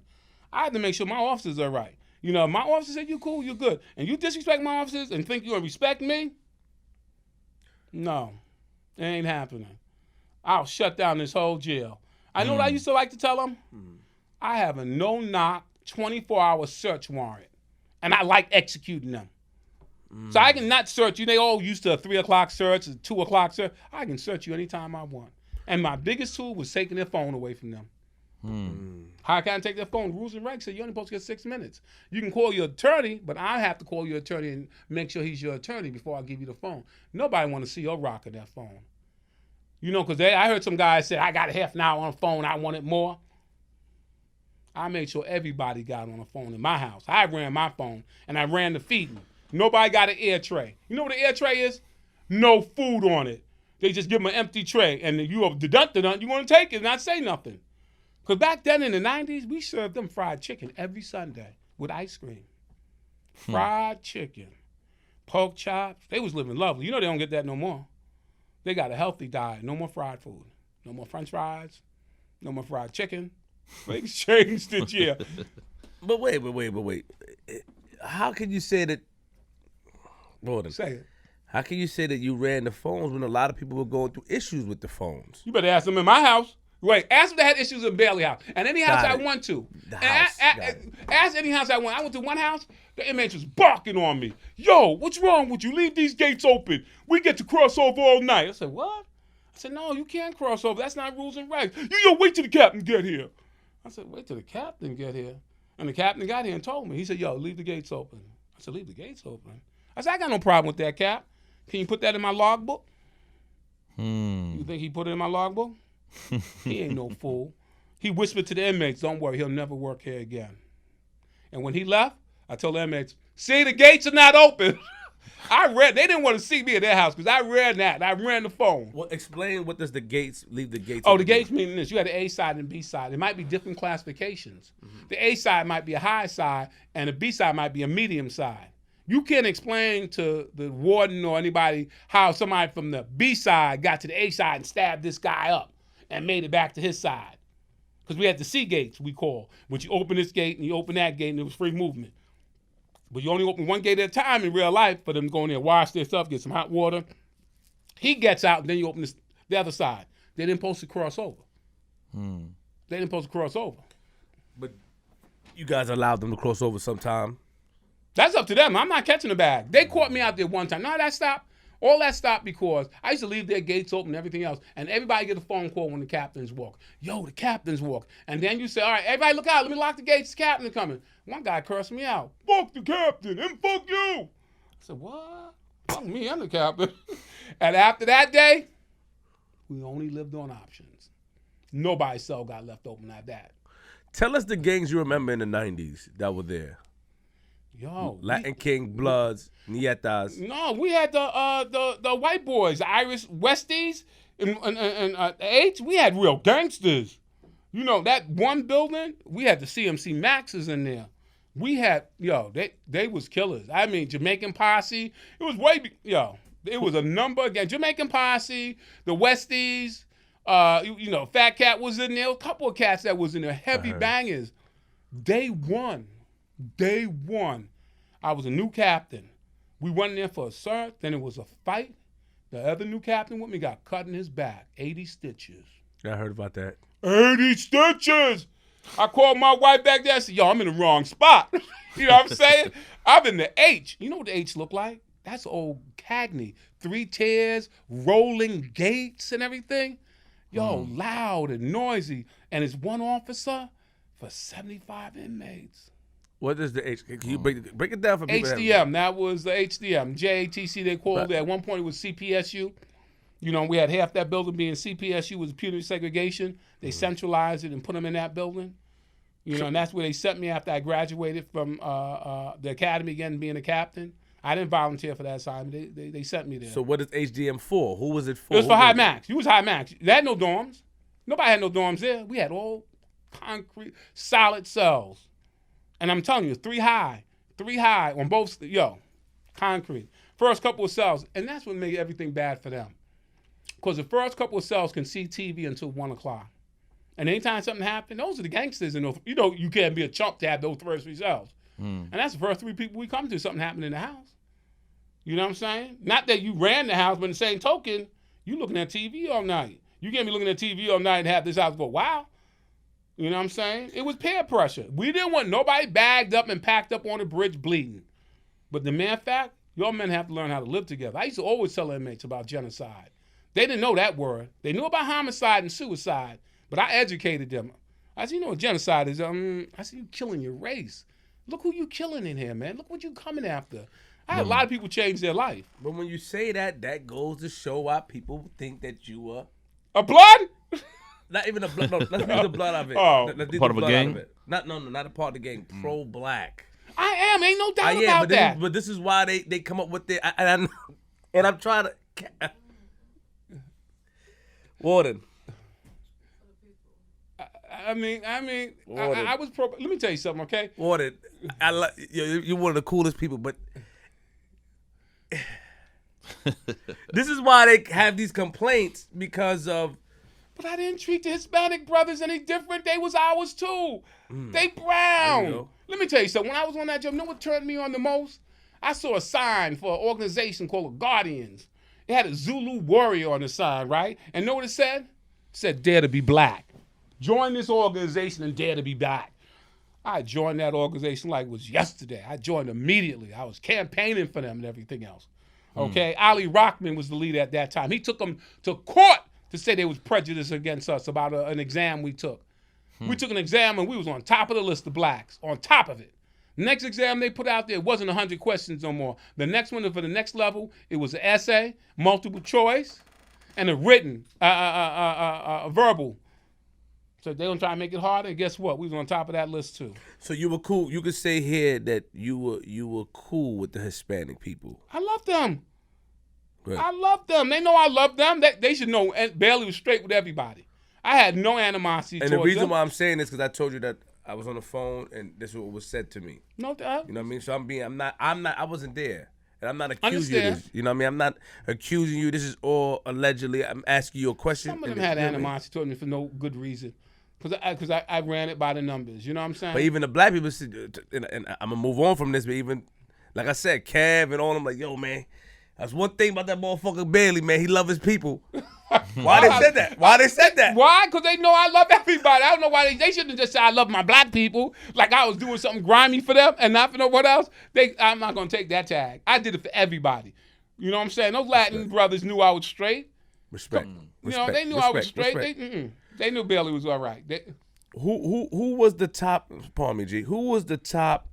C: I have to make sure my officers are right. You know, if my officer said you cool, you good. And you disrespect my officers and think you're going to respect me? No, it ain't happening. I'll shut down this whole jail. I know what I used to like to tell them? I have a no-knock 24-hour search warrant, and I like executing them. So I can not search you. They all used to a 3 o'clock search, a 2 o'clock search. I can search you anytime I want. And my biggest tool was taking their phone away from them. How can I take their phone? Rules and regs say you're only supposed to get 6 minutes. You can call your attorney, but I have to call your attorney and make sure he's your attorney before I give you the phone. Nobody want to see your rock of that phone. You know, because I heard some guys say, I got a half an hour on the phone, I wanted more. I made sure everybody got on the phone in my house. I ran my phone, and I ran the feeding. Nobody got an air tray. You know what an air tray is? No food on it. They just give them an empty tray, and you have you want to take it and not say nothing. Because back then in the 90s, we served them fried chicken every Sunday with ice cream. Fried chicken, pork chops. They was living lovely. You know they don't get that no more. They got a healthy diet. No more fried food. No more french fries. No more fried chicken. Things changed this year.
B: But wait. How can you say that, Warden?
C: Say it.
B: How can you say that you ran the phones when a lot of people were going through issues with the phones?
C: You better ask them in my house. Wait, ask them if they had issues in Bailey house. And any house I went to. Ask any house I went. I went to one house, the inmates was barking on me. Yo, what's wrong with you? Leave these gates open. We get to cross over all night. I said, what? I said, no, you can't cross over. That's not rules and regs. Yo, wait till the captain get here. I said, wait till the captain get here. And the captain got here and told me. He said, yo, leave the gates open. I said, leave the gates open? I said, I got no problem with that, Cap. Can you put that in my logbook? You think he put it in my logbook? He ain't no fool. He whispered to the inmates, don't worry, he'll never work here again. And when he left, I told the inmates, see, the gates are not open. They didn't want to see me at their house because I read that. I ran the phone.
B: Well, explain what does leave the gates
C: open?
B: Oh,
C: the gates mean this. You had the A side and B side. It might be different classifications. The A side might be a high side and the B side might be a medium side. You can't explain to the warden or anybody how somebody from the B side got to the A side and stabbed this guy up and made it back to his side. Because we had the C gates, we call, which you open this gate and you open that gate and it was free movement. But you only open one gate at a time in real life for them to go in there, wash their stuff, get some hot water. He gets out and then you open the other side. They didn't supposed to cross over. They didn't supposed to cross over.
B: But you guys allowed them to cross over sometime?
C: That's up to them. I'm not catching the bag. They caught me out there one time. No, that stopped. All that stopped because I used to leave their gates open and everything else. And everybody get a phone call when the captains walk. Yo, the captains walk. And then you say, all right, everybody look out. Let me lock the gates. The captain's coming. One guy cursed me out. Fuck the captain and fuck you. I said, what? Fuck me, I'm the captain. And after that day, we only lived on options. Nobody's cell got left open like that.
B: Tell us the gangs you remember in the 90s that were there.
C: Yo,
B: Latin King, Bloods, Nietas.
C: No, we had the white boys, the Irish Westies, and H. We had real gangsters. You know, that one building, we had the CMC Maxes in there. We had, they was killers. I mean, Jamaican Posse. It was it was a number again. Jamaican Posse, the Westies, Fat Cat was in there. A couple of cats that was in there. Heavy bangers. Day one. I was a new captain. We went in there for a search. Then it was a fight. The other new captain with me got cut in his back. 80 stitches.
B: I heard about that.
C: 80 stitches. I called my wife back there. I said, yo, I'm in the wrong spot. You know what I'm saying? I'm in the H. You know what the H look like? That's old Cagney. 3 tiers, rolling gates and everything. Yo, loud and noisy. And it's one officer for 75 inmates.
B: What is the H? Can you break it down for people?
C: HDM. That was the HDM. JATC, they called it. At one point, it was CPSU. You know, we had half that building being CPSU, was punitive segregation. They centralized it and put them in that building. You know, and that's where they sent me after I graduated from the academy again, being a captain. I didn't volunteer for that assignment. They sent me there.
B: So what is HDM for? Who was it for?
C: It was for high max. You was high max. They had no dorms. Nobody had no dorms there. We had all concrete, solid cells. And I'm telling you, 3 high on both, concrete. First couple of cells. And that's what made everything bad for them. Because the first couple of cells can see TV until 1 o'clock. And anytime something happened, those are the gangsters. And you can't be a chump to have those first 3 cells. And that's the first 3 people we come to. Something happened in the house. You know what I'm saying? Not that you ran the house, but in the same token, you looking at TV all night. You can't be looking at TV all night and have this house go, wow. You know what I'm saying? It was peer pressure. We didn't want nobody bagged up and packed up on the bridge bleeding. But the mere fact, your men have to learn how to live together. I used to always tell inmates about genocide. They didn't know that word. They knew about homicide and suicide, but I educated them. I said, you know what genocide is? I said, you killing your race. Look who you killing in here, man. Look what you coming after. I had a lot of people change their life.
B: But when you say that, that goes to show why people think that you are
C: a blood?
B: Not even a blood. No, let's leave the blood of it.
C: Oh.
B: Let's leave
A: Part
B: the
A: of a
B: blood
A: gang?
B: out of it. Not a part of the gang. Pro-black.
C: I am. Ain't no doubt about that.
B: But this is why they come up with it. And I'm trying to. Warden.
C: I mean, I was pro. Let me tell you something, okay?
B: Warden, you're one of the coolest people, but this is why they have these complaints because of.
C: But I didn't treat the Hispanic brothers any different. They was ours too. They brown. Let me tell you something. When I was on that job, you know what turned me on the most? I saw a sign for an organization called the Guardians. It had a Zulu warrior on the sign, right? And know what it said? It said, dare to be black. Join this organization and dare to be black. I joined that organization like it was yesterday. I joined immediately. I was campaigning for them and everything else. Okay? Ali Rockman was the leader at that time. He took them to court to say there was prejudice against us about an exam we took. We took an exam and we was on top of the list of blacks, on top of it. Next exam they put out there, it wasn't 100 questions no more. The next one for the next level, it was an essay, multiple choice, and a written, verbal. So they don't try to make it harder, and guess what? We was on top of that list too.
B: So you were cool. You could say here that you were cool with the Hispanic people.
C: I love them.
B: Right.
C: I love them. They know I love them. They should know Bailey was straight with everybody. I had no animosity towards them.
B: And the reason why I'm saying this because I told you that I was on the phone and this is what was said to me.
C: No doubt.
B: You know what I mean? So I wasn't there. And I'm not accusing you of this. You know what I mean? I'm not accusing you. This is all allegedly. I'm asking you a question.
C: Some of them had animosity toward me for no good reason. Because I ran it by the numbers. You know what I'm saying?
B: But even the black people, and I'm going to move on from this, but even, like I said, Kev and all them, like, yo, man, that's one thing about that motherfucker Bailey, man. He love his people. Why they said that?
C: Why? Because they know I love everybody. I don't know why they shouldn't just say I love my black people like I was doing something grimy for them and not for no what else. I'm not going to take that tag. I did it for everybody. You know what I'm saying? Those Latin brothers knew I was straight.
B: Respect.
C: You know, they knew I was straight. They knew Bailey was all right.
B: Who was the top, pardon me, G, who was the top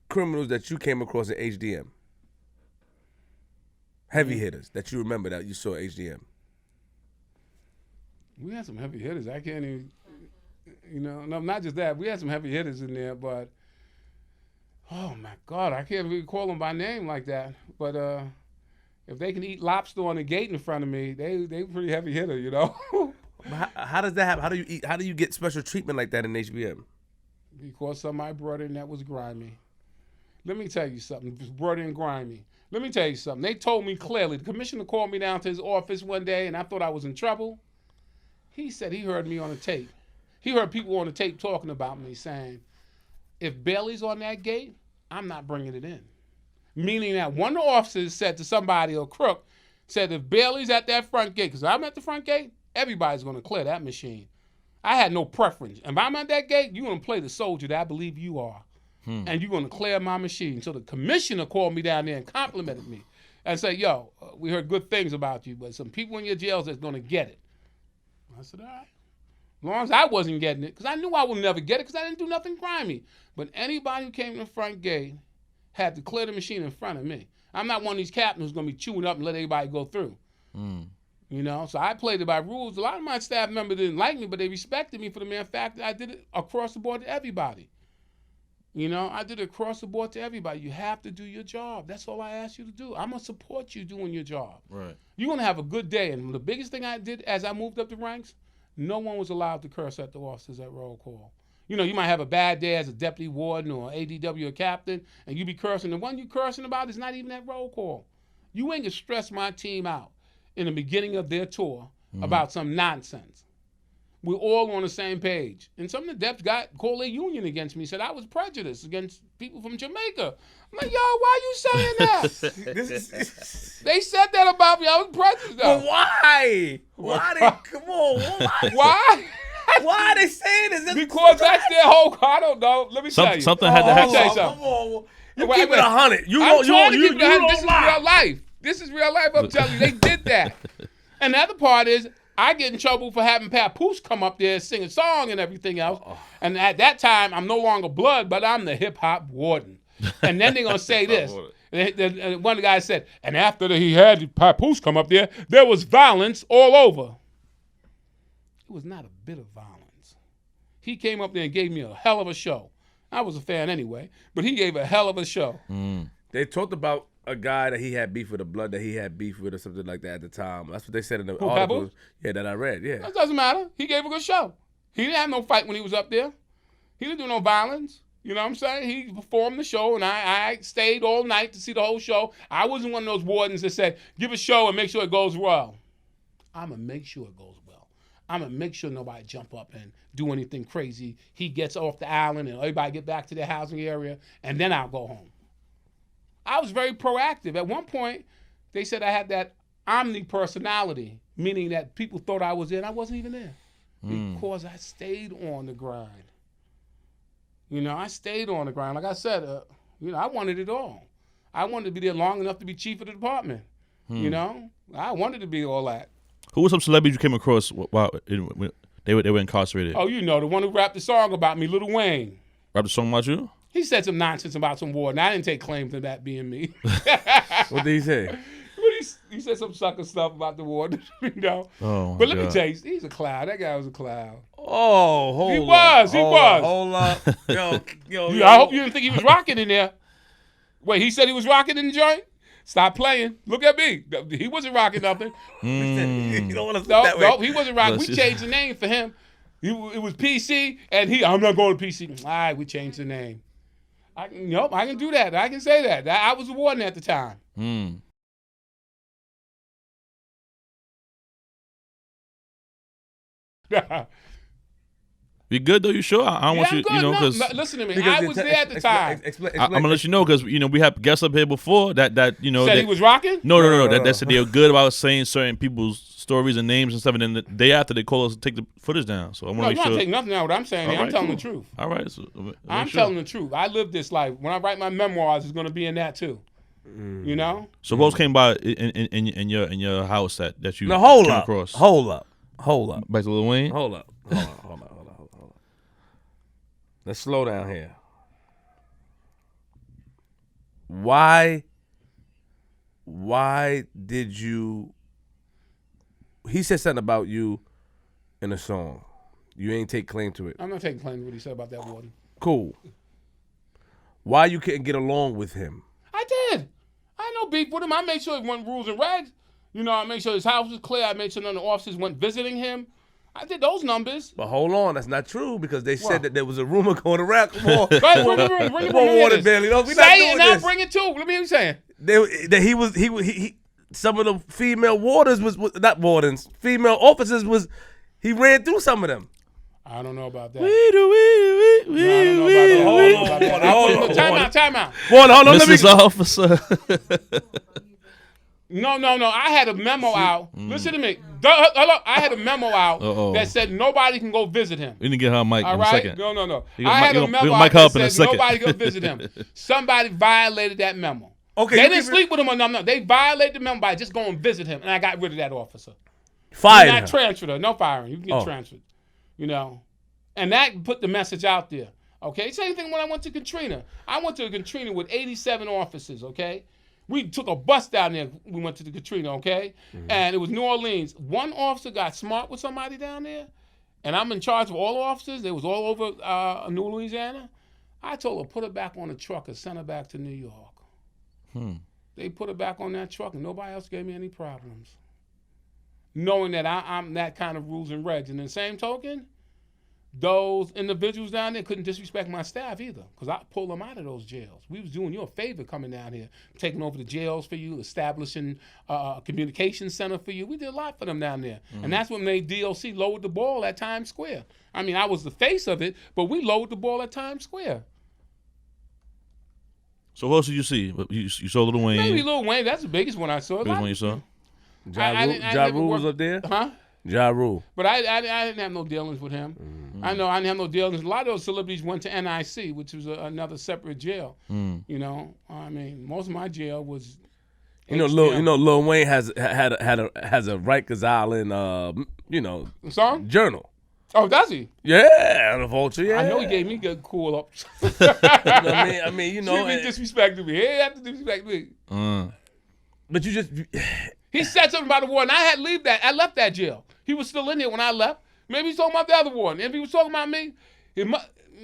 B: criminals that you came across at HDM? Heavy hitters that you remember that you saw at HDM.
C: We had some heavy hitters. I can't even, no, not just that. We had some heavy hitters in there, but, oh my God, I can't really call them by name like that. But if they can eat lobster on the gate in front of me, they pretty heavy hitter, you know?
B: How does that happen? How do you get special treatment like that in HBM?
C: Because somebody brought in that was grimy. Let me tell you something. It was brought in grimy. Let me tell you something. They told me clearly. The commissioner called me down to his office one day, and I thought I was in trouble. He said he heard me on the tape. He heard people on the tape talking about me saying, if Bailey's on that gate, I'm not bringing it in. Meaning that one of the officers said to somebody, a crook, said if Bailey's at that front gate, because I'm at the front gate, everybody's going to clear that machine. I had no preference. If I'm at that gate, you're going to play the soldier that I believe you are. And you're going to clear my machine. So the commissioner called me down there and complimented me and said, yo, we heard good things about you, but some people in your jails that's going to get it. I said, all right. As long as I wasn't getting it, because I knew I would never get it because I didn't do nothing grimy. But anybody who came to the front gate had to clear the machine in front of me. I'm not one of these captains who's going to be chewing up and let everybody go through. You know, so I played it by rules. A lot of my staff members didn't like me, but they respected me for the mere fact that I did it across the board to everybody. You know, I did it across the board to everybody. You have to do your job. That's all I ask you to do. I'm going to support you doing your job.
A: Right.
C: You're going to have a good day. And the biggest thing I did as I moved up the ranks, no one was allowed to curse at the officers at roll call. You know, you might have a bad day as a deputy warden or ADW or captain, and you be cursing. The one you cursing about is not even at roll call. You ain't going to stress my team out in the beginning of their tour about some nonsense. We're all on the same page. And some of the deputies called their union against me, said I was prejudiced against people from Jamaica. I'm like, yo, why you saying that? They said that about me. I was prejudiced.
B: But why? Come on.
C: Why?
B: Why are they saying this?
C: Because that's their whole, I don't know. Let me tell you.
A: Something had to happen.
C: Let me tell you
B: Come
C: something.
B: on. You keep it 100. You
C: I'm trying to keep it 100.
B: don't
C: This is
B: lie.
C: real life. This is real life. I'm telling you, they did that. And the other part is, I get in trouble for having Papoose come up there and sing a song and everything else. And at that time, I'm no longer blood, but I'm the hip-hop warden. And then they're going to say this. And one of the guys said, and after he had Papoose come up there was violence all over. It was not a bit of violence. He came up there and gave me a hell of a show. I was a fan anyway, but he gave a hell of a show.
B: They talked about a guy that he had beef with, a blood that he had beef with or something like that at the time. That's what they said in the article.
C: Papoose?
B: Yeah, that I read, yeah.
C: That doesn't matter. He gave a good show. He didn't have no fight when he was up there. He didn't do no violence. You know what I'm saying? He performed the show, and I stayed all night to see the whole show. I wasn't one of those wardens that said, give a show and make sure it goes well. I'm going to make sure it goes well. I'm going to make sure nobody jump up and do anything crazy. He gets off the island and everybody get back to their housing area, and then I'll go home. I was very proactive. At one point, they said I had that omni-personality, meaning that people thought I was there and I wasn't even there. Because I stayed on the grind. You know, I stayed on the grind. Like I said, you know, I wanted it all. I wanted to be there long enough to be chief of the department. You know, I wanted to be all that.
A: Who were some celebrities you came across while they were incarcerated?
C: Oh, you know, the one who rapped the song about me, Lil Wayne.
A: Rapped the song about you?
C: He said some nonsense about some warden. I didn't take claim to that being me.
B: What did he say?
C: He said some sucker stuff about the warden, you know.
A: Oh,
C: but let me tell you, he's a clown. That guy was a clown.
B: Oh, hold
C: He
B: up.
C: was.
B: Hold up. Yo.
C: I hope you didn't think he was rocking in there. Wait, he said he was rocking in the joint? Stop playing. Look at me. He wasn't rocking nothing.
B: You don't want to that way.
C: No, he wasn't rocking. We changed the name for him. It was PC, and I'm not going to PC. All right, we changed the name. I can do that. I can say that. I was a warden at the time.
A: You good though? You sure? I don't want you,
C: good.
A: you know,
C: No,
A: because
C: listen to me. I was there at the time.
A: I'm gonna let you know because you know we had guests up here before that you know
C: Said
A: that,
C: he was rocking?
A: No. That said they were good about saying certain people's stories and names and stuff, and then the day after they call us to take the footage down. So I want to
C: No,
A: make
C: I'm
A: sure.
C: not taking nothing out of what I'm saying. I'm telling the truth.
A: All right, so
C: I'm telling the truth. I lived this life. When I write my memoirs, it's going to be in that too. You know.
A: So what came by in your house that you
B: No, hold
A: came
B: up.
A: across?
B: Hold up.
A: Back to Lil Wayne.
B: Hold up. Let's slow down here. Why did you? He said something about you in a song. You ain't take claim to it.
C: I'm not taking claim to what he said about that warden.
B: Cool. Why you couldn't get along with him?
C: I did. I had no beef with him. I made sure he went rules and regs. You know, I made sure his house was clear. I made sure none of the officers went visiting him. I did those numbers.
B: But hold on, that's not true because they said that there was a rumor going around. Come on,
C: Go ahead, bring it.
B: Come on, Warden Bailey. No, we not
C: Say
B: doing
C: it now.
B: this.
C: Bring it too. Let me hear you saying.
B: That he some of the female wardens was not wardens. Female officers was He ran through some of them.
C: I don't know about that.
A: We do.
C: No, I don't know about that.
B: Hold on.
C: Time out.
B: Hold on.
A: Mrs. Officer.
C: No. I had a memo out. Listen to me. Hello. I had a memo out that said nobody can go visit him.
A: We didn't get her a mic
C: All
A: in
C: right?
A: a second.
C: No.
A: You
C: I had a
A: gonna
C: memo
A: mic
C: out
A: her up in a
C: that said
A: second.
C: nobody go visit him. Somebody violated that memo.
B: Okay,
C: They
B: you
C: didn't
B: keep
C: sleep with him or nothing. They violated the memo by just going to visit him, and I got rid of that officer.
B: Fired
C: Not
B: him.
C: transferred her. No firing. You can get transferred. You know, and that put the message out there. Okay, same thing when I went to Katrina. I went to Katrina with 87 officers. Okay, we took a bus down there. We went to the Katrina. Okay, and it was New Orleans. One officer got smart with somebody down there, and I'm in charge of all the officers. They was all over New Louisiana. I told her put her back on the truck and send her back to New York. They put her back on that truck, and nobody else gave me any problems. Knowing that I'm that kind of rules and regs. And in the same token, those individuals down there couldn't disrespect my staff either, because I pulled them out of those jails. We was doing you a favor coming down here, taking over the jails for you, establishing a communication center for you. We did a lot for them down there. And that's when they DOC lowered the ball at Times Square. I mean, I was the face of it, but we lowered the ball at Times Square.
A: So who else did you see? You saw Lil Wayne.
C: Maybe Lil Wayne, that's the biggest one I saw.
A: Biggest one you saw?
B: Ja Rule was up there?
C: Huh?
B: Ja Rule.
C: But I didn't have no dealings with him. I know I didn't have no dealings. A lot of those celebrities went to NIC, which was another separate jail. You know, I mean, most of my jail was.
B: Lil Wayne has a Rikers Island,
C: Song?
B: journal.
C: Oh, does he?
B: Yeah, the Vulture. Yeah,
C: I know he gave me good cool ups.
B: I mean, you know,
C: He disrespected me. He had to disrespect me.
B: but you just.
C: He said something about the warden. I I left that jail. He was still in there when I left. Maybe he's talking about the other warden. If he was talking about me,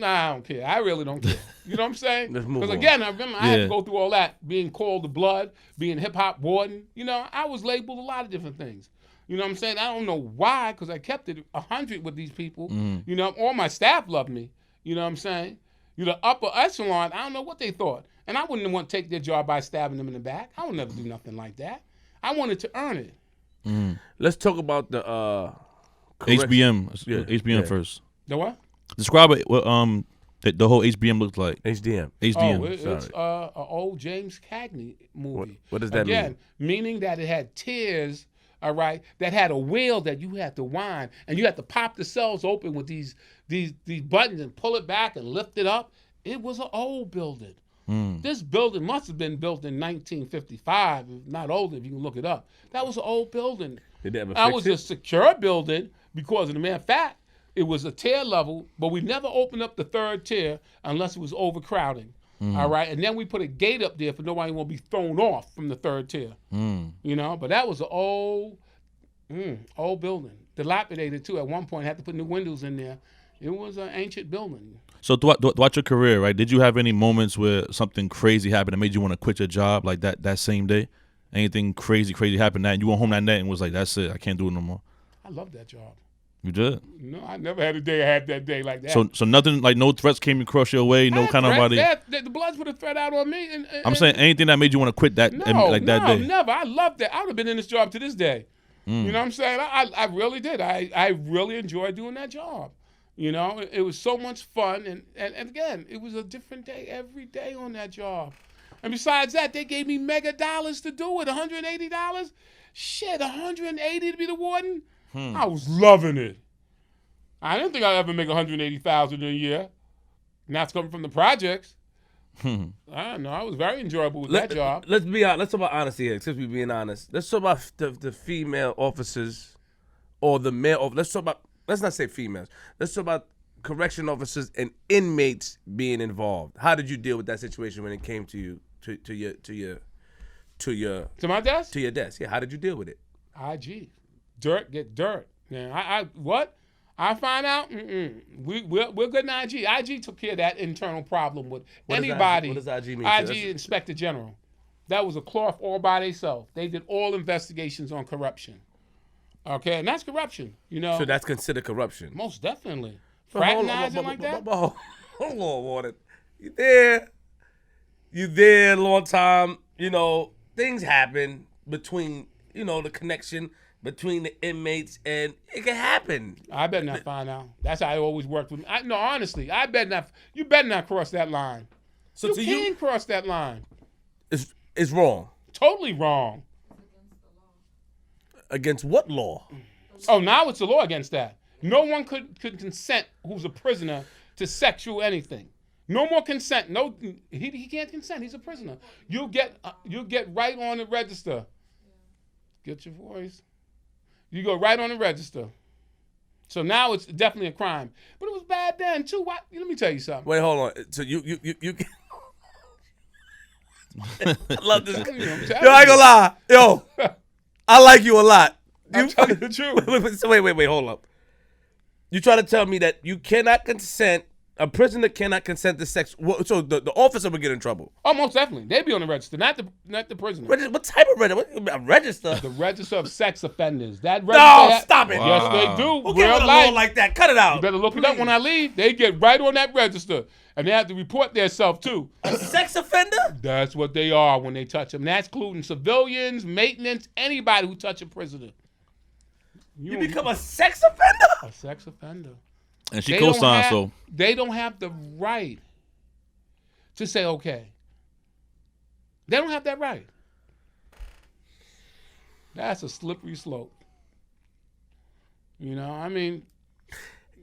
C: I don't care. I really don't care. You know what I'm saying?
B: Let's move
C: Because
B: on.
C: again, I remember I had to go through all that, being called the blood, being hip-hop warden. You know, I was labeled a lot of different things. You know what I'm saying? I don't know why, because I kept it 100 with these people. You know, all my staff loved me. You know what I'm saying? You the upper echelon, I don't know what they thought. And I wouldn't want to take their job by stabbing them in the back. I would never do nothing like that. I wanted to earn it.
B: Let's talk about the
A: HBM.
B: Yeah,
A: HBM
B: yeah.
A: first.
C: The what?
A: Describe it. What the whole HBM looked like.
B: HDM.
A: HDM.
C: Oh, it's an old James Cagney movie.
B: What does that
C: Again, meaning that it had tiers, all right, that had a wheel that you had to wind, and you had to pop the cells open with these buttons and pull it back and lift it up. It was an old building. This building must have been built in 1955, if not older, if you can look it up. That was an old building.
B: Did they ever
C: That
B: fix
C: was
B: it?
C: a secure building because of the mere fact it was a tier level, but we never opened up the third tier unless it was overcrowding. All right, and then we put a gate up there for nobody won't be thrown off from the third tier. You know, but that was an old building, dilapidated too. At one point, had to put new windows in there. It was an ancient building.
A: So throughout your career, right? Did you have any moments where something crazy happened that made you want to quit your job, like that same day? Anything crazy happened that and you went home that night and was like, "That's it, I can't do it no more."
C: I love that job.
A: You did.
C: No, I never had a day I had that day like that.
A: So nothing, like no threats came across your way, no kind of body.
C: The Bloods put a threat out on me.
A: I'm saying anything that made you want to quit that that day.
C: Never. I loved that. I would have been in this job to this day. You know what I'm saying? I really did. I really enjoyed doing that job. You know, it was so much fun. And again, it was a different day every day on that job. And besides that, they gave me mega dollars to do it, $180. Shit, $180 to be the warden? I was loving it. I didn't think I'd ever make $180,000 in a year. And that's coming from the projects. I don't know. I was very enjoyable with that job.
B: Let's be honest. Let's talk about honesty here. Since we're being honest, let's talk about the female officers or the male. Let's not say females. Let's talk about correction officers and inmates being involved. How did you deal with that situation when it came to you, to
C: my desk?
B: to your desk? Yeah. How did you deal with it?
C: IG. Dirt get dirt. Yeah, what? I find out, we're good in IG. IG took care of that internal problem with anybody.
B: What does IG mean?
C: IG Inspector General. That was a cloth all by themselves. They did all investigations on corruption. Okay, and that's corruption, you know.
B: So that's considered corruption.
C: Most definitely.
B: But hold
C: Fraternizing
B: on,
C: like that?
B: Hold on, Warden. You there, long time. You know, things happen between the connection between the inmates, and it can happen.
C: I better not find out. That's how I always worked with me. No, honestly, I better not. You better not cross that line.
B: So
C: You
B: to
C: can't cross that line.
B: it's wrong.
C: Totally wrong.
B: Against what law?
C: Oh, now it's a law against that. No one could consent who's a prisoner to sexual anything. No more consent. No, he can't consent. He's a prisoner. You'll get right on the register. Get your voice. You go right on the register. So now it's definitely a crime. But it was bad then too. Why? Let me tell you something.
B: Wait, hold on. So you I love this.
C: I'm
B: Yo,
C: telling
B: I ain't gonna lie. Yo, I like you a lot.
C: I'm telling you the truth.
B: Wait, hold up. You try to tell me that you cannot consent, a prisoner cannot consent to sex. So the officer would get in trouble.
C: Oh, most definitely. They'd be on the register, not the prisoner.
B: What type of register? A register?
C: The register of sex offenders. That
B: No,
C: register
B: stop it.
C: Yes, they do.
B: Who gave
C: Real
B: it a
C: life.
B: law like that? Cut it out.
C: You better look it up when I leave. They get right on that register. And they have to report themselves too.
B: A sex offender?
C: That's what they are when they touch them. That's including civilians, maintenance, anybody who touch a prisoner.
B: You become a sex offender?
C: a sex offender.
A: And she
C: They don't
A: co-signed,
C: have-
A: so
C: They don't have the right to say okay. They don't have that right. That's a slippery slope. You know, I mean,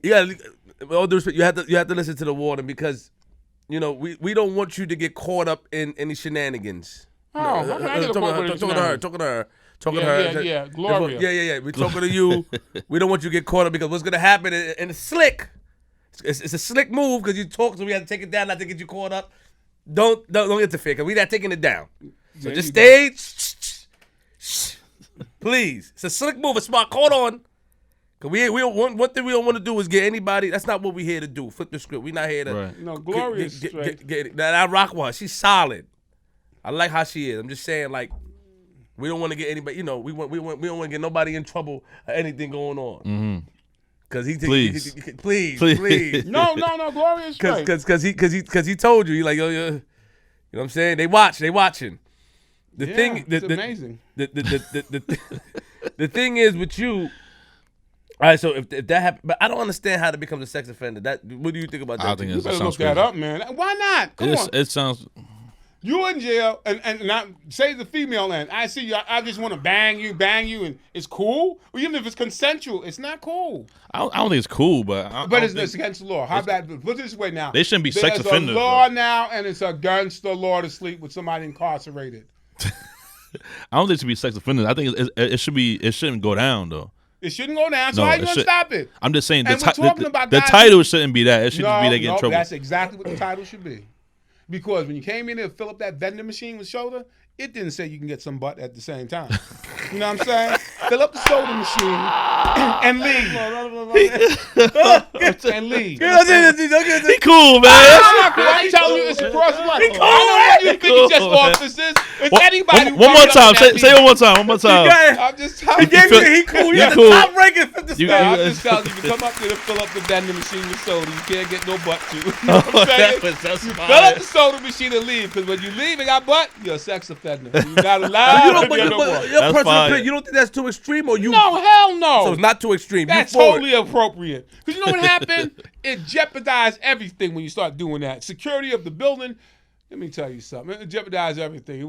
B: You got with all due respect, you have to listen to the warden because, we don't want you to get caught up in any shenanigans.
C: I get a quote with
B: Talking to her.
C: Yeah, Gloria.
B: Yeah. We're talking to you. We don't want you to get caught up because what's gonna happen in the slick. It's a slick move because you talk, so we have to take it down, not to get you caught up. Don't interfere because we're not taking it down. So
C: There
B: just
C: you
B: stay. Please, it's a slick move. It's smart. Hold on. Cause we don't want, one thing we don't want to do is get anybody. That's not what we're here to do. Flip the script. We're not here to.
A: right.
C: No, Gloria's straight.
B: Get that rock one. She's solid. I like how she is. I'm just saying, like, we don't want to get anybody. We don't want to get nobody in trouble or anything going on.
A: Mm-hmm.
B: Cause
A: Please.
C: No, Gloria's straight.
B: Cause he told you. He like, yo, you know what I'm saying? They watching. The
C: Yeah,
B: thing,
C: it's amazing.
B: The thing is with you. All right, so if that happens, but I don't understand how to become a sex offender. What do you think about that?
A: I think
C: You
A: it
C: better
A: sounds
C: look that
A: crazy.
C: up, man. Why not? Come on.
A: It sounds.
C: You in jail, and not say the female end. I see you. I just want to bang you, and it's cool. Or even if it's consensual, it's not cool.
A: I don't think it's cool, but
C: It's against the law. How bad? Put it this way now.
A: They shouldn't be sex offenders,
C: There's a law
A: bro.
C: now, and it's against the law to sleep with somebody incarcerated.
A: I don't think it should be sex offenders. I think it should be. It shouldn't go down though.
C: It shouldn't go down. So
A: No,
C: how
A: it
C: you gonna
A: should-
C: stop it?
A: I'm just saying
C: And we're talking about
A: the
C: guys
A: title shouldn't be that. It should just be they get in
C: No,
A: trouble.
C: that's exactly what the title should be. Because when you came in there to fill up that vending machine with soda, it didn't say you can get some butt at the same time. You know what I'm saying? Fill up the soda machine and leave. And leave.
A: He cool, man.
C: I'm not cool. I'm telling you, it's across the line. I don't want you to think it's just officers. It's anybody. who
A: One more
C: comes up
A: time.
C: in that
A: Say it
C: meeting.
A: one more time. One more time.
C: I'm just telling
A: You
C: you.
A: feel-
B: He cool.
A: You
B: You're the
A: cool.
B: top ranking 50
A: You-
C: No, I'm
A: you-
C: just telling you, to come up there to fill up the vending machine with soda, you can't get no butt to. You know what I'm saying?
A: That's
C: You
A: fine.
C: fill up the soda machine and leave, because when you leave and got butt, you're a sex offender. You're not allowed
B: You don't,
C: to
B: but
C: be
B: you,
C: on the
B: but
C: board.
B: your
A: That's
B: personal
A: fine.
B: opinion, you don't think that's too extreme, or you?
C: No, hell no.
B: So it's not too extreme.
C: That's
B: you for
C: totally appropriate. Because you know what happened? It jeopardized everything when you start doing that. Security of the building. Let me tell you something. It jeopardized everything.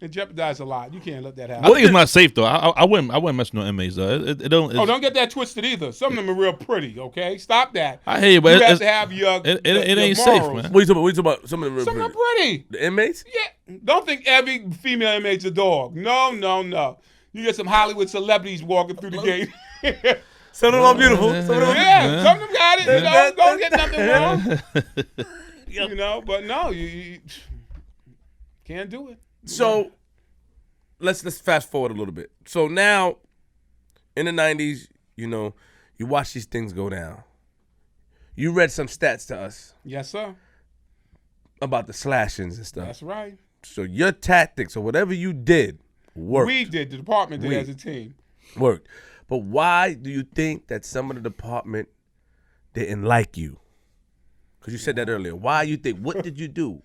C: It jeopardized a lot. You can't let that happen.
A: I think it's not safe though. I wouldn't mess with no inmates though. It don't.
C: Oh, don't get that twisted either. Some of them are real pretty, okay? Stop that.
A: I hear you, but
C: you have
A: it's,
C: to have your
A: it
C: your
A: ain't safe,
C: morals.
A: man.
B: What are you talking about? Some of them
C: Some of them
B: are
C: are pretty.
B: the inmates.
C: Yeah. Don't think every female inmate's a dog. No. You get some Hollywood celebrities walking through the gate.
B: Some of them are beautiful. Some of them.
C: Yeah, some of them got it. You know, don't get nothing wrong. You know, but no, you can't do it.
B: So let's fast forward a little bit. So now, in the 90s, you watch these things go down. You read some stats to us
C: Yes, sir.
B: about the slashings and stuff.
C: That's right.
B: So your tactics or whatever you did worked.
C: We did. The department did
B: We.
C: as a team.
B: Worked. But why do you think that some of the department didn't like you? Because you said that earlier. Why you think? What did you do?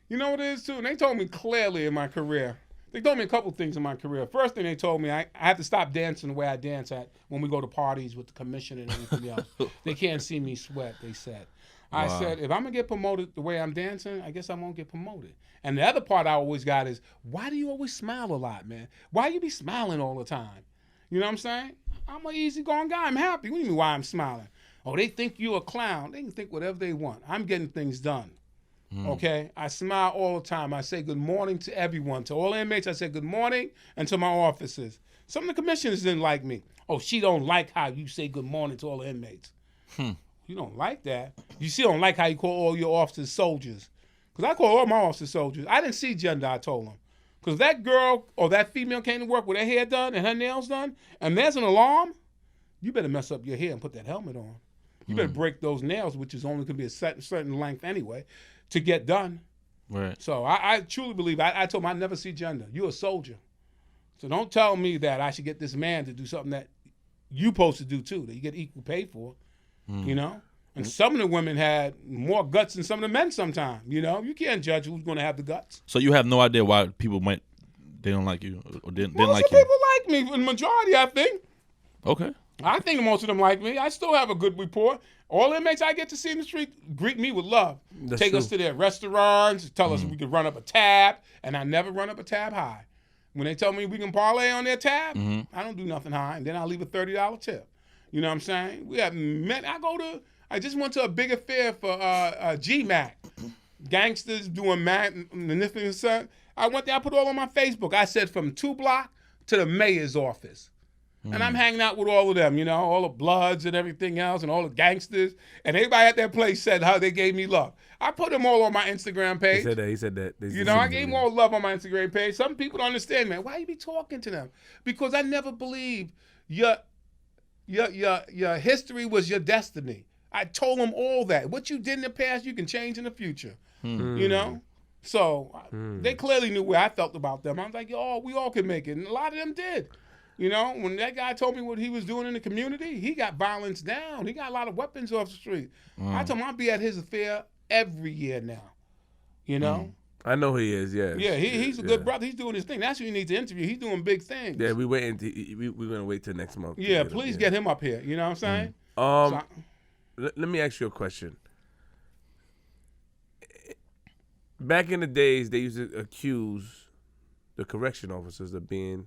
C: You know what it is, too? And they told me clearly in my career, They told me a couple things in my career. First thing they told me, I have to stop dancing the way I dance at when we go to parties with the commission and everything else. They can't see me sweat, they said. I said, if I'm going to get promoted the way I'm dancing, I guess I won't get promoted. And the other part I always got is, why do you always smile a lot, man? Why you be smiling all the time? You know what I'm saying? I'm an easygoing guy. I'm happy. What do you mean why I'm smiling? Oh, they think you're a clown. They can think whatever they want. I'm getting things done. Okay, I smile all the time. I say good morning to everyone. To all inmates, I say good morning, and to my officers. Some of the commissioners didn't like me. Oh, she don't like how you say good morning to all the inmates. You don't like that. You still don't like how you call all your officers soldiers. Because I call all my officers soldiers. I didn't see gender, I told them. Because that girl or that female came to work with her hair done and her nails done, and there's an alarm, you better mess up your hair and put that helmet on. You better break those nails, which is only going to be a certain length anyway, to get done.
A: Right.
C: So I truly believe, I told him I never see gender. You're a soldier. So don't tell me that I should get this man to do something that you supposed to do too, that you get equal pay for, you know? And some of the women had more guts than some of the men sometimes, you know? You can't judge who's going to have the guts.
A: So you have no idea why people they don't like you or didn't like
C: Most of
A: you?
C: people like me, the majority, I think.
A: Okay.
C: I think most of them like me. I still have a good rapport. All inmates I get to see in the street greet me with love.
B: That's
C: Take
B: true.
C: us to their restaurants, tell us we can run up a tab, and I never run up a tab high. When they tell me we can parlay on their tab, I don't do nothing high, and then I'll leave a $30 tip. You know what I'm saying? We have men. I just went to a big affair for GMAC. Gangsters doing magnificent. I went there, I put all on my Facebook. I said from 2 block to the mayor's office. And I'm hanging out with all of them, you know, all the Bloods and everything else and all the gangsters. And everybody at that place said how they gave me love. I put them all on my Instagram page.
B: He said that.
C: You know, I gave them all love on my Instagram page. Some people don't understand, man. Why you be talking to them? Because I never believed your history was your destiny. I told them all that. What you did in the past, you can change in the future. You know? So they clearly knew where I felt about them. I was like, yo, we all can make it. And a lot of them did. You know, when that guy told me what he was doing in the community, he got violence down. He got a lot of weapons off the street. I told him I'll be at his affair every year now. You know?
B: I know he is, yeah.
C: Yeah, he's a good brother. He's doing his thing. That's who you need to interview. He's doing big things.
B: Yeah, we're going to wait till next month.
C: Yeah, please get him up here. You know what I'm saying?
B: Let me ask you a question. Back in the days, they used to accuse the correction officers of being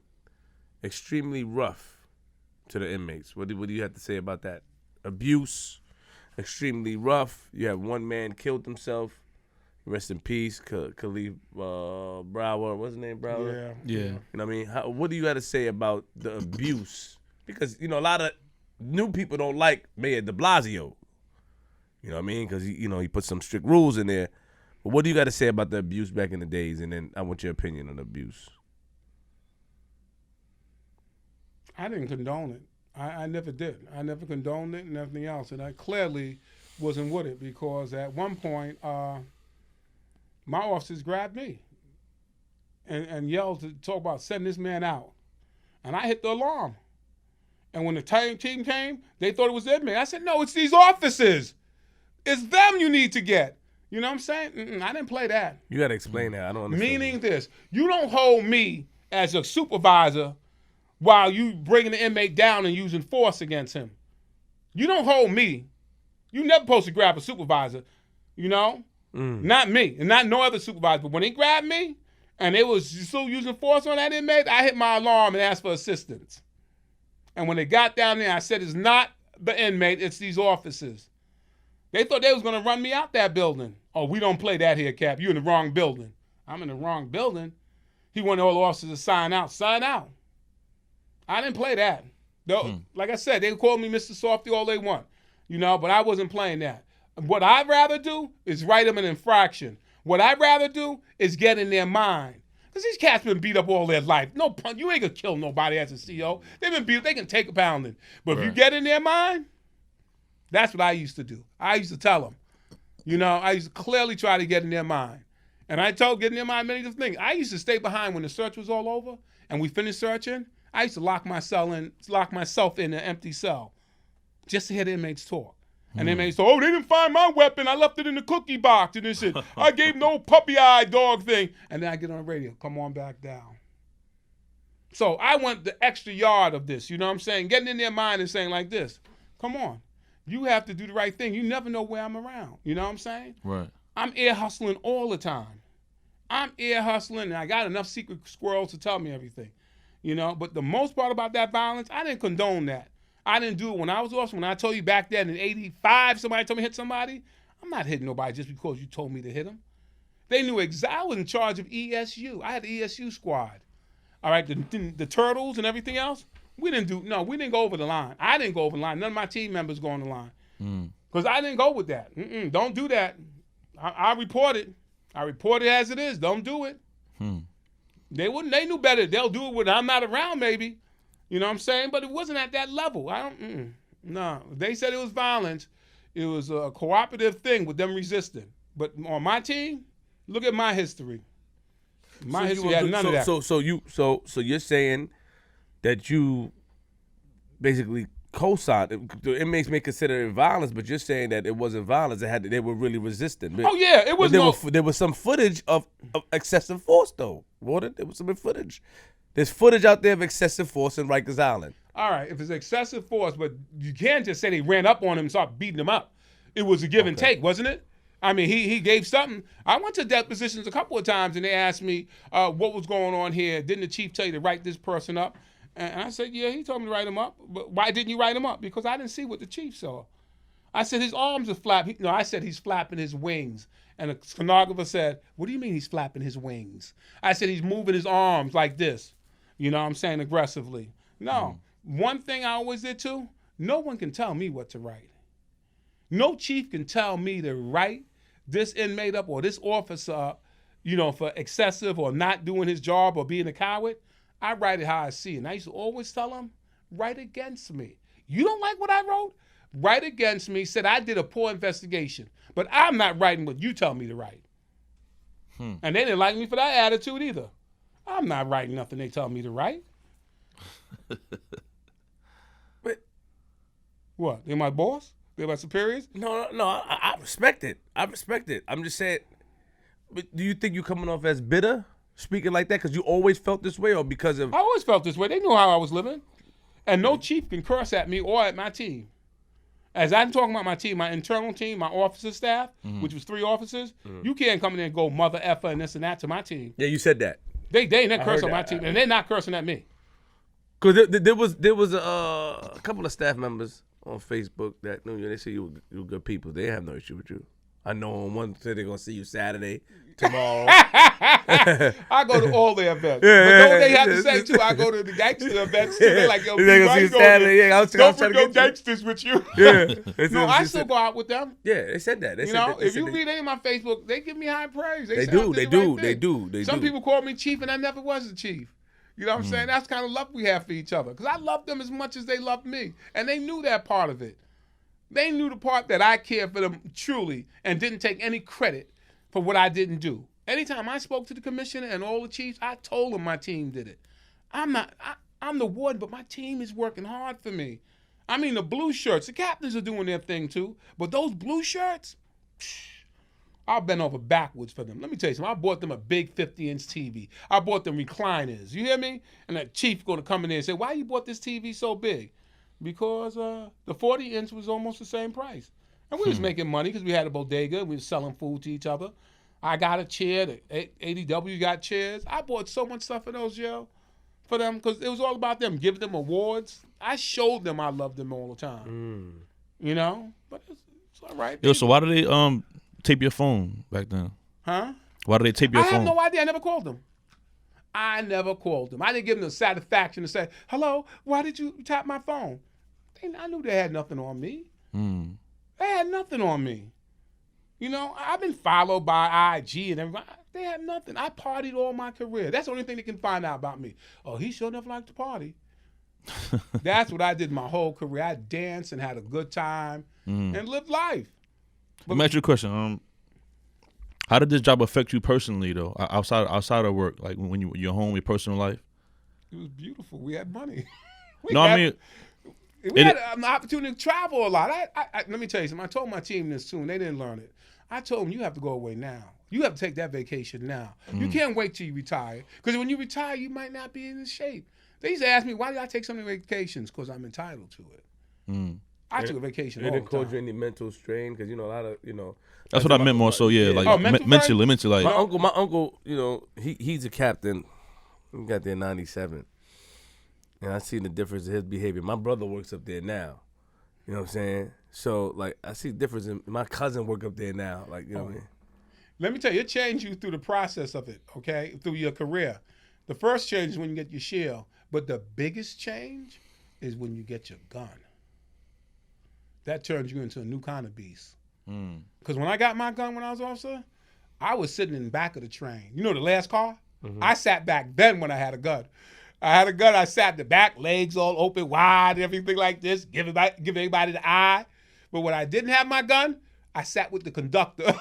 B: extremely rough to the inmates. What do you have to say about that? Abuse, extremely rough. You have one man killed himself. Rest in peace, Khalif Brower. What's his name, Brower?
A: Yeah.
B: You know what I mean? What do you got to say about the abuse? Because, you know, a lot of new people don't like Mayor de Blasio. You know what I mean? Because, he put some strict rules in there. But what do you got to say about the abuse back in the days? And then I want your opinion on the abuse.
C: I didn't condone it. I never did. I never condoned it and everything else. And I clearly wasn't with it because at one point, my officers grabbed me and yelled to talk about sending this man out. And I hit the alarm. And when the team came, they thought it was inmate. I said, no, it's these officers. It's them you need to get. You know what I'm saying? I didn't play that.
B: You got to explain that. I don't understand.
C: Meaning this, you don't hold me as a supervisor while you bringing the inmate down and using force against him. You don't hold me. You never supposed to grab a supervisor, you know? Not me, and not no other supervisor. But when they grabbed me and they was still using force on that inmate, I hit my alarm and asked for assistance. And when they got down there, I said, it's not the inmate, it's these officers. They thought they was going to run me out that building. Oh, we don't play that here, Cap. You in the wrong building. I'm in the wrong building. He wanted all the officers to sign out. Sign out. I didn't play that. Like I said, they call me Mr. Softy all they want, you know, but I wasn't playing that. What I'd rather do is write them an infraction. What I'd rather do is get in their mind. Because these cats been beat up all their life. You ain't going to kill nobody as a CO. They've been beat up. They can take a pounding. But if you get in their mind, that's what I used to do. I used to tell them. You know, I used to clearly try to get in their mind. And I told get in their mind many different things. I used to stay behind when the search was all over and we finished searching. I used to lock myself in an empty cell just to hear the inmates talk. And the inmates say, they didn't find my weapon. I left it in the cookie box. And they said, I gave no puppy eye dog thing. And then I get on the radio, come on back down. So I went the extra yard of this, you know what I'm saying? Getting in their mind and saying like this, come on, you have to do the right thing. You never know where I'm around, you know what I'm saying?
A: Right.
C: I'm ear hustling all the time. I'm ear hustling, and I got enough secret squirrels to tell me everything, you know? But the most part about that violence, I didn't condone that. I didn't do it when I was officer. When I told you back then in 85, somebody told me to hit somebody, I'm not hitting nobody just because you told me to hit them. They knew exactly. I was in charge of ESU. I had the ESU squad. All right, the turtles and everything else, we didn't go over the line. I didn't go over the line. None of my team members go on the line. Because I didn't go with that. Don't do that. I report it. I report it as it is. Don't do it. They wouldn't. They knew better. They'll do it when I'm not around, maybe. You know what I'm saying? But it wasn't at that level. No. They said it was violence. It was a cooperative thing with them resisting. But on my team, look at my history. My history had none of that.
B: So you're saying that you basically co-signed. The inmates may consider it violence, but you're saying that it wasn't violence. They were really resisting.
C: Oh yeah, it was.
B: There was some footage of excessive force, though. Warden, there was some footage. There's footage out there of excessive force in Rikers Island.
C: All right, if it's excessive force, but you can't just say they ran up on him and started beating him up. It was a give and take, wasn't it? I mean, he gave something. I went to depositions a couple of times, and they asked me what was going on here. Didn't the chief tell you to write this person up? And I said, yeah, he told me to write him up. But why didn't you write him up? Because I didn't see what the chief saw. I said, his arms are flapping. I said, he's flapping his wings. And the stenographer said, what do you mean he's flapping his wings? I said, he's moving his arms like this. You know what I'm saying, aggressively. No. One thing I always did too, no one can tell me what to write. No chief can tell me to write this inmate up or this officer up, for excessive or not doing his job or being a coward. I write it how I see it. And I used to always tell them, write against me. You don't like what I wrote? Write against me. Said I did a poor investigation. But I'm not writing what you tell me to write. And they didn't like me for that attitude either. I'm not writing nothing they tell me to write.
B: But
C: what? They're my boss? They're my superiors?
B: No. I respect it. I'm just saying. But do you think you're coming off as bitter, speaking like that, because you always felt this way, or because of?
C: I always felt this way. They knew how I was living, and no chief can curse at me or at my team. As I'm talking about my team, my internal team, my officer staff, which was 3 officers, you can't come in there and go mother effer and this and that to my team.
B: Yeah, you said that.
C: They ain't that curse on my team, and they're not cursing at me.
B: Because there was a couple of staff members on Facebook that they say you were good people. They have no issue with you. I know on one say they're gonna see you Saturday, tomorrow.
C: I go to all the events. But don't they have to say too? I go to the gangster events too. They're like, yo,
B: they're gonna see you Saturday. Yeah, I was
C: don't
B: trying
C: bring
B: to
C: no
B: get
C: gangsters with you.
B: Yeah.
C: No, I still go out with them.
B: Yeah, they said that.
C: If you read any of my Facebook, they give me high praise.
B: They do.
C: Some people call me chief, and I never was a chief. You know what I'm saying? That's the kind of love we have for each other. Because I love them as much as they love me. And they knew that part of it. They knew the part that I cared for them truly and didn't take any credit for what I didn't do. Anytime I spoke to the commissioner and all the chiefs, I told them my team did it. I'm the warden, but my team is working hard for me. I mean, the blue shirts, the captains are doing their thing too. But those blue shirts, I've been over backwards for them. Let me tell you something. I bought them a big 50-inch TV. I bought them recliners. You hear me? And that chief going to come in there and say, why you bought this TV so big? Because the 40-inch was almost the same price. And we was making money because we had a bodega. We was selling food to each other. I got a chair. The ADW got chairs. I bought so much stuff for those, for them because it was all about them, giving them awards. I showed them I loved them all the time. But it's all right.
A: Yo, so why do they tape your phone back then?
C: Huh?
A: Why do they tape your phone?
C: I have no idea. I never called them. I didn't give them the satisfaction to say, hello, why did you tap my phone? I knew they had nothing on me. They had nothing on me. I've been followed by IG and everybody. They had nothing. I partied all my career. That's the only thing they can find out about me. Oh, he sure enough liked to party. That's what I did my whole career. I danced and had a good time and lived life.
A: Let me ask you a question. How did this job affect you personally, though, outside of work, like when you're home, your personal life?
C: It was beautiful. We had money.
A: We had
C: an opportunity to travel a lot. Let me tell you something. I told my team this too, and they didn't learn it. I told them, you have to go away now. You have to take that vacation now. You can't wait till you retire. Because when you retire, you might not be in this shape. They used to ask me, why did I take so many vacations? Because I'm entitled to it. I took a vacation all
B: It
C: the
B: didn't cause you
C: time.
B: any mental strain because you know a lot of
A: That's what I meant more so. Yeah, like mentally, like.
B: My uncle, you know, he's a captain. He got there in '97, and I seen the difference in his behavior. My brother works up there now. You know what I'm saying? So like I see the difference in my cousin work up there now. Like you know what I mean?
C: Let me tell you, it changed you through the process of it, okay? Through your career. The first change is when you get your shield, but the biggest change is when you get your gun. That turns you into a new kind of beast. Because when I got my gun when I was officer, I was sitting in the back of the train. You know the last car? I sat back then when I had a gun. I sat in the back, legs all open wide, everything like this, give everybody the eye. But when I didn't have my gun, I sat with the conductor.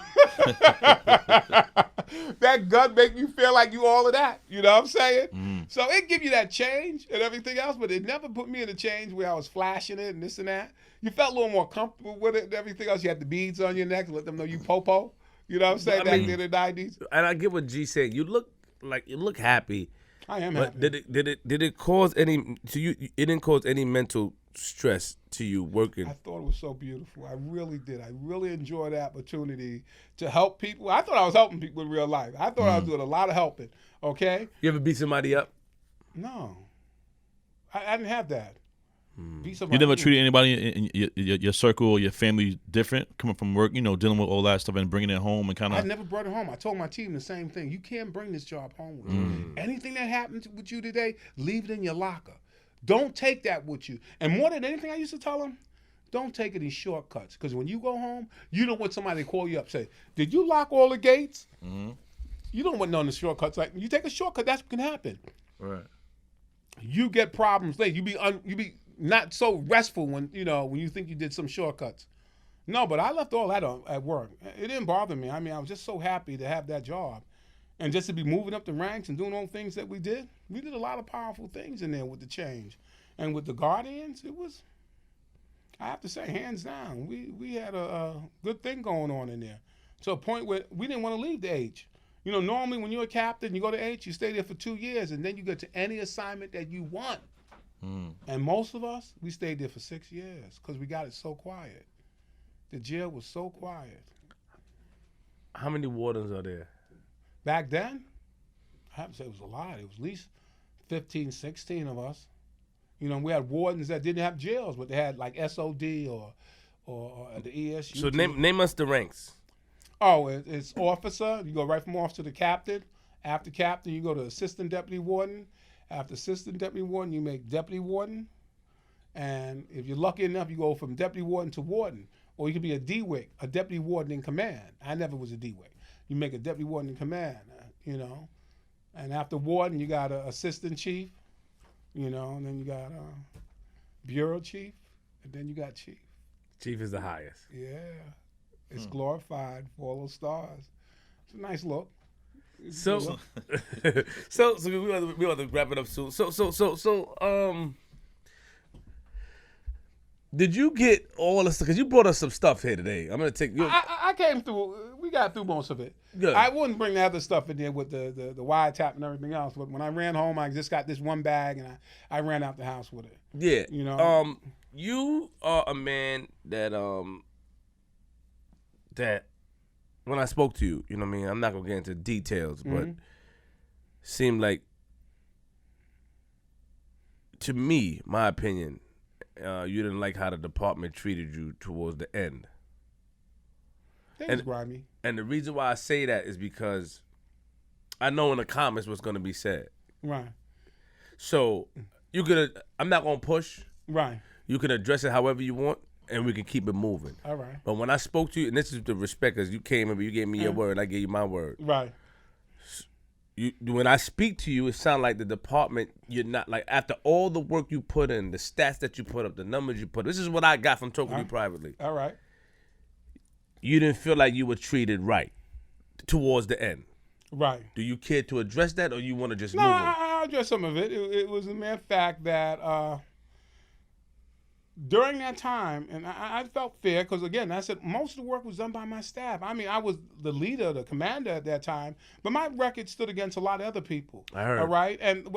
C: That gun make you feel like you all of that. You know what I'm saying? So it give you that change and everything else, but it never put me in a change where I was flashing it and this and that. You felt a little more comfortable with it and everything else. You had the beads on your neck to let them know you popo. You know what I'm saying? Back in the 90s.
B: And I get what G said. You look happy.
C: I am
B: but
C: happy.
B: Did it cause any to you? It didn't cause any mental stress to you working.
C: I thought it was so beautiful. I really did. I really enjoyed the opportunity to help people. I thought I was helping people in real life. I thought I was doing a lot of helping. Okay.
B: You ever beat somebody up?
C: No, I didn't have that.
A: You never treated anybody in your circle or your family different coming from work, you know, dealing with all that stuff and bringing it home and kind
C: I
A: of.
C: never brought it home. I told my team the same thing. You can't bring this job home with you. Anything that happened with you today, leave it in your locker. Don't take that with you. And more than anything, I used to tell them, don't take any shortcuts. Because when you go home, you don't want somebody to call you up and say, did you lock all the gates? You don't want none of the shortcuts. Like, you take a shortcut, that's what can happen.
A: Right.
C: You get problems later. You be not so restful when you think you did some shortcuts. No, but I left all that at work. It didn't bother me. I mean, I was just so happy to have that job. And just to be moving up the ranks and doing all the things that we did a lot of powerful things in there with the change. And with the Guardians, it was, I have to say, hands down, we had a good thing going on in there. To a point where we didn't want to leave the H. You know, normally when you're a captain, you go to H, you stay there for 2 years, and then you get to any assignment that you want. And most of us, we stayed there for 6 years because we got it so quiet. The jail was so quiet.
B: How many wardens are there?
C: Back then, I have to say it was a lot. It was at least 15, 16 of us. You know, we had wardens that didn't have jails, but they had like SOD or the ESU.
B: So name us the ranks.
C: Oh, it's officer. You go right from officer to captain. After captain, you go to assistant deputy warden. After assistant deputy warden, you make deputy warden. And if you're lucky enough, you go from deputy warden to warden. Or you could be a DWIC, a deputy warden in command. I never was a DWIC. You make a deputy warden in command, you know. And after warden, you got an assistant chief, you know, and then you got a bureau chief, and then you got chief.
B: Chief is the highest.
C: Yeah. It's glorified for all those stars. It's a nice look.
B: So we want to wrap it up soon. Did you get all this? Because you brought us some stuff here today. I'm gonna take.
C: I came through. We got through most of it.
B: Good.
C: I wouldn't bring the other stuff in there with the wiretap and everything else. But when I ran home, I just got this one bag and I ran out the house with it.
B: Yeah.
C: You know.
B: You are a man that that when I spoke to you, you know what I mean. I'm not gonna get into details, but seemed like to me, my opinion. You didn't like how the department treated you towards the end.
C: Things grimy.
B: And the reason why I say that is because I know in the comments what's going to be said.
C: Right.
B: So I'm not going to push.
C: Right.
B: You can address it however you want, and we can keep it moving.
C: All right.
B: But when I spoke to you, and this is the respect, because you came and you gave me your word, I gave you my word.
C: Right.
B: When I speak to you, it sounds like the department, you're not, like, after all the work you put in, the stats that you put up, the numbers you put up, this is what I got from talking to you privately.
C: All right.
B: You didn't feel like you were treated right towards the end.
C: Right.
B: Do you care to address that, or you want to just move on?
C: I'll address some of it. It was a mere fact that during that time, and I felt fair because, again, I said most of the work was done by my staff. I mean, I was the leader, the commander at that time, but my record stood against a lot of other people.
B: I heard.
C: All right? And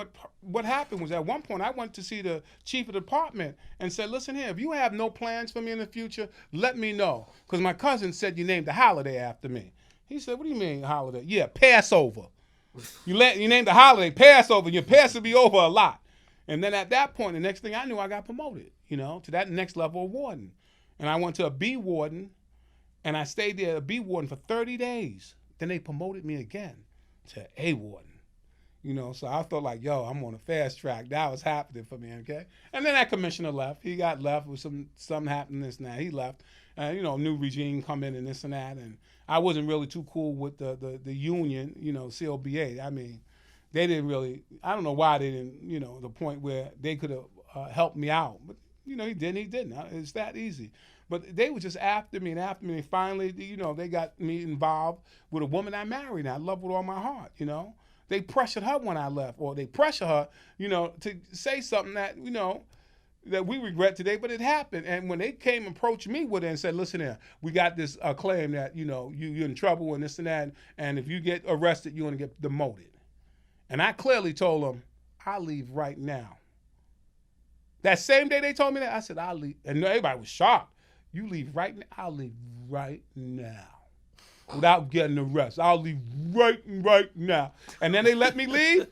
C: what happened was at one point I went to see the chief of the department and said, listen here, if you have no plans for me in the future, let me know. Because my cousin said you named a holiday after me. He said, what do you mean holiday? Yeah, Passover. You named the holiday Passover. Your Pass will be over a lot. And then at that point, the next thing I knew, I got promoted, to that next level of warden. And I went to a B warden, and I stayed there a B warden for 30 days. Then they promoted me again to A warden. So I felt like, yo, I'm on a fast track. That was happening for me, okay? And then that commissioner left. He got left with something happened, this and that. He left. New regime come in and this and that. And I wasn't really too cool with the union, COBA. I mean, they didn't really, I don't know why they didn't, the point where they could have helped me out. But, he didn't. It's that easy. But they were just after me. And finally, they got me involved with a woman I married. And I love with all my heart, They pressured her when I left, or they pressure her, to say something that, that we regret today, but it happened. And when they came and approached me with it and said, listen here, we got this claim that, you're in trouble and this and that, and if you get arrested, you're going to get demoted. And I clearly told them, I'll leave right now. That same day they told me that, I said, I'll leave. And everybody was shocked. You leave right now? I'll leave right now. Without getting arrested. I'll leave right now. And then they let me leave.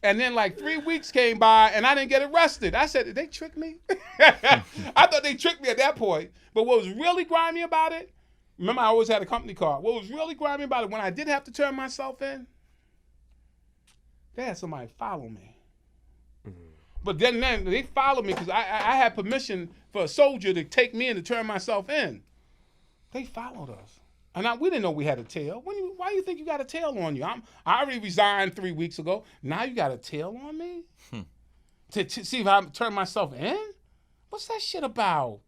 C: And then like 3 weeks came by and I didn't get arrested. I said, did they trick me? I thought they tricked me at that point. But what was really grimy about it, remember I always had a company car. What was really grimy about it, when I did have to turn myself in, they had somebody follow me. Mm-hmm. But then they followed me because I had permission for a soldier to take me in to turn myself in. They followed us. And we didn't know we had a tail. Why do you think you got a tail on you? I already resigned 3 weeks ago. Now you got a tail on me? To see if I turn myself in? What's that shit about?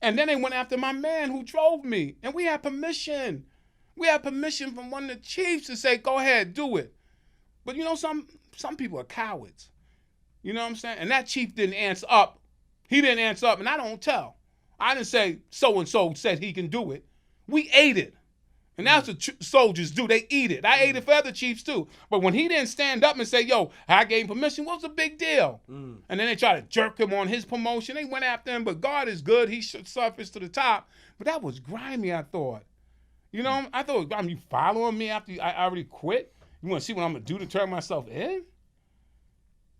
C: And then they went after my man who drove me. And we had permission. We had permission from one of the chiefs to say, go ahead, do it. But some people are cowards. You know what I'm saying? And that chief didn't answer up. He didn't answer up, and I don't tell. I didn't say so-and-so said he can do it. We ate it. And that's what soldiers do. They eat it. I ate it for other chiefs too. But when he didn't stand up and say, yo, I gave him permission, what was the big deal? And then they tried to jerk him on his promotion. They went after him, but God is good. He surfaced to the top. But that was grimy, I thought. I thought, you following me after I already quit? You want to see what I'm going to do to turn myself in?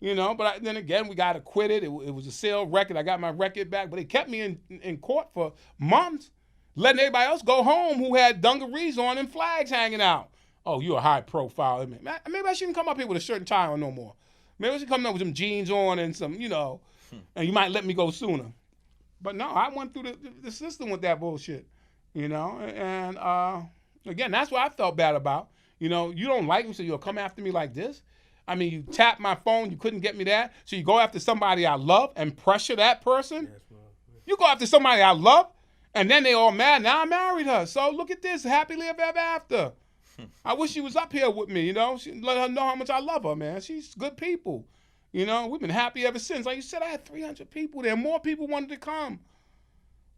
C: But then again, we got acquitted. It was a sale record. I got my record back. But they kept me in court for months, letting everybody else go home who had dungarees on and flags hanging out. Oh, you're a high profile. Maybe I shouldn't come up here with a shirt and tie on no more. Maybe I should come up with some jeans on and some, and you might let me go sooner. But no, I went through the system with that bullshit, And again, that's what I felt bad about. You don't like me, so you'll come after me like this. I mean, you tap my phone, you couldn't get me that. So you go after somebody I love and pressure that person. Yes, you go after somebody I love, and then they all mad. Now I married her. So look at this, happy live ever after. I wish she was up here with me, let her know how much I love her, man. She's good people. We've been happy ever since. Like you said, I had 300 people there. More people wanted to come.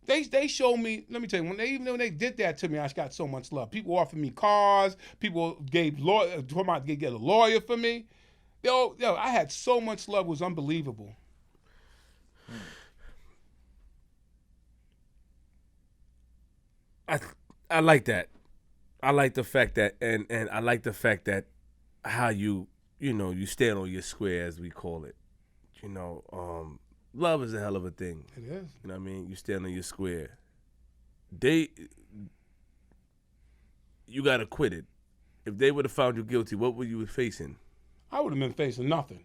C: They showed me, let me tell you, even when they did that to me, I got so much love. People offered me cars. People told me to get a lawyer for me. Yo, I had so much love. It was unbelievable.
B: I like that. I like the fact that, and I like the fact that how you stand on your square, as we call it. Love is a hell of a thing.
C: It is.
B: You know what I mean? You stand on your square. You got acquitted. If they would have found you guilty, what were you facing?
C: I would have been facing nothing.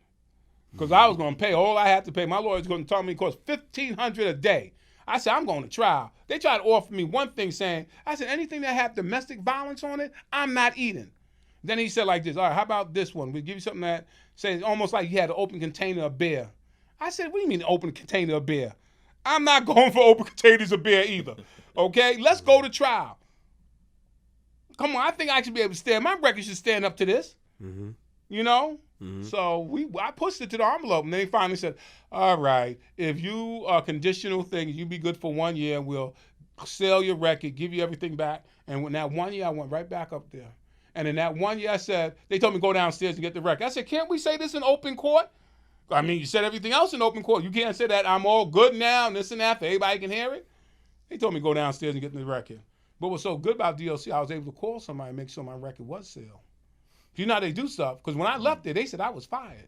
C: Because I was going to pay all I had to pay. My lawyer's going to tell me it costs $1,500 a day. I said, I'm going to trial. They tried to offer me one thing saying, I said, anything that had domestic violence on it, I'm not eating. Then he said like this, all right, how about this one? We'll give you something that says almost like you had an open container of beer. I said, what do you mean open container of beer? I'm not going for open containers of beer either. Okay, let's go to trial. Come on, I think I should be able to stand. My record should stand up to this. Mm-hmm. So I pushed it to the envelope, and they finally said, all right, if you are conditional thing, you be good for 1 year, we'll sell your record, give you everything back. And when that 1 year, I went right back up there. And in that 1 year, I said, they told me go downstairs and get the record. I said, can't we say this in open court? I mean, you said everything else in open court. You can't say that I'm all good now and this and that, so everybody can hear it. They told me go downstairs and get the record. But what's so good about DLC, I was able to call somebody and make sure my record was sealed. You know how they do stuff? Because when I left there, they said I was fired.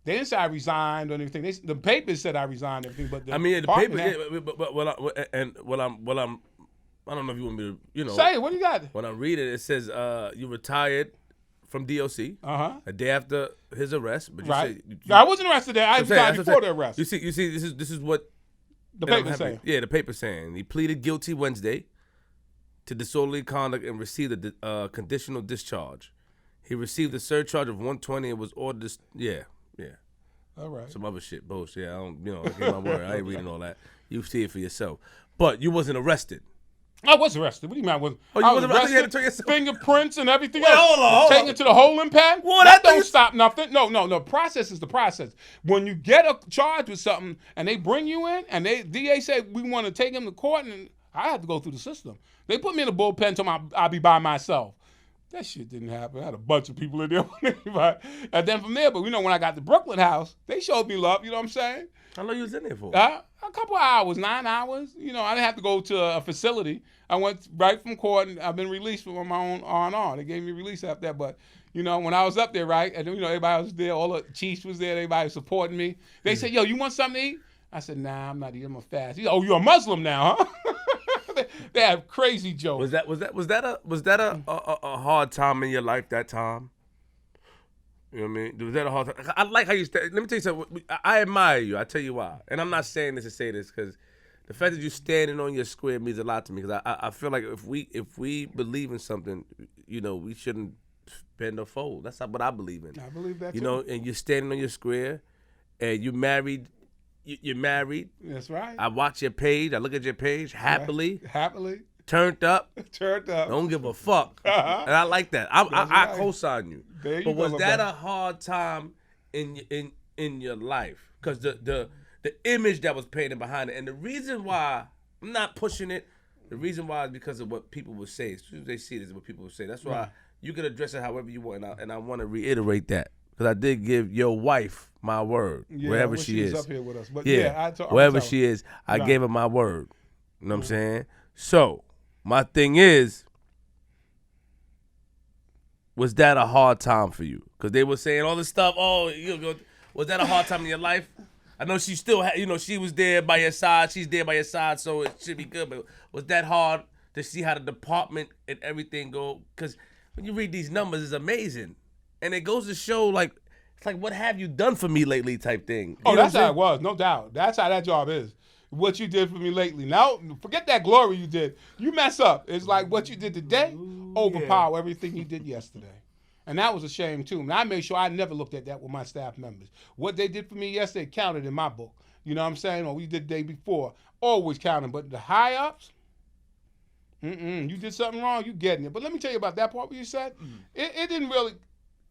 C: They didn't say I resigned or anything. The papers said I resigned and everything. But the
B: paper. I don't know if you want me to,
C: say it. What do you got?
B: When I read it, it says you retired from DOC a day after his arrest. But you
C: right.
B: say,
C: I wasn't arrested there. I retired before the arrest.
B: You see, this is what
C: the paper's saying.
B: Yeah, the paper's saying he pleaded guilty Wednesday to disorderly conduct and received a conditional discharge. He received a surcharge of $120 and was ordered. Yeah.
C: All right.
B: Some other shit, bullshit. I don't, I give my word. I ain't reading all that. You see it for yourself. But you wasn't arrested.
C: I was arrested. What do you mean I wasn't?
B: Oh, you
C: I was
B: wasn't arrested? You had to
C: arrested.
B: turn yourself.
C: Fingerprints and everything
B: Wait,
C: else.
B: hold
C: Taken
B: on.
C: to the holding pen.
B: Well,
C: that don't stop nothing. No. Process is the process. When you get a charge with something and they bring you in and DA say we want to take him to court, and I had to go through the system. They put me in a bullpen till I'll be by myself. That shit didn't happen. I had a bunch of people in there. And then from there, but when I got to Brooklyn House, they showed me love. You know what I'm saying?
B: How long you was in there for?
C: A couple of hours, 9 hours. I didn't have to go to a facility. I went right from court, and I've been released from my own R&R. They gave me release after that. But, when I was up there, right, and everybody was there, all the chiefs was there, everybody was supporting me. They said, yo, you want something to eat? I said, nah, I'm not eating, I'm a fast. He said, oh, you're a Muslim now, huh? They have crazy jokes.
B: Was that a hard time in your life that time? You know what I mean? Was that a hard time? I like how you stand. Let me tell you something. I admire you. I tell you why. And I'm not saying this to say this because the fact that you're standing on your square means a lot to me. Because I feel like if we believe in something, we shouldn't bend or fold. That's what I believe in.
C: I believe that too.
B: And you're standing on your square, and you're married. You're married.
C: That's right.
B: I watch your page. I look at your page happily.
C: Right. Happily.
B: Turned up.
C: Don't
B: give a fuck. And I like that. I co-sign you.
C: But
B: was that a hard time in your life? Because the image that was painted behind it, and the reason why I'm not pushing it, the reason why is because of what people will say. As soon as they see this, what people will say. That's why you can address it however you want, and I want to reiterate that because I did give your wife my word wherever she is.
C: Up here with us. But
B: wherever she is, I gave her my word. You know what I'm saying? So my thing is, was that a hard time for you? Because they were saying all this stuff. Oh, was that a hard time in your life? I know she still had, she was there by your side. She's there by your side, so it should be good. But was that hard to see how the department and everything go? Because when you read these numbers, it's amazing. And it goes to show, it's like, what have you done for me lately type thing.
C: Oh, that's how it was, no doubt. That's how that job is. What you did for me lately. Now, forget that glory you did. You mess up. It's like what you did today overpower everything you did yesterday. And that was a shame, too. And I made sure I never looked at that with my staff members. What they did for me yesterday counted in my book. You know what I'm saying? Or we did the day before. Always counting. But the high-ups, you did something wrong, you getting it. But let me tell you about that part where you said, it didn't really...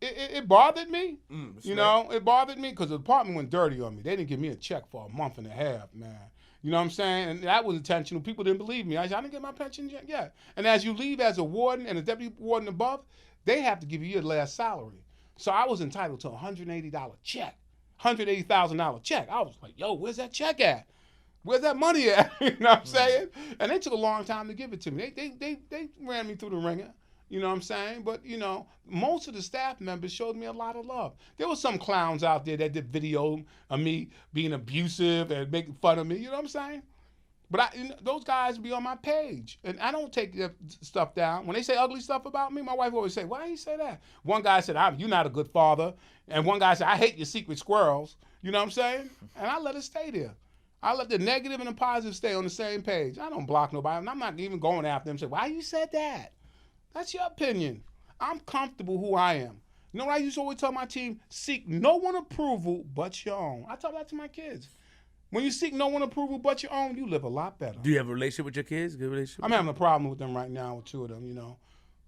C: It bothered me, it bothered me because the department went dirty on me. They didn't give me a check for a month and a half, man. You know what I'm saying? And that was intentional. People didn't believe me. I said, I didn't get my pension yet. And as you leave as a warden and a deputy warden above, they have to give you your last salary. So I was entitled to a $180 check, $180,000 check. I was like, yo, where's that check at? Where's that money at? You know what I'm saying? And they took a long time to give it to me. They ran me through the ringer. You know what I'm saying? But, most of the staff members showed me a lot of love. There were some clowns out there that did video of me being abusive and making fun of me. You know what I'm saying? But those guys be on my page. And I don't take their stuff down. When they say ugly stuff about me, my wife always say, why do you say that? One guy said, you're not a good father. And one guy said, I hate your secret squirrels. You know what I'm saying? And I let it stay there. I let the negative and the positive stay on the same page. I don't block nobody. And I'm not even going after them and say, why you said that? That's your opinion. I'm comfortable who I am. You know what I used to always tell my team? Seek no one approval but your own. I tell that to my kids. When you seek no one approval but your own, you live a lot better.
B: Do you have a relationship with your kids? Good relationship?
C: I'm having a problem with them right now with two of them,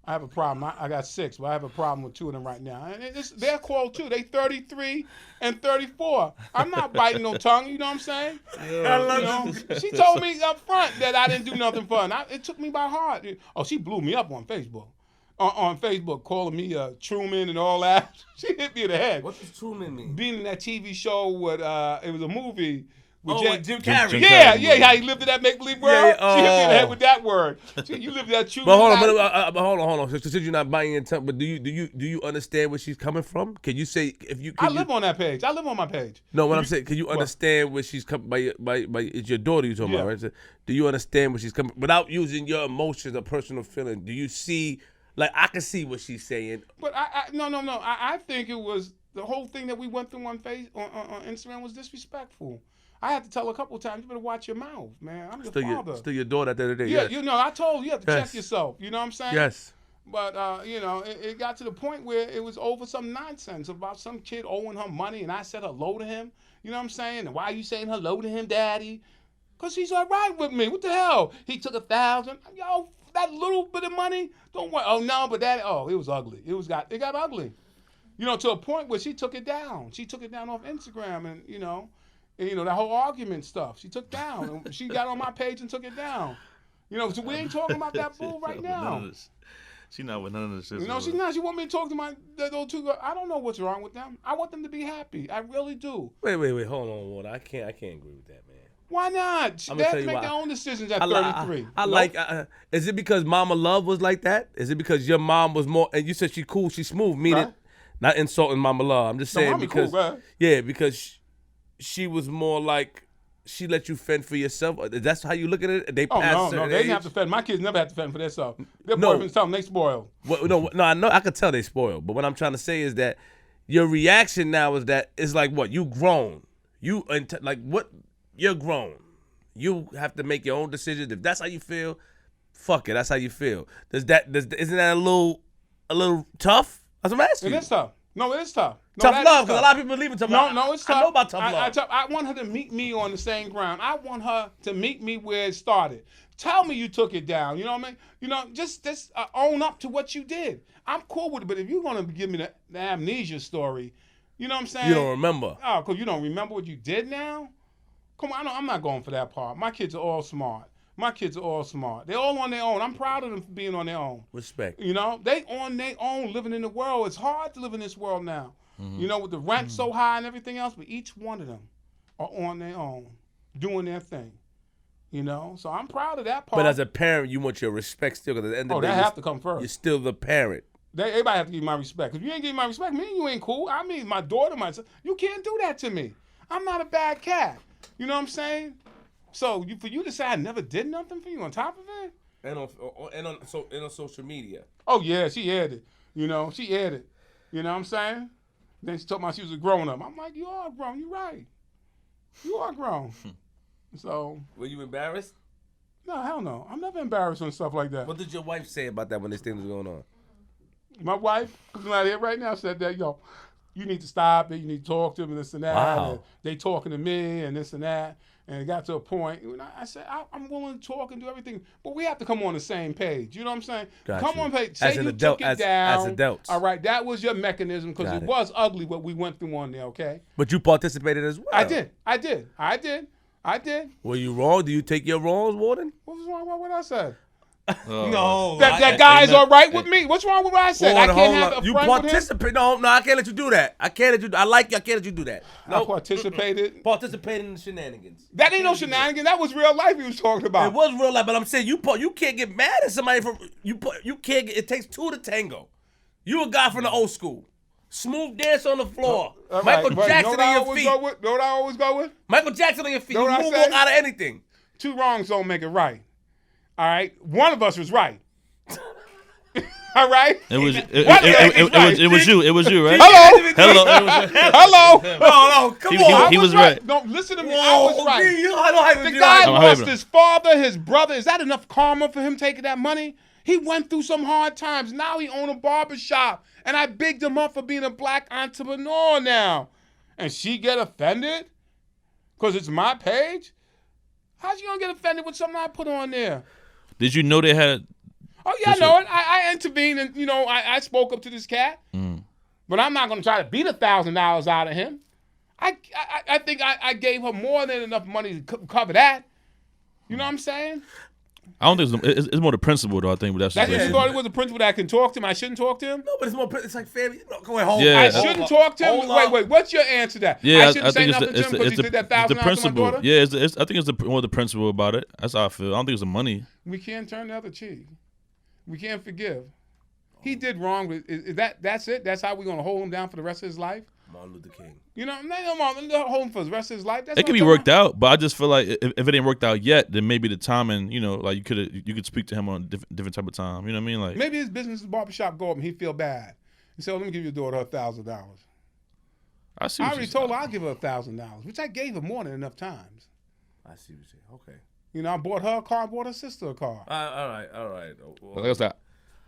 C: I have a problem. I got 6, but I have a problem with 2 of them right now. And they're called too. They 33 and 34. I'm not biting no tongue. You know what I'm saying? She told me up front that I didn't do nothing for her. It took me by heart. Oh, she blew me up on Facebook. On Facebook, calling me Truman and all that. She hit me in the head.
B: What does Truman mean?
C: Being in that TV show with it was a movie. With
B: Jim Carrey.
C: Yeah, how he lived in that make-believe world. She hit me in the head with that word. You lived in that true.
B: But hold on. So since you're not buying into, but do you understand where she's coming from? Can you say if you?
C: I live on that page. I live on my page.
B: No, what I'm saying, can you understand where she's coming by? It's your daughter you're talking about, right? So, do you understand where she's coming without using your emotions or personal feeling? Do you see? Like I can see what she's saying.
C: But no. I think it was the whole thing that we went through on Instagram was disrespectful. I had to tell her a couple of times, you better watch your mouth, man. I'm your father.
B: Still your daughter at the end of the day.
C: Yeah,
B: yes.
C: I told you, you have to check yourself. You know what I'm saying?
B: Yes.
C: But, it got to the point where it was over some nonsense about some kid owing her money, and I said hello to him. You know what I'm saying? And why are you saying hello to him, Daddy? Because he's all right with me. What the hell? He took $1,000. Yo, that little bit of money? Don't worry. Oh, no, but Daddy, it was ugly. It got ugly. To a point where she took it down. She took it down off Instagram, and, that whole argument stuff she took down. And she got on my page and took it down. So we ain't talking about that bull right now.
A: She's not with none of this shit.
C: She's not. She want me to talk to those 2 girls. I don't know what's wrong with them. I want them to be happy. I really do.
B: Wait. Hold on, Warden. I can't agree with that, man.
C: Why not? They have to make their own decisions at 33.
B: Is it because Mama Love was like that? Is it because your mom was more, and you said she cool, she smooth, meaning not insulting Mama Love. I'm just saying because, cool, because she was more like, she let you fend for yourself. That's how you look at it? They
C: no, they didn't have to fend. My kids never had to fend for themselves. Their boyfriends tell them they spoiled.
B: No, I know, I could tell they spoiled. But what I'm trying to say is that your reaction now is that it's like what? You grown. You're grown. You have to make your own decisions. If that's how you feel, fuck it. That's how you feel. Isn't that a little tough? That's what I'm asking.
C: It is tough. No, it is tough.
B: Tough love, because a lot of people believe in tough love.
C: No, it's tough.
B: I know about tough love.
C: I want her to meet me on the same ground. I want her to meet me where it started. Tell me you took it down. You know what I mean? Just own up to what you did. I'm cool with it, but if you're going to give me the amnesia story, you know what I'm saying?
B: You don't remember.
C: Oh, because you don't remember what you did now? Come on, I'm not going for that part. My kids are all smart. They're all on their own. I'm proud of them for being on their own.
B: Respect.
C: They on their own, living in the world. It's hard to live in this world now. Mm-hmm. With the rent so high and everything else, but each one of them are on their own, doing their thing. So I'm proud of that part.
B: But as a parent, you want your respect still, because at the end of the day,
C: that have to come first.
B: You're still the parent.
C: Everybody have to give me my respect. If you ain't giving my respect, me and you ain't cool. I mean, my daughter, my son, you can't do that to me. I'm not a bad cat. You know what I'm saying? So for you to say I never did nothing for you on top of it?
B: And on social media.
C: Oh, yeah, she aired it. She aired it. You know what I'm saying? Then she told me she was a grown-up. I'm like, you are grown. You're right. You are grown. So.
B: Were you embarrassed?
C: No, hell no. I'm never embarrassed on stuff like that.
B: What did your wife say about that when this thing was going on?
C: My wife, who's not here right now, said that, you need to stop it. You need to talk to them and this and that.
B: Wow.
C: And they talking to me and this and that. And it got to a point, I said, I'm willing to talk and do everything, but we have to come on the same page. You know what I'm saying? Come on page. Say you took it down.
B: As adults.
C: All right, that was your mechanism, because it was ugly what we went through on there, okay?
B: But you participated as well.
C: I did.
B: Were you wrong? Do you take your wrongs, Warden?
C: What was wrong with what I said?
B: No.
C: That guy's all right with me. What's wrong with what I said? I can't have a friend
B: you participate. No, I can't let you do that. I like you. I can't let you do that.
C: No. I participated.
B: Participated in the shenanigans.
C: That ain't no shenanigans. That was real life he was talking about.
B: It was real life, but I'm saying you can't get mad at somebody for you can't. It takes 2 to tango. You a guy from the old school. Smooth dance on the floor. Michael Jackson on your feet.
C: Know what I always go with?
B: Michael Jackson on your feet. You move out of anything.
C: 2 wrongs don't make it right. All right? One of us was right. All right?
A: It was you, right?
C: Hello.
B: No, come on.
A: He was right.
C: Don't listen to me. I was right. The
B: guy
C: guy lost his father, his brother. Is that enough karma for him taking that money? He went through some hard times. Now he own a barbershop. And I bigged him up for being a black entrepreneur now. And she get offended? Because it's my page? How's she going to get offended with something I put on there?
A: Did you know they had...
C: Oh yeah, I know it. I intervened and I spoke up to this cat, but I'm not gonna try to beat $1,000 out of him. I think I gave her more than enough money to cover that. You know what I'm saying?
A: I don't think it's more the principle though. I think that's
C: you thought it was the principal that I can talk to him. I shouldn't talk to him.
B: No, but it's more. It's like family. Go ahead, hold
A: Yeah.
C: I shouldn't talk to him. Wait. What's your answer to that?
A: Yeah,
C: I shouldn't say nothing to him because he did that $1,000 to my
A: principle.
C: daughter.
A: Yeah, I think it's more the principle about it. That's how I feel. I don't think it's the money.
C: We can't turn the other cheek. We can't forgive. He did wrong. That's it? That's how we're going to hold him down for the rest of his life?
B: Martin Luther King.
C: Hold him for the rest of his life. That's
A: It can be worked out, but I just feel like if it ain't worked out yet, then maybe the timing, like you could speak to him on a different type of time. You know what I mean? Like
C: maybe his business barbershop go up and he feel bad. He said, let me give your daughter $1,000.
A: I see.
C: I already told her I'll give her $1,000, which I gave her more than enough times.
B: I see what you're saying. Okay.
C: I bought her a car, I bought her sister a car.
B: All right.
A: Like I said,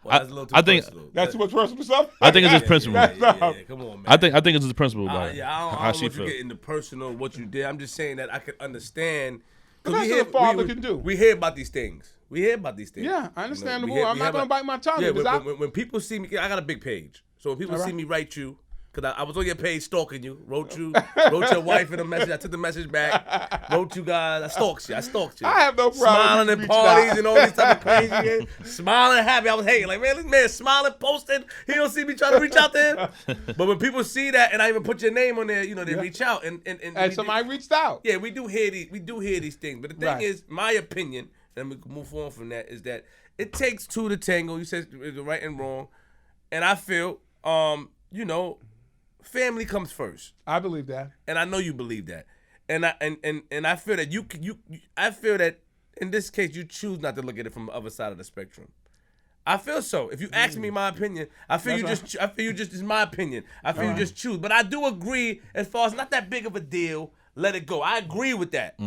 B: Well, that's a little too
A: I think
B: personal.
C: That's too much personal stuff?
A: I think it's his principle.
B: Yeah, come on, man.
A: I think it's his principle about it.
B: I
A: How
B: don't
A: she
B: want you
A: feel.
B: to get into personal what you did. I'm just saying that I could understand.
C: But that's what a father can do.
B: We hear about these things.
C: Yeah, I understand the I'm not going to bite my tongue.
B: Yeah, when people see me, I got a big page. So when people see me write you, because I was on your page stalking you, wrote your wife in a message. I took the message back, wrote you guys. I stalked you.
C: I have no problem.
B: Smiling at parties and all these type of crazy shit. Smiling happy. I was hating. Like, man, this man smiling, posting. He don't see me trying to reach out to him. But when people see that and I even put your name on there, they reach out. And
C: somebody reached out.
B: Yeah, we do hear these things. But the thing is, my opinion, and we can move on from that, is that it takes two to tango. You said right and wrong. And I feel, family comes first.
C: I believe that,
B: and I know you believe that, and I feel that I feel that in this case you choose not to look at it from the other side of the spectrum. I feel so. If you ask me my opinion, I feel you just is my opinion. I feel you just choose, but I do agree as far as not that big of a deal. Let it go. I agree with that,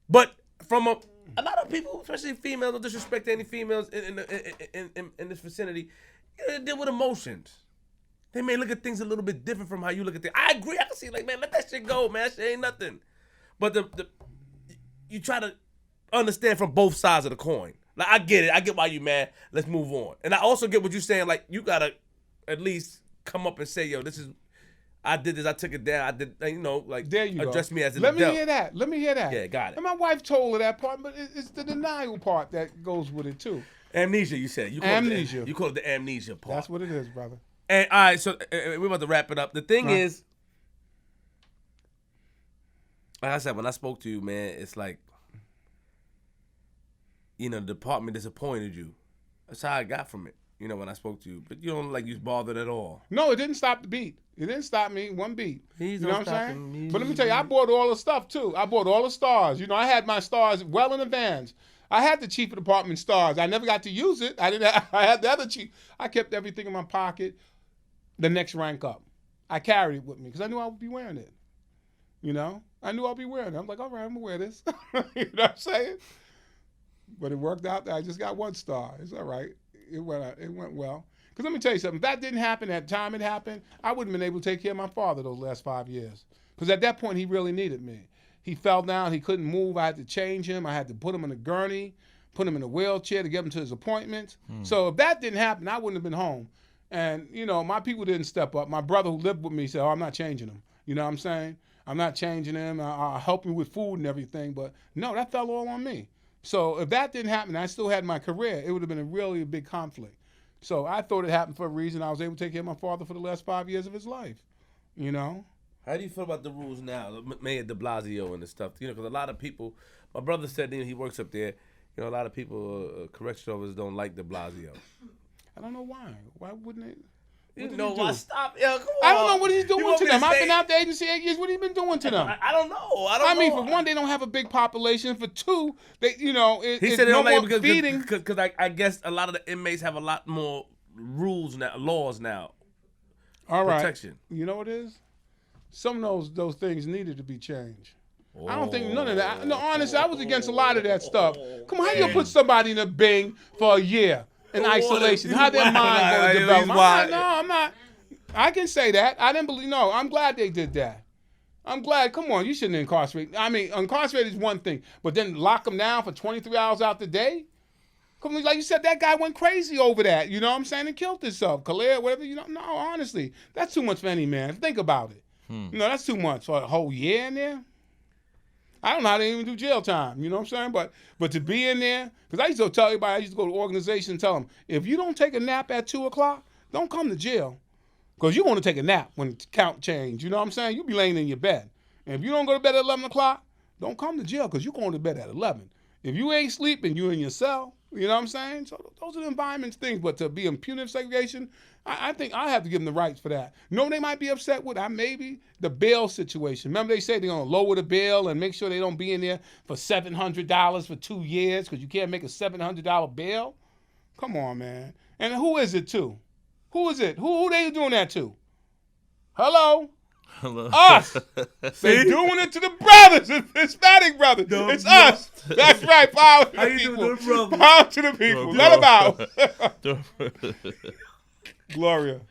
B: but from a lot of people, especially females, don't disrespect any females in this vicinity. They deal with emotions. They may look at things a little bit different from how you look at things. I agree. I can see, like, man, let that shit go, man. That shit ain't nothing. But you try to understand from both sides of the coin. Like, I get it. I get why you mad. Let's move on. And I also get what you're saying. Like, you got to at least come up and say, yo, I did this. I took it down. I did, like,
C: there you
B: address
C: go.
B: me as an
C: Let
B: adult.
C: Let me hear that.
B: Yeah, got it.
C: And my wife told her that part, but it's the denial part that goes with it, too.
B: Amnesia, you said.
C: Amnesia.
B: You call it the amnesia part.
C: That's what it is, brother.
B: And all right, so we're about to wrap it up. The thing is, like I said, when I spoke to you, man, it's like, the department disappointed you. That's how I got from it, when I spoke to you. But you don't you was bothered at all.
C: No, it didn't stop the beat. It didn't stop me one beat.
B: Please
C: you know
B: don't
C: what I'm
B: stop
C: saying?
B: me.
C: But let me tell you, I bought all the stuff, too. I bought all the stars. I had my stars well in advance. I had the chief of department stars. I never got to use it. I had the other chief. I kept everything in my pocket. The next rank up. I carried it with me because I knew I would be wearing it. I knew I'd be wearing it. I'm like, all right, I'm going to wear this. You know what I'm saying? But it worked out that I just got one star. It's all right. It went well. Because let me tell you something. If that didn't happen at the time it happened, I wouldn't have been able to take care of my father those last 5 years. Because at that point, he really needed me. He fell down. He couldn't move. I had to change him. I had to put him in a gurney, put him in a wheelchair to get him to his appointments. So if that didn't happen, I wouldn't have been home. And, my people didn't step up. My brother who lived with me said, I'm not changing him. You know what I'm saying? I'm not changing him. I'll help him with food and everything. But, no, that fell all on me. So if that didn't happen, I still had my career. It would have been a really big conflict. So I thought it happened for a reason. I was able to take care of my father for the last 5 years of his life.
B: How do you feel about the rules now, Mayor de Blasio and the stuff? Because a lot of people, my brother said he works up there. A lot of people, correction officers don't like de Blasio.
C: I don't know why. Why wouldn't it?
B: Why stop? Yo, come on.
C: I don't know what he's doing to them. I've been out the agency 8 years. What have you been doing to them?
B: I don't know.
C: I mean, for one, they don't have a big population. For two, he
B: said they don't like it
C: feeding.
B: Because I guess a lot of the inmates have a lot more rules now, laws now.
C: All right.
B: Protection.
C: You know what it is? Some of those things needed to be changed. I don't think none of that. No, honestly, I was against a lot of that stuff. Come on, how you put somebody in a Bing for a year in isolation? How their mind going to develop? I'm not. I can say that. I didn't believe. No, I'm glad they did that. I'm glad. Come on, you shouldn't incarcerate. I mean, incarcerate is one thing, but then lock them down for 23 hours out the day? Because like you said, that guy went crazy over that. You know what I'm saying? And killed himself. Khalid, whatever. You know, no, honestly, that's too much for any man. Think about it. You know, that's too much for a whole year in there. I don't know how they even do jail time. You know what I'm saying? But to be in there, because I used to tell everybody, I used to go to organizations and tell them, if you don't take a nap at 2 o'clock, don't come to jail. Because you want to take a nap when count change. You know what I'm saying? You'll be laying in your bed. And if you don't go to bed at 11 o'clock, don't come to jail because you're going to bed at 11. If you ain't sleeping, you in your cell. You know what I'm saying? So those are the environments things. But to be in punitive segregation, I think I have to give them the rights for that. You know what they might be upset with? Maybe the bail situation. Remember they say they're going to lower the bail and make sure they don't be in there for $700 for 2 years because you can't make a $700 bail? Come on, man. And who is it to? Who is it? Who they doing that to? Hello? Us. They doing it to the brothers, the Hispanic brothers. It's us. That's right. Power to the people. Power to the people. Let them out. Gloria.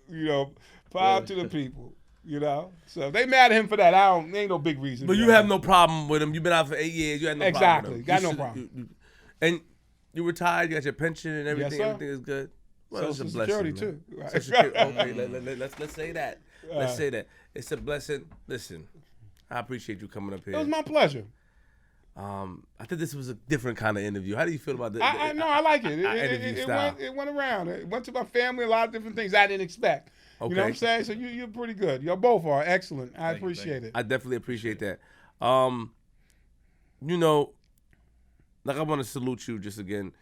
C: You know, power to the people. You know, so if they mad at him for that, ain't no big reason.
B: But you have no problem with him. You've been out for 8 years. You had no problem with him.
C: Got no problem.
B: And you retired. You got your pension and everything.
C: Yes,
B: everything is good. Well,
C: Social
B: it's a blessing,
C: Security
B: man.
C: too. Right.
B: Social Security. Okay, let's say that. Let's say that. It's a blessing. Listen, I appreciate you coming up here.
C: It was my pleasure.
B: I think this was a different kind of interview. How do you feel about that?
C: I know. I like it. It went around. It went to my family. A lot of different things I didn't expect.
B: Okay.
C: You know what I'm saying? So you're pretty good. Y'all both are excellent. I appreciate it.
B: I definitely appreciate that. You know, like I want to salute you just again.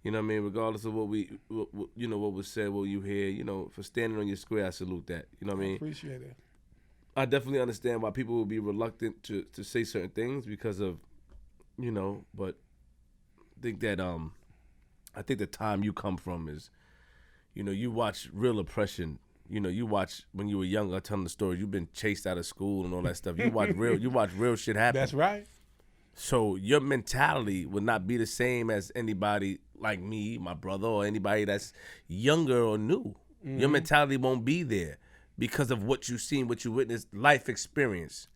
B: You know what I mean? Regardless of what was said, what you hear, you know, for standing on your square, I salute that. You know what I mean?
C: Appreciate it.
B: I definitely understand why people will be reluctant to say certain things because of, you know, but I think the time you come from is, you know, you watch real oppression. You know, you watch when you were younger, telling the stories, you've been chased out of school and all that stuff. You watch real shit happen.
C: That's right.
B: So your mentality would not be the same as anybody like me, my brother, or anybody that's younger or new. Mm-hmm. Your mentality won't be there because of what you've seen, what you witnessed, life experience.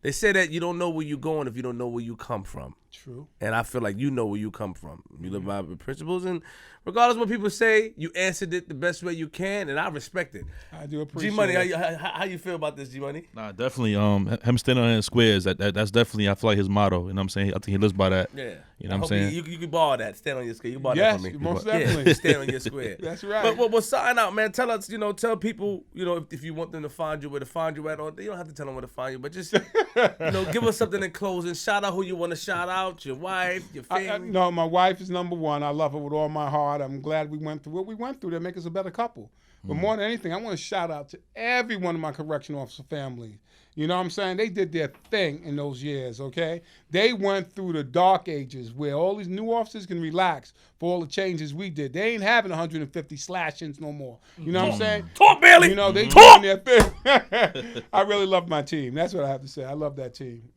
B: They say that you don't know where you're going if you don't know where you come from.
C: True. And
B: I feel like you know where you come from. You live by the principles, and regardless of what people say, you answered it the best way you can, and I respect it.
C: I do appreciate
B: G-Money,
C: it.
B: how you feel about this, G-Money?
A: Nah, definitely. Him standing on his squares, that's definitely, I feel like, his motto. You know what I'm saying? I think he lives by that.
B: Yeah.
A: You know what I'm saying?
B: You can borrow that. Stand on your square. You can borrow
C: yes,
B: that from me.
C: Most definitely.
B: Stand on your square.
C: That's right.
B: But we'll sign out, man. Tell us, tell people, if you want them to find you, where to find you at. Or you don't have to tell them where to find you, but just, give us something in closing. Shout out who you want to shout out, your wife, your family.
C: No, my wife is number one. I love her with all my heart. I'm glad we went through what we went through to make us a better couple. But more than anything, I want to shout out to every one of my correctional officer families. You know what I'm saying? They did their thing in those years, okay? They went through the dark ages where all these new officers can relax for all the changes we did. They ain't having 150 slashings no more. You know what I'm saying?
B: Talk, Bailey!
C: They doing their thing. I really love my team. That's what I have to say. I love that team,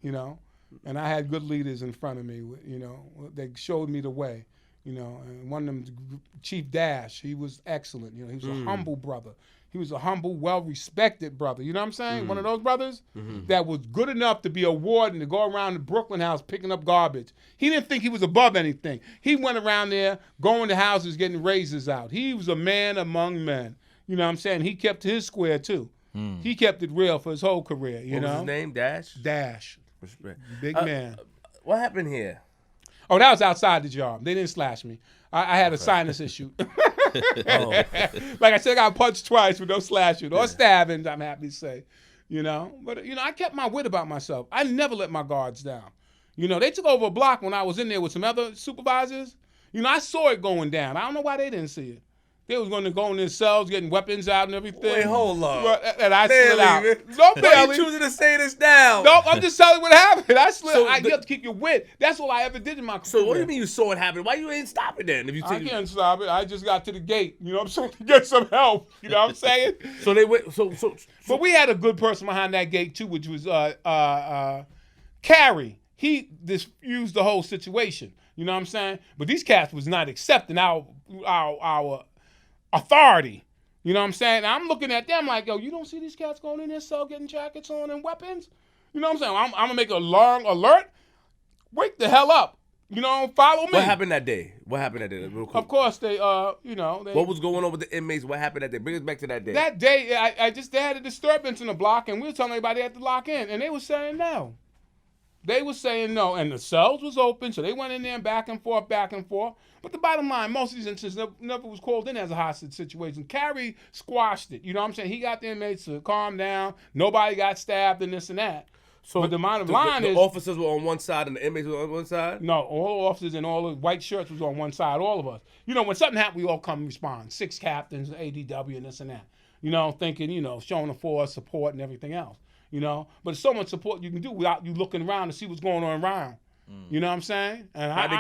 C: And I had good leaders in front of me, They showed me the way. And one of them, Chief Dash, he was excellent. He was a humble brother. He was a humble, well-respected brother. You know what I'm saying? One of those brothers that was good enough to be a warden, to go around the Brooklyn house picking up garbage. He didn't think he was above anything. He went around there going to houses getting raises out. He was a man among men. You know what I'm saying? He kept his square, too. He kept it real for his whole career,
B: What was his name? Dash?
C: Dash.
B: Respect.
C: Big man.
B: What happened here?
C: Oh, that was outside the job. They didn't slash me. I had a sinus issue. Like I said, I got punched twice with no slashing or stabbing, I'm happy to say. But, I kept my wit about myself. I never let my guards down. They took over a block when I was in there with some other supervisors. I saw it going down. I don't know why they didn't see it. They was going to go in their cells, getting weapons out and everything.
B: Wait, hold on.
C: And I slid out.
B: No, Bailey. Why are you choosing to say this now?
C: No, I'm just telling you what happened. I slid. You have to keep your wit. That's all I ever did in my career.
B: So what do you mean you saw it happen? Why you ain't stop it then?
C: I can't stop it. I just got to the gate. You know what I'm saying? To get some help. You know what I'm saying?
B: So they went. So.
C: But we had a good person behind that gate too, which was Carrie. He diffused the whole situation. You know what I'm saying? But these cats was not accepting our authority. You know what I'm saying? I'm looking at them like, yo, you don't see these cats going in their cell getting jackets on and weapons? You know what I'm saying? I'm going to make a long alert. Wake the hell up. Follow me.
B: What happened that day? Real quick.
C: Of course, they.
B: What was going on with the inmates? What happened that day? Bring us back to that day.
C: That day, they had a disturbance in the block, and we were telling everybody they had to lock in, and they were saying no. They were saying no, and the cells was open, so they went in there and back and forth. But the bottom line, most of these incidents never was called in as a hostage situation. Carrie squashed it. You know what I'm saying? He got the inmates to calm down. Nobody got stabbed and this and that.
B: So
C: but the bottom line is...
B: the officers were on one side and the inmates were on one side?
C: No, all the officers and all the white shirts was on one side, all of us. When something happened, we all come and respond. 6 captains, ADW, and this and that. Thinking, showing the force, support, and everything else. But there's so much support you can do without you looking around to see what's going on around. You know what I'm saying? And how
B: did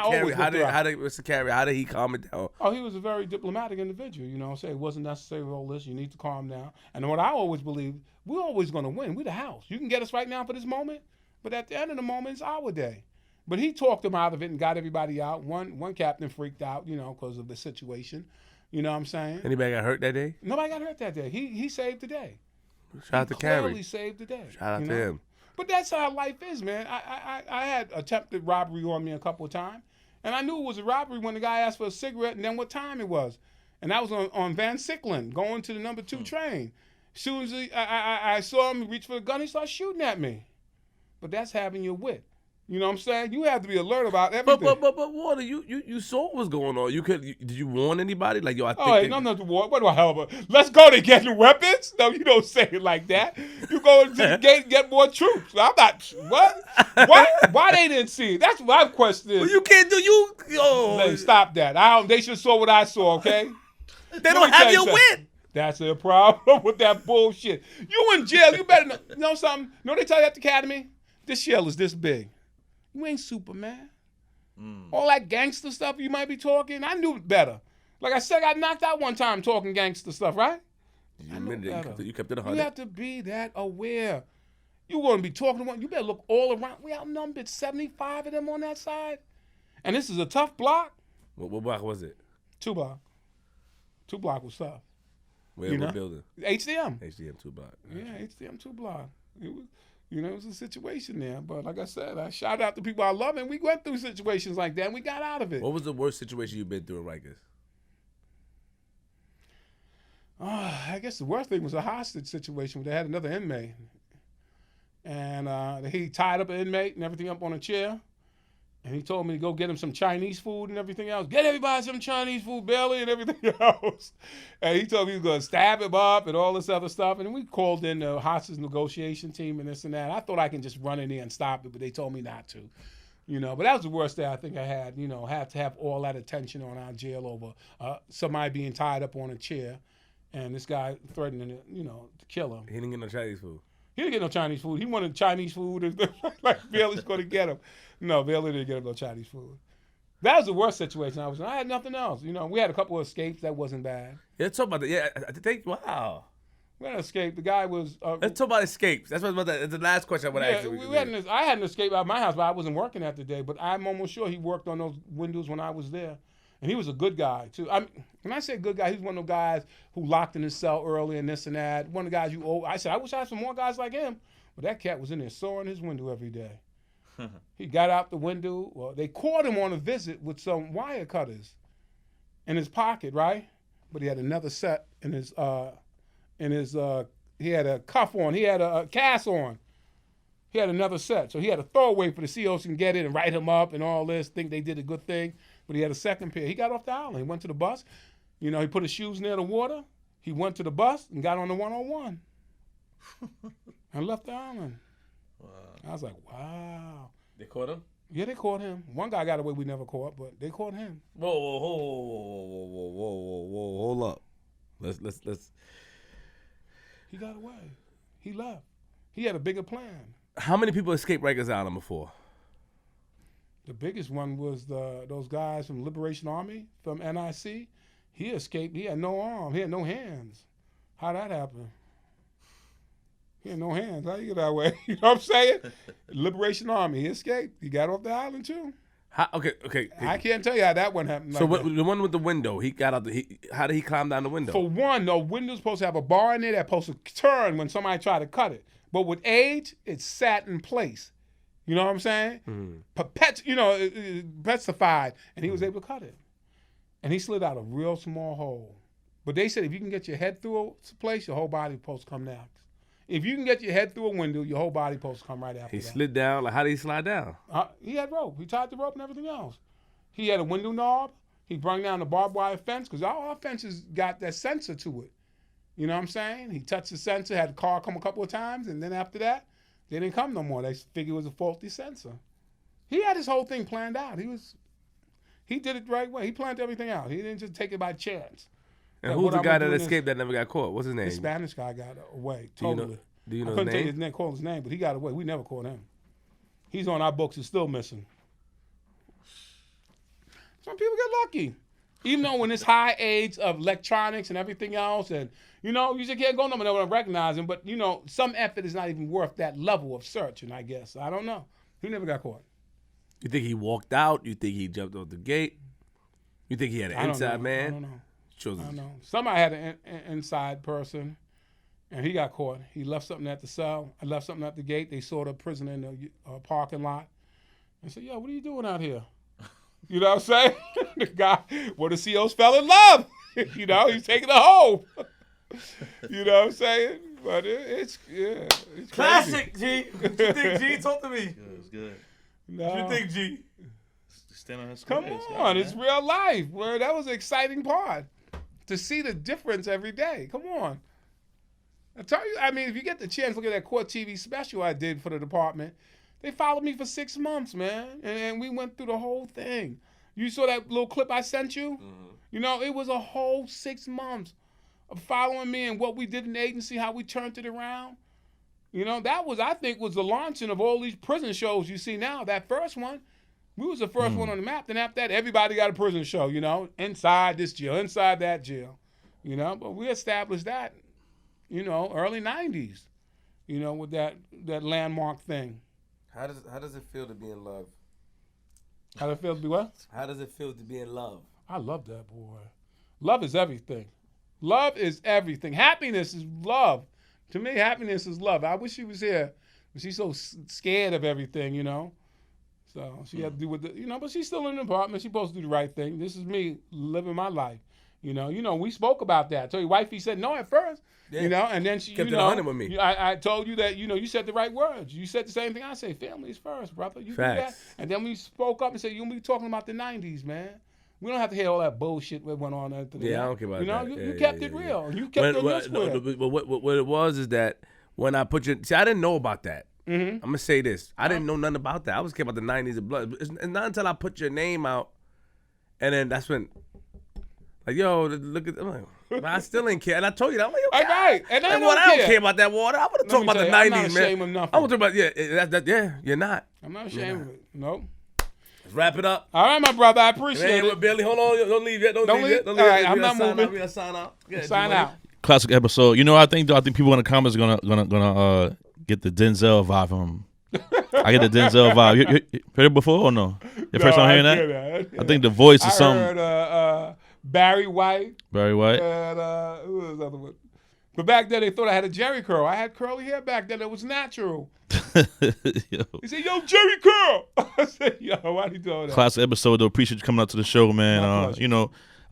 B: he calm it down?
C: Oh, he was a very diplomatic individual. It wasn't necessary all this. You need to calm down. And what I always believe, we're always going to win. We're the house. You can get us right now for this moment, but at the end of the moment, it's our day. But he talked them out of it and got everybody out. One captain freaked out, because of the situation. You know what I'm saying?
B: Anybody got hurt that day?
C: Nobody got hurt that day. He saved the day.
B: Shout out to Carrie.
C: Clearly saved the day.
B: Shout out to him.
C: But that's how life is, man. I had attempted robbery on me a couple of times, and I knew it was a robbery when the guy asked for a cigarette and then what time it was. And I was on Van Sicklen going to the number 2 train. As soon as I saw him reach for the gun, he started shooting at me. But that's having your wit. You know what I'm saying? You have to be alert about everything.
B: But Warden, you saw what was going on. Did you warn anybody? Like, yo, I think.
C: Oh, ain't nothing to warn. What do I help her? Let's go to getting weapons? No, you don't say it like that. You go to the gate and get more troops. I'm not. What? Why they didn't see it? That's my question.
B: Well, you can't do you.
C: Hey, stop that. They should have saw what I saw. Okay.
B: They don't have your wit.
C: That's a problem with that bullshit. You in jail. You better know something. Know they tell you at the academy? This shell is this big. You ain't Superman. All that gangster stuff you might be talking, I knew better. Like I said, I got knocked out one time talking gangster stuff, right?
B: You kept it 100.
C: You have to be that aware. You're going to be talking to one. You better look all around. We outnumbered 75 of them on that side. And this is a tough block.
B: What block was it?
C: 2 block. 2 block was tough.
B: What building?
C: HDM.
B: HDM 2 block.
C: Yeah, HDM 2 block. It was... it was a situation there. But like I said, I shout out to people I love, and we went through situations like that, and we got out of it.
B: What was the worst situation you've been through in Rikers?
C: I guess the worst thing was a hostage situation where they had another inmate. And he tied up an inmate and everything up on a chair. And he told me to go get him some Chinese food and everything else. Get everybody some Chinese food, Bailey, and everything else. And he told me he was going to stab him up and all this other stuff. And we called in the hostage negotiation team and this and that. I thought I can just run in there and stop it, but they told me not to. But that was the worst day I think I had. Had to have all that attention on our jail over somebody being tied up on a chair and this guy threatening to kill him.
B: He didn't get no Chinese food.
C: He didn't get no Chinese food. He wanted Chinese food. And like Bailey's going to get him. No, Bailey didn't get him no Chinese food. That was the worst situation I was in. I had nothing else. We had a couple of escapes. That wasn't bad.
B: Yeah, let's talk about that. Yeah, I think, wow.
C: We had an escape. The guy was...
B: let's talk about escapes. That's the last question I want to ask you.
C: I had an escape out of my house, but I wasn't working that day. But I'm almost sure he worked on those windows when I was there. And he was a good guy, too. When I say good guy, he's one of those guys who locked in his cell early and this and that. One of the guys I said, I wish I had some more guys like him. But that cat was in there sawing his window every day. He got out the window. Well, they caught him on a visit with some wire cutters in his pocket, right? But he had another set in his he had a cuff on. He had a cast on. He had another set. So he had a throwaway for the COs can get it and write him up and all this, think they did a good thing. But he had a second pair. He got off the island. He went to the bus. He put his shoes near the water. He went to the bus and got on the 101 and left the island. Wow. I was like, wow.
B: They caught him?
C: Yeah, they caught him. One guy got away we never caught, but they caught him.
B: Whoa, hold up. Let's.
C: He got away. He left. He had a bigger plan.
B: How many people escaped Rikers Island before?
C: The biggest one was those guys from Liberation Army, from NIC. He escaped. He had no arm. He had no hands. How'd that happen? He had no hands. How you get that way? You know what I'm saying? Liberation Army. He escaped. He got off the island, too.
B: Okay.
C: I can't tell you how that one happened.
B: So the one with the window, he got out. How did he climb down the window?
C: For one, the window's supposed to have a bar in it that's supposed to turn when somebody try to cut it. But with age, it sat in place. You know what I'm saying? Petrified, and he was able to cut it. And he slid out a real small hole. But they said if you can get your head through a place, your whole body supposed to come next. If you can get your head through a window, your whole body supposed to come right after
B: He
C: that.
B: slid down. Like, how did he slide down?
C: He had rope. He tied the rope and everything else. He had a window knob. He brung down the barbed wire fence because all our fences got that sensor to it. You know what I'm saying? He touched the sensor, had the car come a couple of times, and then after that, they didn't come no more. They figured it was a faulty sensor. He had his whole thing planned out. He did it the right way. He planned everything out. He didn't just take it by chance.
B: And who's the guy that escaped that never got caught? What's his name?
C: The Spanish guy got away. Totally.
B: Do you know
C: I couldn't
B: his
C: tell you
B: name?
C: his name, call his name, but he got away. We never caught him. He's on our books. He's still missing. Some people get lucky. Even though in this high age of electronics and everything else, and, you just can't go nowhere without recognizing, but, some effort is not even worth that level of searching, I guess. I don't know. He never got caught.
B: You think he walked out? You think he jumped off the gate? You think he had an inside man?
C: I don't know.
B: I
C: don't know. Somebody had an inside person, and he got caught. He left something at the cell. I left something at the gate. They saw the prison in the parking lot. And said, yo, what are you doing out here? You know what I'm saying? The guy, the COs fell in love. He's taking it home. You know what I'm saying? But it's
D: classic,
C: crazy.
D: G. What you think, G? Talk to me.
A: It was good.
C: No.
D: What you think, G?
A: Stand on his
C: Come
A: squares,
C: on,
A: man.
C: it's real life. Well, that was the exciting part. To see the difference every day. Come on. I tell you, if you get the chance, look at that Court TV special I did for the department. They followed me for 6 months, man. And we went through the whole thing. You saw that little clip I sent you? Mm-hmm. It was a whole 6 months of following me and what we did in the agency, how we turned it around. That was, I think, was the launching of all these prison shows you see now. That first one, we was the first one on the map. Then after that, everybody got a prison show, inside this jail, inside that jail, But we established that, early 90s, with that landmark thing.
D: How does it feel to be in love?
C: How does it feel to be what?
D: How does it feel to be in love?
C: I love that, boy. Love is everything. Love is everything. Happiness is love. To me, happiness is love. I wish she was here, but she's so scared of everything, So she had to do with but she's still in the apartment. She's supposed to do the right thing. This is me living my life. We spoke about that. I told you, wifey said no at first.
B: Yeah.
C: And then she
B: kept it 100 with me.
C: I told you that, you said the right words. You said the same thing I say. Family's first, brother. You do that. And then we spoke up and said, you'll be talking about the 90s, man. We don't have to hear all that bullshit that went on after that.
B: Yeah, I don't care about that.
C: You kept it real. You kept it on your square.
B: But what it was is that when I put see, I didn't know about that.
C: Mm-hmm.
B: I'm going to say this. I didn't know nothing about that. I was care about the 90s and blood. It's not until I put your name out, and then that's when, like, yo, look at, I'm like, but I still ain't care. And I told you that. I'm like, okay.
C: Right. And I
B: don't care about that water. I want to talk about the 90s,
C: I'm not
B: man.
C: ashamed of nothing.
B: I want to talk about, yeah, you're not.
C: I'm not ashamed of it. Nope.
B: Let's wrap it up.
C: All right, my brother. I appreciate it.
B: Billy, hold on. Don't leave yet. Don't leave yet.
C: All right, I'm not moving.
B: We're going to sign out.
C: Sign out.
A: Classic episode. I think people in the comments are gonna get the Denzel vibe from him. I get the Denzel vibe. You heard it before or no? Your first time hearing that? I think the voice is something.
C: I heard Barry White.
A: Barry White.
C: And who was the other one? But back then they thought I had a Jerry curl. I had curly hair back then. It was natural.
A: Yo.
C: He said, yo, Jerry curl. I said, yo, why you doing that?
A: Classic episode though. Appreciate you coming out to the show, man.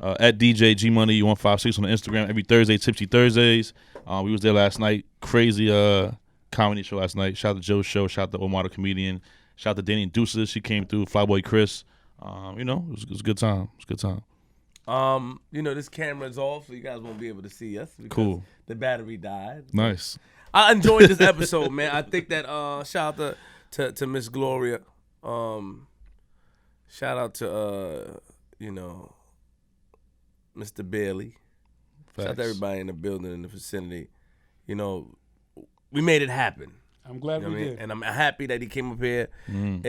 A: At DJ G Money 156 on the Instagram every Thursday, Tipsy Thursdays. We was there last night. Crazy comedy show last night. Shout out to Joe's show. Shout out to Omar the comedian. Shout out to Danny Deuces. She came through. Flyboy Chris. It was a good time. It was a good time.
B: This camera's off, so you guys won't be able to see us.
A: Cool.
B: The battery died.
A: Nice.
B: I enjoyed this episode, man. I think that shout out to Miss Gloria. Shout out to Mr. Bailey.
A: Facts.
B: Shout out to everybody in the building, in the vicinity. We made it happen.
C: I'm glad we did.
B: And I'm happy that he came up here. And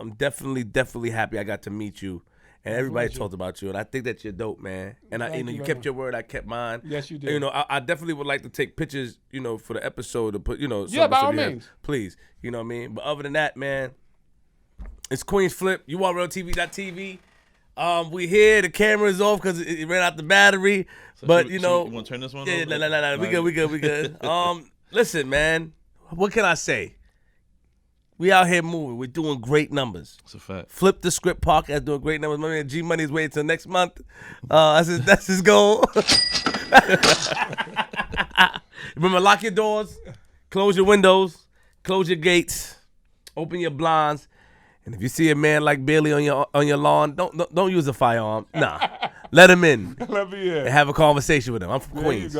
B: I'm definitely happy I got to meet you. And everybody talked about you, and I think that you're dope, man. And you kept your word, I kept mine.
C: Yes, you did.
B: I definitely would like to take pictures, for the episode to put,
C: Yeah, by all means.
B: Please, you know what I mean. But other than that, man, it's Queenzflip. URLTV.tv. We here. The camera's off because it ran out the battery.
A: So
B: but
A: you want to turn this one?
B: Yeah,
A: on?
B: no. We good. Listen, man. What can I say? We out here moving. We're doing great numbers.
A: It's a fact.
B: Flip the Script podcast doing great numbers. My man G Money's waiting till next month. That's his goal. Remember, lock your doors, close your windows, close your gates, open your blinds, and if you see a man like Bailey on your lawn, don't use a firearm. Nah, let him in
C: Let me in.
B: and have a conversation with him. I'm from
C: There you
B: Queens.
C: go.